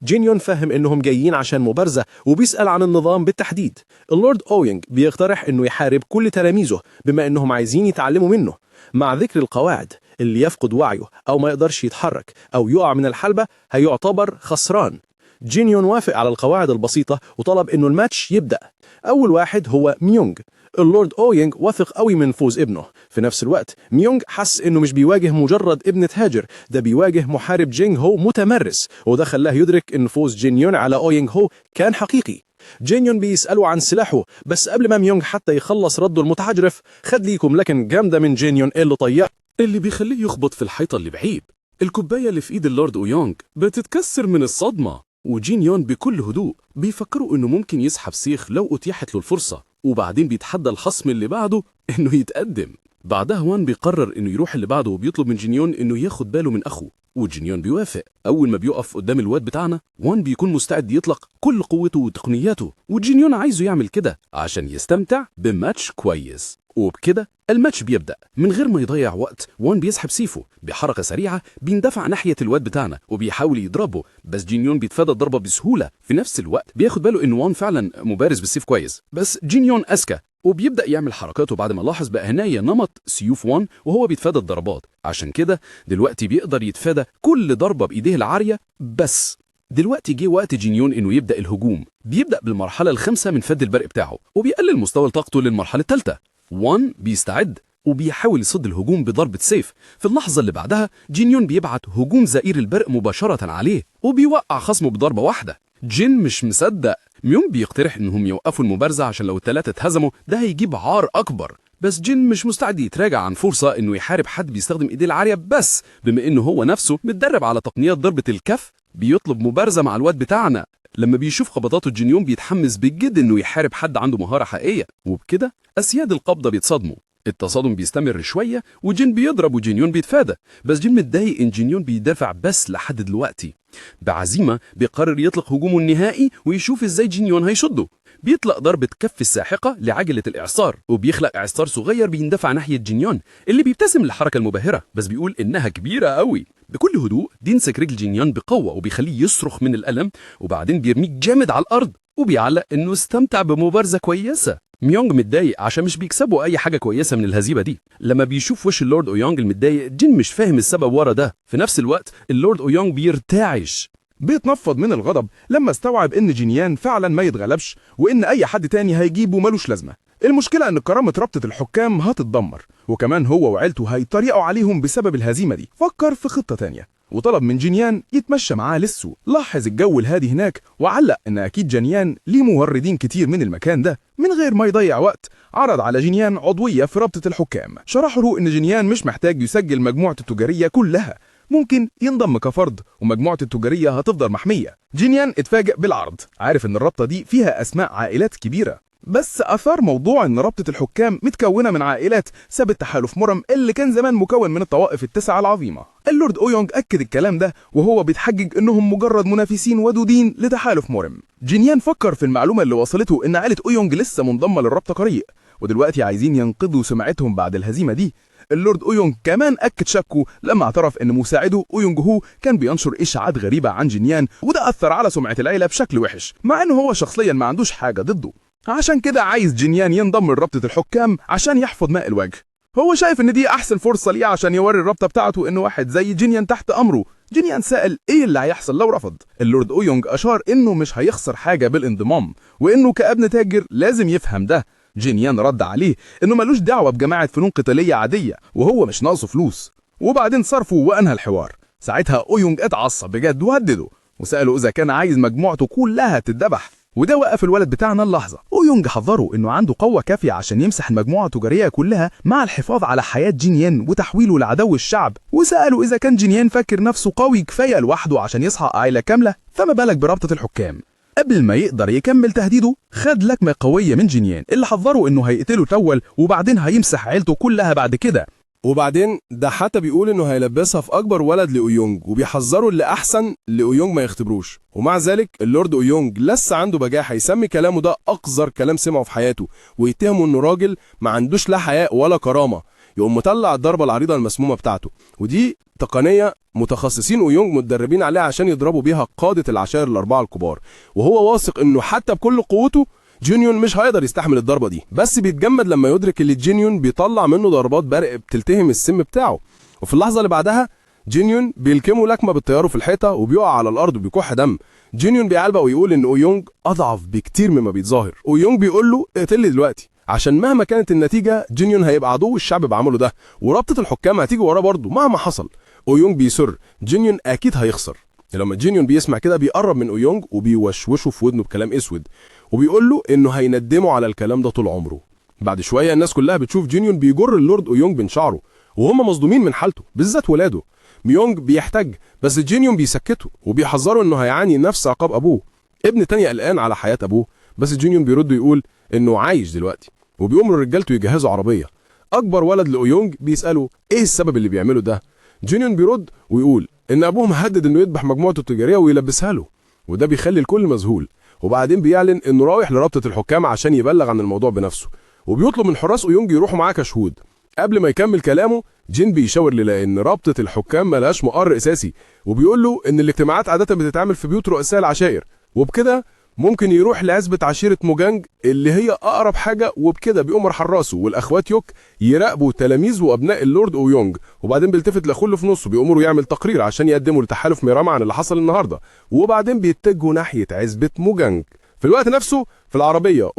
جينيون فهم إنهم جايين عشان مبارزة وبيسأل عن النظام بالتحديد. اللورد أويانج بيقترح إنه يحارب كل تلاميذه بما إنهم عايزين يتعلموا منه، مع ذكر القواعد: اللي يفقد وعيه أو ما يقدرش يتحرك أو يقع من الحلبة هيعتبر خسران. جينيون وافق على القواعد البسيطة وطلب إنه الماتش يبدأ. أول واحد هو ميونج. اللورد أويانج واثق قوي من فوز ابنه. في نفس الوقت ميونج حس إنه مش بيواجه مجرد ابن تاجر، ده بيواجه محارب جينغ هو متمرس، وده خلاه يدرك إن فوز جينيون على أويانج هو كان حقيقي. جينيون بيسألوا عن سلاحه، بس قبل ما ميونج حتى يخلص رده المتحجرف خد ليكم لكن جامدة من جينيون اللي طيار اللي بيخليه يخبط في الحيطة اللي بعيد. الكوباية اللي في ايد اللورد أويانج بتتكسر من الصدمة، وجين يون بكل هدوء بيفكروا إنه ممكن يسحب سيخ لو أتيحت له الفرصة، وبعدين بيتحدى الخصم اللي بعده إنه يتقدم. بعدها وان بيقرر إنه يروح اللي بعده وبيطلب من جينيون إنه ياخد باله من أخوه، وجينيون بيوافق. أول ما بيقف قدام الواد بتاعنا وان بيكون مستعد يطلق كل قوته وتقنياته، وجينيون عايزه يعمل كده عشان يستمتع بماتش كويس. وبكده الماتش بيبدأ. من غير ما يضيع وقت وان بيسحب سيفه بحركة سريعة، بيندفع ناحية الواد بتاعنا وبيحاول يضربه، بس جينيون بيتفادى الضربة بسهولة. في نفس الوقت بياخد باله إن وان فعلا مبارز بالسيف كويس، بس جينيون أذكى وبيبدأ يعمل حركاته بعد ما لاحظ بعناية نمط سيوف وان وهو بيتفادى الضربات. عشان كده دلوقتي بيقدر يتفادى كل ضربة بإيديه العارية. بس دلوقتي جه وقت جينيون إنه يبدأ الهجوم. بيبدأ بالمرحلة الخامسة من فد البرق بتاعه وبيقلل مستوى طاقته للمرحلة الثالثة. وان بيستعد وبيحاول يصد الهجوم بضربة سيف. في اللحظة اللي بعدها جينيون بيبعت هجوم زئير البرق مباشرة عليه وبيوقع خصمه بضربة واحدة. جين مش مصدق. ميون بيقترح انهم يوقفوا المبارزة عشان لو الثلاثة اتهزموا ده هيجيب عار اكبر، بس جين مش مستعد يتراجع عن فرصة انه يحارب حد بيستخدم ايديه العارية. بس بما انه هو نفسه متدرب على تقنيات ضربة الكف بيطلب مبارزة مع الواد بتاعنا. لما بيشوف خبطاته جينيون بيتحمس بجد انه يحارب حد عنده مهارة حقيقية، وبكده اسياد القبضة بيتصادموا. التصادم بيستمر شوية وجين بيضرب وجينيون بيتفادى، بس جين متضايق ان جينيون بيدافع بس لحد دلوقتي. بعزيمة بيقرر يطلق هجومه النهائي ويشوف ازاي جينيون هيشده. بيطلق ضربة كف الساحقة لعجلة الإعصار وبيخلق إعصار صغير بيندفع ناحية جينيون اللي بيبتسم للحركة المبهرة بس بيقول إنها كبيرة قوي. بكل هدوء بيمسك رجل جينيون بقوة وبيخليه يصرخ من الألم، وبعدين بيرميه جامد على الأرض وبيعلق إنه استمتع بمبارزة كويسة. ميونج متضايق عشان مش بيكسبوا أي حاجة كويسة من الهزيمة دي. لما بيشوف وش اللورد أويونج المتضايق جين مش فاهم السبب ورا ده. في نفس الوقت اللورد أويونج بيرتعش، بيتنفض من الغضب لما استوعب ان جينيان فعلا ما يتغلبش وان اي حد تاني هيجيبه ملوش لازمه. المشكله ان كرامه رابطه الحكام هتتدمر، وكمان هو وعيلته هيتريقوا عليهم بسبب الهزيمه دي. فكر في خطه تانية وطلب من جينيان يتمشى معاه للسوق. لاحظ الجو الهادي هناك وعلق ان اكيد جينيان ليه موردين كتير من المكان ده. من غير ما يضيع وقت عرض على جينيان عضويه في رابطه الحكام. شرح له ان جينيان مش محتاج يسجل مجموعته التجاريه كلها، ممكن ينضم كفرد ومجموعته التجارية هتفضل محمية. جينيان اتفاجئ بالعرض، عارف ان الرابطة دي فيها اسماء عائلات كبيرة، بس اثار موضوع ان رابطة الحكام متكونة من عائلات سابت تحالف مرم اللي كان زمان مكون من الطوائف التسعة العظيمة. اللورد أويونج اكد الكلام ده وهو بيتحجج انهم مجرد منافسين ودودين لتحالف مرم. جينيان فكر في المعلومة اللي وصلته ان عائلة أويونج لسه منضمة للرابطة قريب ودلوقتي عايزين ينقذوا سمعتهم بعد الهزيمة دي. اللورد أويونج كمان أكد شكه لما اعترف إن مساعده أويونج هو كان بينشر إشاعات غريبة عن جينيان، وده أثر على سمعة العيلة بشكل وحش، مع إنه هو شخصيا ما عندوش حاجة ضده. عشان كده عايز جينيان ينضم لرابطة الحكام عشان يحفظ ماء الوجه. هو شايف إن دي أحسن فرصة ليه عشان يوري الرابطة بتاعته إنه واحد زي جينيان تحت أمره. جينيان سأل إيه اللي هيحصل لو رفض. اللورد أويونج أشار إنه مش هيخسر حاجة بالانضمام، وإنه كابن تاجر لازم يفهم ده. جينيان رد عليه انه ملوش دعوه بجماعه فنون قتاليه عاديه وهو مش ناقصه فلوس، وبعدين صرفه وانهى الحوار. ساعتها أويونج اتعصب بجد وهدده وساله اذا كان عايز مجموعته كلها تتذبح، وده وقف الولد بتاعنا اللحظه. أويونج حذره انه عنده قوه كافيه عشان يمسح المجموعه التجاريه كلها مع الحفاظ على حياه جينيان وتحويله لعدو الشعب، وساله اذا كان جينيان فاكر نفسه قوي كفايه لوحده عشان يسحق عائله كامله، فما بالك برابطه الحكام. قبل ما يقدر يكمل تهديده خد لكمة قوية من جينيان اللي حذره انه هيقتله الأول وبعدين هيمسح عيلته كلها بعد كده. وبعدين ده حتى بيقول انه هيلبسها في اكبر ولد لأويونج وبيحذره اللي احسن لأويونج ما يختبروش. ومع ذلك اللورد أويونج لسه عنده بجاحة يسمي كلامه ده اقذر كلام سمعه في حياته ويتهمه انه راجل ما عندوش لا حياء ولا كرامة. يقوم مطلع الضربة العريضة المسمومة بتاعته، ودي تقنية متخصصين أويونج متدربين عليها عشان يضربوا بيها قادة العشائر الأربعة الكبار، وهو واثق إنه حتى بكل قوته جينيون مش هيقدر يستحمل الضربة دي، بس بيتجمد لما يدرك اللي جينيون بيطلع منه ضربات برق بتلتهم السم بتاعه. وفي اللحظة اللي بعدها جينيون بيلكمه لكمة بالطياره في الحيطة وبيقع على الأرض وبيكح دم. جينيون بيعلبق ويقول إن أويونج أضعف بكتير مما بيتظاهر. أويونج بيقول له اقتلني دلوقتي، عشان مهما كانت النتيجة جينيون هيبقى عدو الشعب بعمله ده، ورابطة الحكام هتيجي وراه برضه مهما حصل. أويونج بيصر جينيون أكيد هيخسر. لما جينيون بيسمع كده بيقرب من أويونج وبيوشوشه في ودنه بكلام اسود وبيقول له انه هيندمه على الكلام ده طول عمره. بعد شويه الناس كلها بتشوف جينيون بيجر اللورد أويونج بين شعره وهم مصدومين من حالته، بالذات ولاده. ميونج بيحتج، بس جينيون بيسكته وبيحذره انه هيعاني نفس عقاب ابوه. ابن تاني قلقان على حياة ابوه، بس جينيون بيرد يقول انه عايش دلوقتي، وبيأمر رجالته يجهزوا عربية. اكبر ولد لأويونج بيسأله ايه السبب اللي بيعمله ده. جينيون بيرد ويقول ان ابوه مهدد انه يذبح مجموعته التجارية ويلبسها له، وده بيخلي الكل مذهول. وبعدين بيعلن انه رايح لرابطة الحكام عشان يبلغ عن الموضوع بنفسه، وبيطلب من حراس أويونج يروحوا معاه كشهود. قبل ما يكمل كلامه جين بيشاور للا ان رابطة الحكام ملهاش مقر اساسي، وبيقول له ان الاجتماعات عادة بتتعمل في بيوت رؤساء العشائر، وبكده ممكن يروح لعزبة عشيرة موجانج اللي هي اقرب حاجة. وبكده بيأمر حراسه والاخوات يوك يراقبوا تلاميذ وابناء اللورد أويونج، وبعدين بيلتفت لاخوه اللي في نصه بيأمره يعمل تقرير عشان يقدموا لتحالف ميراما عن اللي حصل النهارده، وبعدين بيتجهوا ناحية عزبة موجانج. في الوقت نفسه في العربية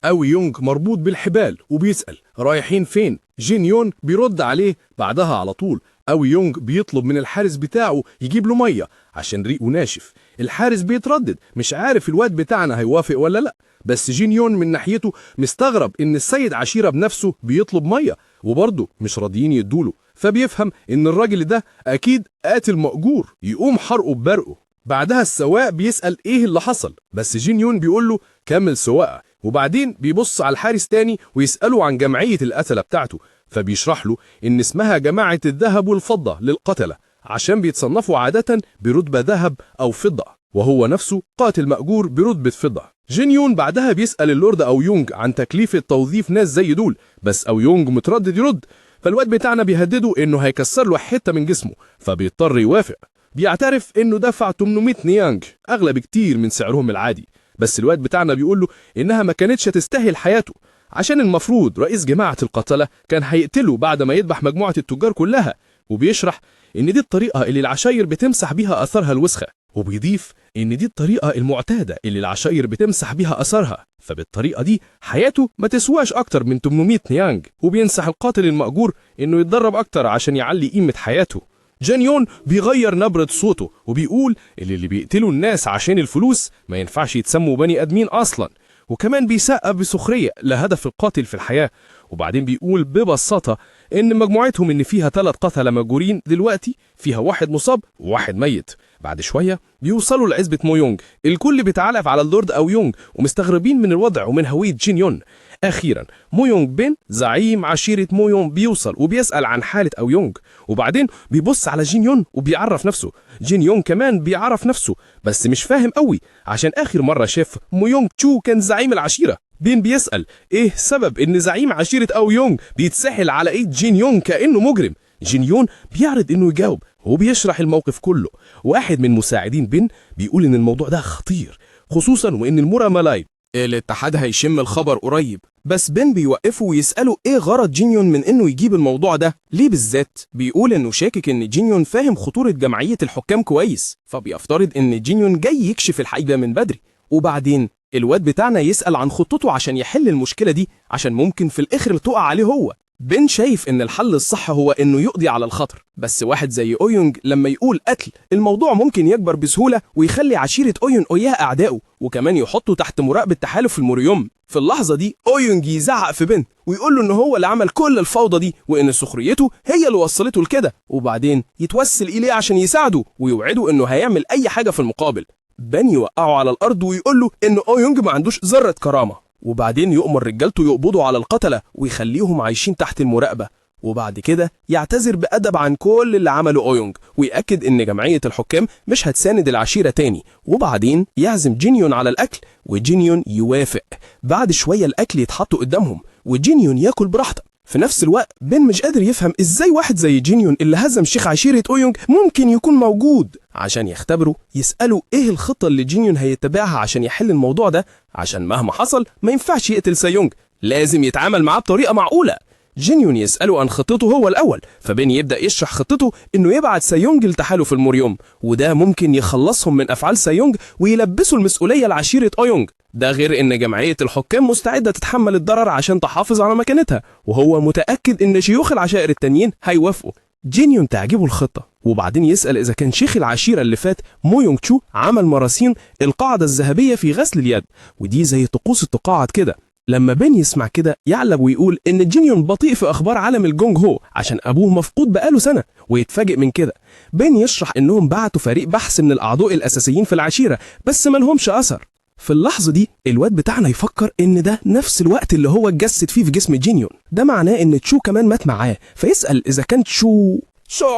أويونج مربوط بالحبال وبيسأل رايحين فين؟ جينيون بيرد عليه بعدها على طول. أويونج بيطلب من الحارس بتاعه يجيب له مية عشان ريقه ناشف. الحارس بيتردد، مش عارف الواد بتاعنا هيوافق ولا لا، بس جينيون من ناحيته مستغرب ان السيد عشيرة بنفسه بيطلب مية وبرضه مش راضيين يدوله، فبيفهم ان الراجل ده اكيد قاتل مأجور يقوم حرقه ببرقه. بعدها السواق بيسأل ايه اللي حصل، بس جينيون بيقول له كمل سواقه، وبعدين بيبص على الحارس تاني ويسأله عن جمعية القتلة بتاعته، فبيشرح له ان اسمها جماعة الذهب والفضة للقتلة عشان بيتصنفوا عادة برتبة ذهب أو فضة، وهو نفسه قاتل مأجور برتبة فضة. جينيون بعدها بيسأل اللورد أويونج عن تكلفة توظيف ناس زي دول، بس أويونج متردد يرد، فالواد بتاعنا بيهدده انه هيكسر له حتة من جسمه، فبيضطر يوافق. بيعترف انه دفع 800 نيانج، اغلى بكتير من سعرهم العادي، بس الواد بتاعنا بيقول له انها ما كانتش تستاهل حياته، عشان المفروض رئيس جماعة القتلة كان هيقتله بعد ما يذبح مجموعة التجار كلها. وبيشرح ان دي الطريقة اللي العشاير بتمسح بيها اثرها الوسخة، وبيضيف ان دي الطريقة المعتادة اللي العشاير بتمسح بيها اثرها، فبالطريقة دي حياته ما تسواش اكتر من 800 نيانج، وبينصح القاتل المأجور انه يتدرب اكتر عشان يعلي قيمة حياته. جينيون بيغير نبرة صوته وبيقول اللي بيقتلوا الناس عشان الفلوس ما ينفعش يتسموا بني ادمين اصلا، وكمان بيسقف بسخرية لهدف القاتل في الحياة. وبعدين بيقول ببساطة ان مجموعتهم ان فيها 3 قتلة مأجورين دلوقتي، فيها 1 مصاب و1 ميت. بعد شوية بيوصلوا لعزبة مويونج، الكل بيتعلف على اللورد أويونج ومستغربين من الوضع ومن هوية جينيون. أخيرا مويونج بين زعيم عشيرة مويون بيوصل وبيسأل عن حالة أويونج، وبعدين بيبص على جينيون وبيعرف نفسه. جينيون كمان بيعرف نفسه بس مش فاهم قوي عشان آخر مرة شاف مويونج تشو كان زعيم العشيرة. بين بيسأل ايه سبب ان زعيم عشيرة أويونج بيتسحل على ايد جينيون كأنه مجرم. جينيون بيعرض انه يجاوب وبيشرح الموقف كله. واحد من مساعدين بين بيقول ان الموضوع ده خطير، خصوصا وان المورامالاي الاتحاد هيشم الخبر قريب، بس بين بيوقفه ويسأله ايه غرض جينيون من انه يجيب الموضوع ده ليه بالذات. بيقول انه شاكك ان جينيون فاهم خطورة جمعية الحكام كويس، فبيفترض ان جينيون جاي يكشف الحقيقة من بدري. وبعدين الواد بتاعنا يسأل عن خطته عشان يحل المشكلة دي، عشان ممكن في الاخر تقع عليه هو. بين شايف ان الحل الصح هو انه يقضي على الخطر، بس واحد زي أويونج لما يقول قتل الموضوع ممكن يكبر بسهولة ويخلي عشيرة أويون أوياه أعدائه، وكمان يحطه تحت مراقبة تحالف الموريوم. في اللحظة دي أويونج يزعق في بين ويقول له ان هو اللي عمل كل الفوضى دي وان سخريته هي اللي وصلته لكده، وبعدين يتوسل إليه عشان يساعده ويوعده انه هيعمل اي حاجة في المقابل. بين يوقعه على الارض ويقول له ان أويونج ما عندوش ذرة كرامة، وبعدين يؤمر رجالته يقبضوا على القتلة ويخليهم عايشين تحت المراقبة. وبعد كده يعتذر بأدب عن كل اللي عمله أويونج ويأكد ان جمعية الحكام مش هتساند العشيرة تاني، وبعدين يعزم جينيون على الأكل وجينيون يوافق. بعد شوية الأكل يتحط قدامهم وجينيون ياكل براحته. في نفس الوقت بين مش قادر يفهم ازاي واحد زي جينيون اللي هزم شيخ عشيرة أويونج ممكن يكون موجود. عشان يختبره يسأله ايه الخطة اللي جينيون هيتبعها عشان يحل الموضوع ده، عشان مهما حصل ما ينفعش يقتل سايونج، لازم يتعامل معاه بطريقة معقولة. جينيون يسأله عن خطته هو الأول، فبين يبدأ يشرح خطته إنه يبعت سايونج لتحالف الموريوم، وده ممكن يخلصهم من أفعال سايونج ويلبسوا المسؤولية لعشيرة أويونج. ده غير إن جمعية الحكام مستعدة تتحمل الضرر عشان تحافظ على مكانتها، وهو متأكد إن شيوخ العشائر التانيين هيوافقوا. جينيون تعجبه الخطة، وبعدين يسأل إذا كان شيخ العشيرة اللي فات مويونج تشو عمل مراسين القاعدة الذهبية في غسل اليد، ودي زي طقوس التقاعد كده. لما بين يسمع كده يعلب ويقول إن جينيون بطيء في أخبار عالم الجونج هو عشان أبوه مفقود بقاله سنة، ويتفاجئ من كده. بين يشرح إنهم بعتوا فريق بحث من الأعضاء الأساسيين في العشيرة بس ما لهمش أثر. في اللحظة دي الواد بتاعنا يفكر إن ده نفس الوقت اللي هو اتجسد فيه في جسم جينيون، ده معناه إن تشو كمان مات معاه، فيسأل إذا كان تشو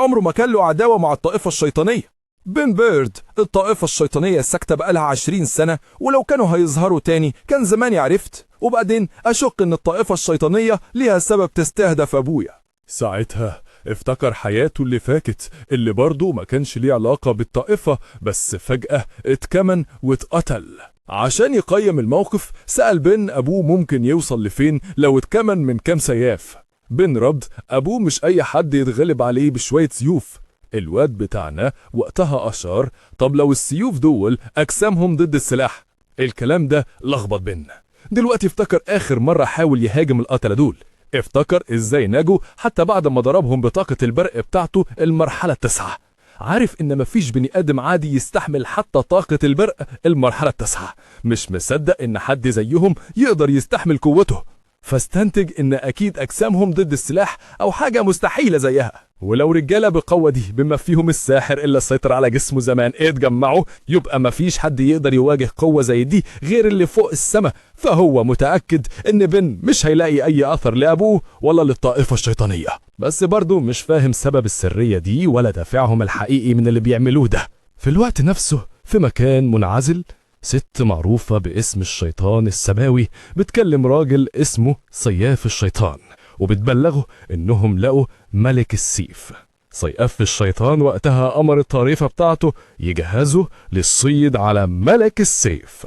عمره ما كان له عداوة مع الطائفة الشيطانية. بين بيرد الطائفة الشيطانية ساكتة بقالها 20 سنة، ولو كانوا هيظهروا تاني كان زماني عرفت. وبعدين أشك إن الطائفة الشيطانية ليها سبب تستهدف أبويا. ساعتها افتكر حياته اللي فاتت اللي برضه ما كانش ليه علاقة بالطائفة، بس فجأة اتكمن واتقتل. عشان يقيم الموقف سأل بن أبوه ممكن يوصل لفين لو اتكمن من كام سياف. بن رد أبوه مش أي حد يتغلب عليه بشوية سيوف. الواد بتاعنا وقتها أشار طب لو السيوف دول أجسامهم ضد السلاح. الكلام ده لخبط بن. دلوقتي افتكر آخر مرة حاول يهاجم القتلة دول، افتكر ازاي نجوا حتى بعد ما ضربهم بطاقة البرق بتاعته المرحلة 9. عارف ان مفيش بني ادم عادي يستحمل حتى طاقة البرق المرحلة 9، مش مصدق ان حد زيهم يقدر يستحمل قوته، فاستنتج ان اكيد اجسامهم ضد السلاح او حاجة مستحيلة زيها. ولو رجالة بالقوة دي بما فيهم الساحر اللي سيطر على جسمه زمان اتجمعوا، يبقى مفيش حد يقدر يواجه قوة زي دي غير اللي فوق السما. فهو متأكد ان بن مش هيلاقي اي اثر لابوه ولا للطائفة الشيطانية، بس برضه مش فاهم سبب السرية دي ولا دافعهم الحقيقي من اللي بيعملوه ده. في الوقت نفسه في مكان منعزل ست معروفة باسم الشيطان السماوي بتكلم راجل اسمه صياف الشيطان، وبتبلغه انهم لقوا ملك السيف. صياف الشيطان وقتها امر الطائفة بتاعته يجهزوا للصيد على ملك السيف.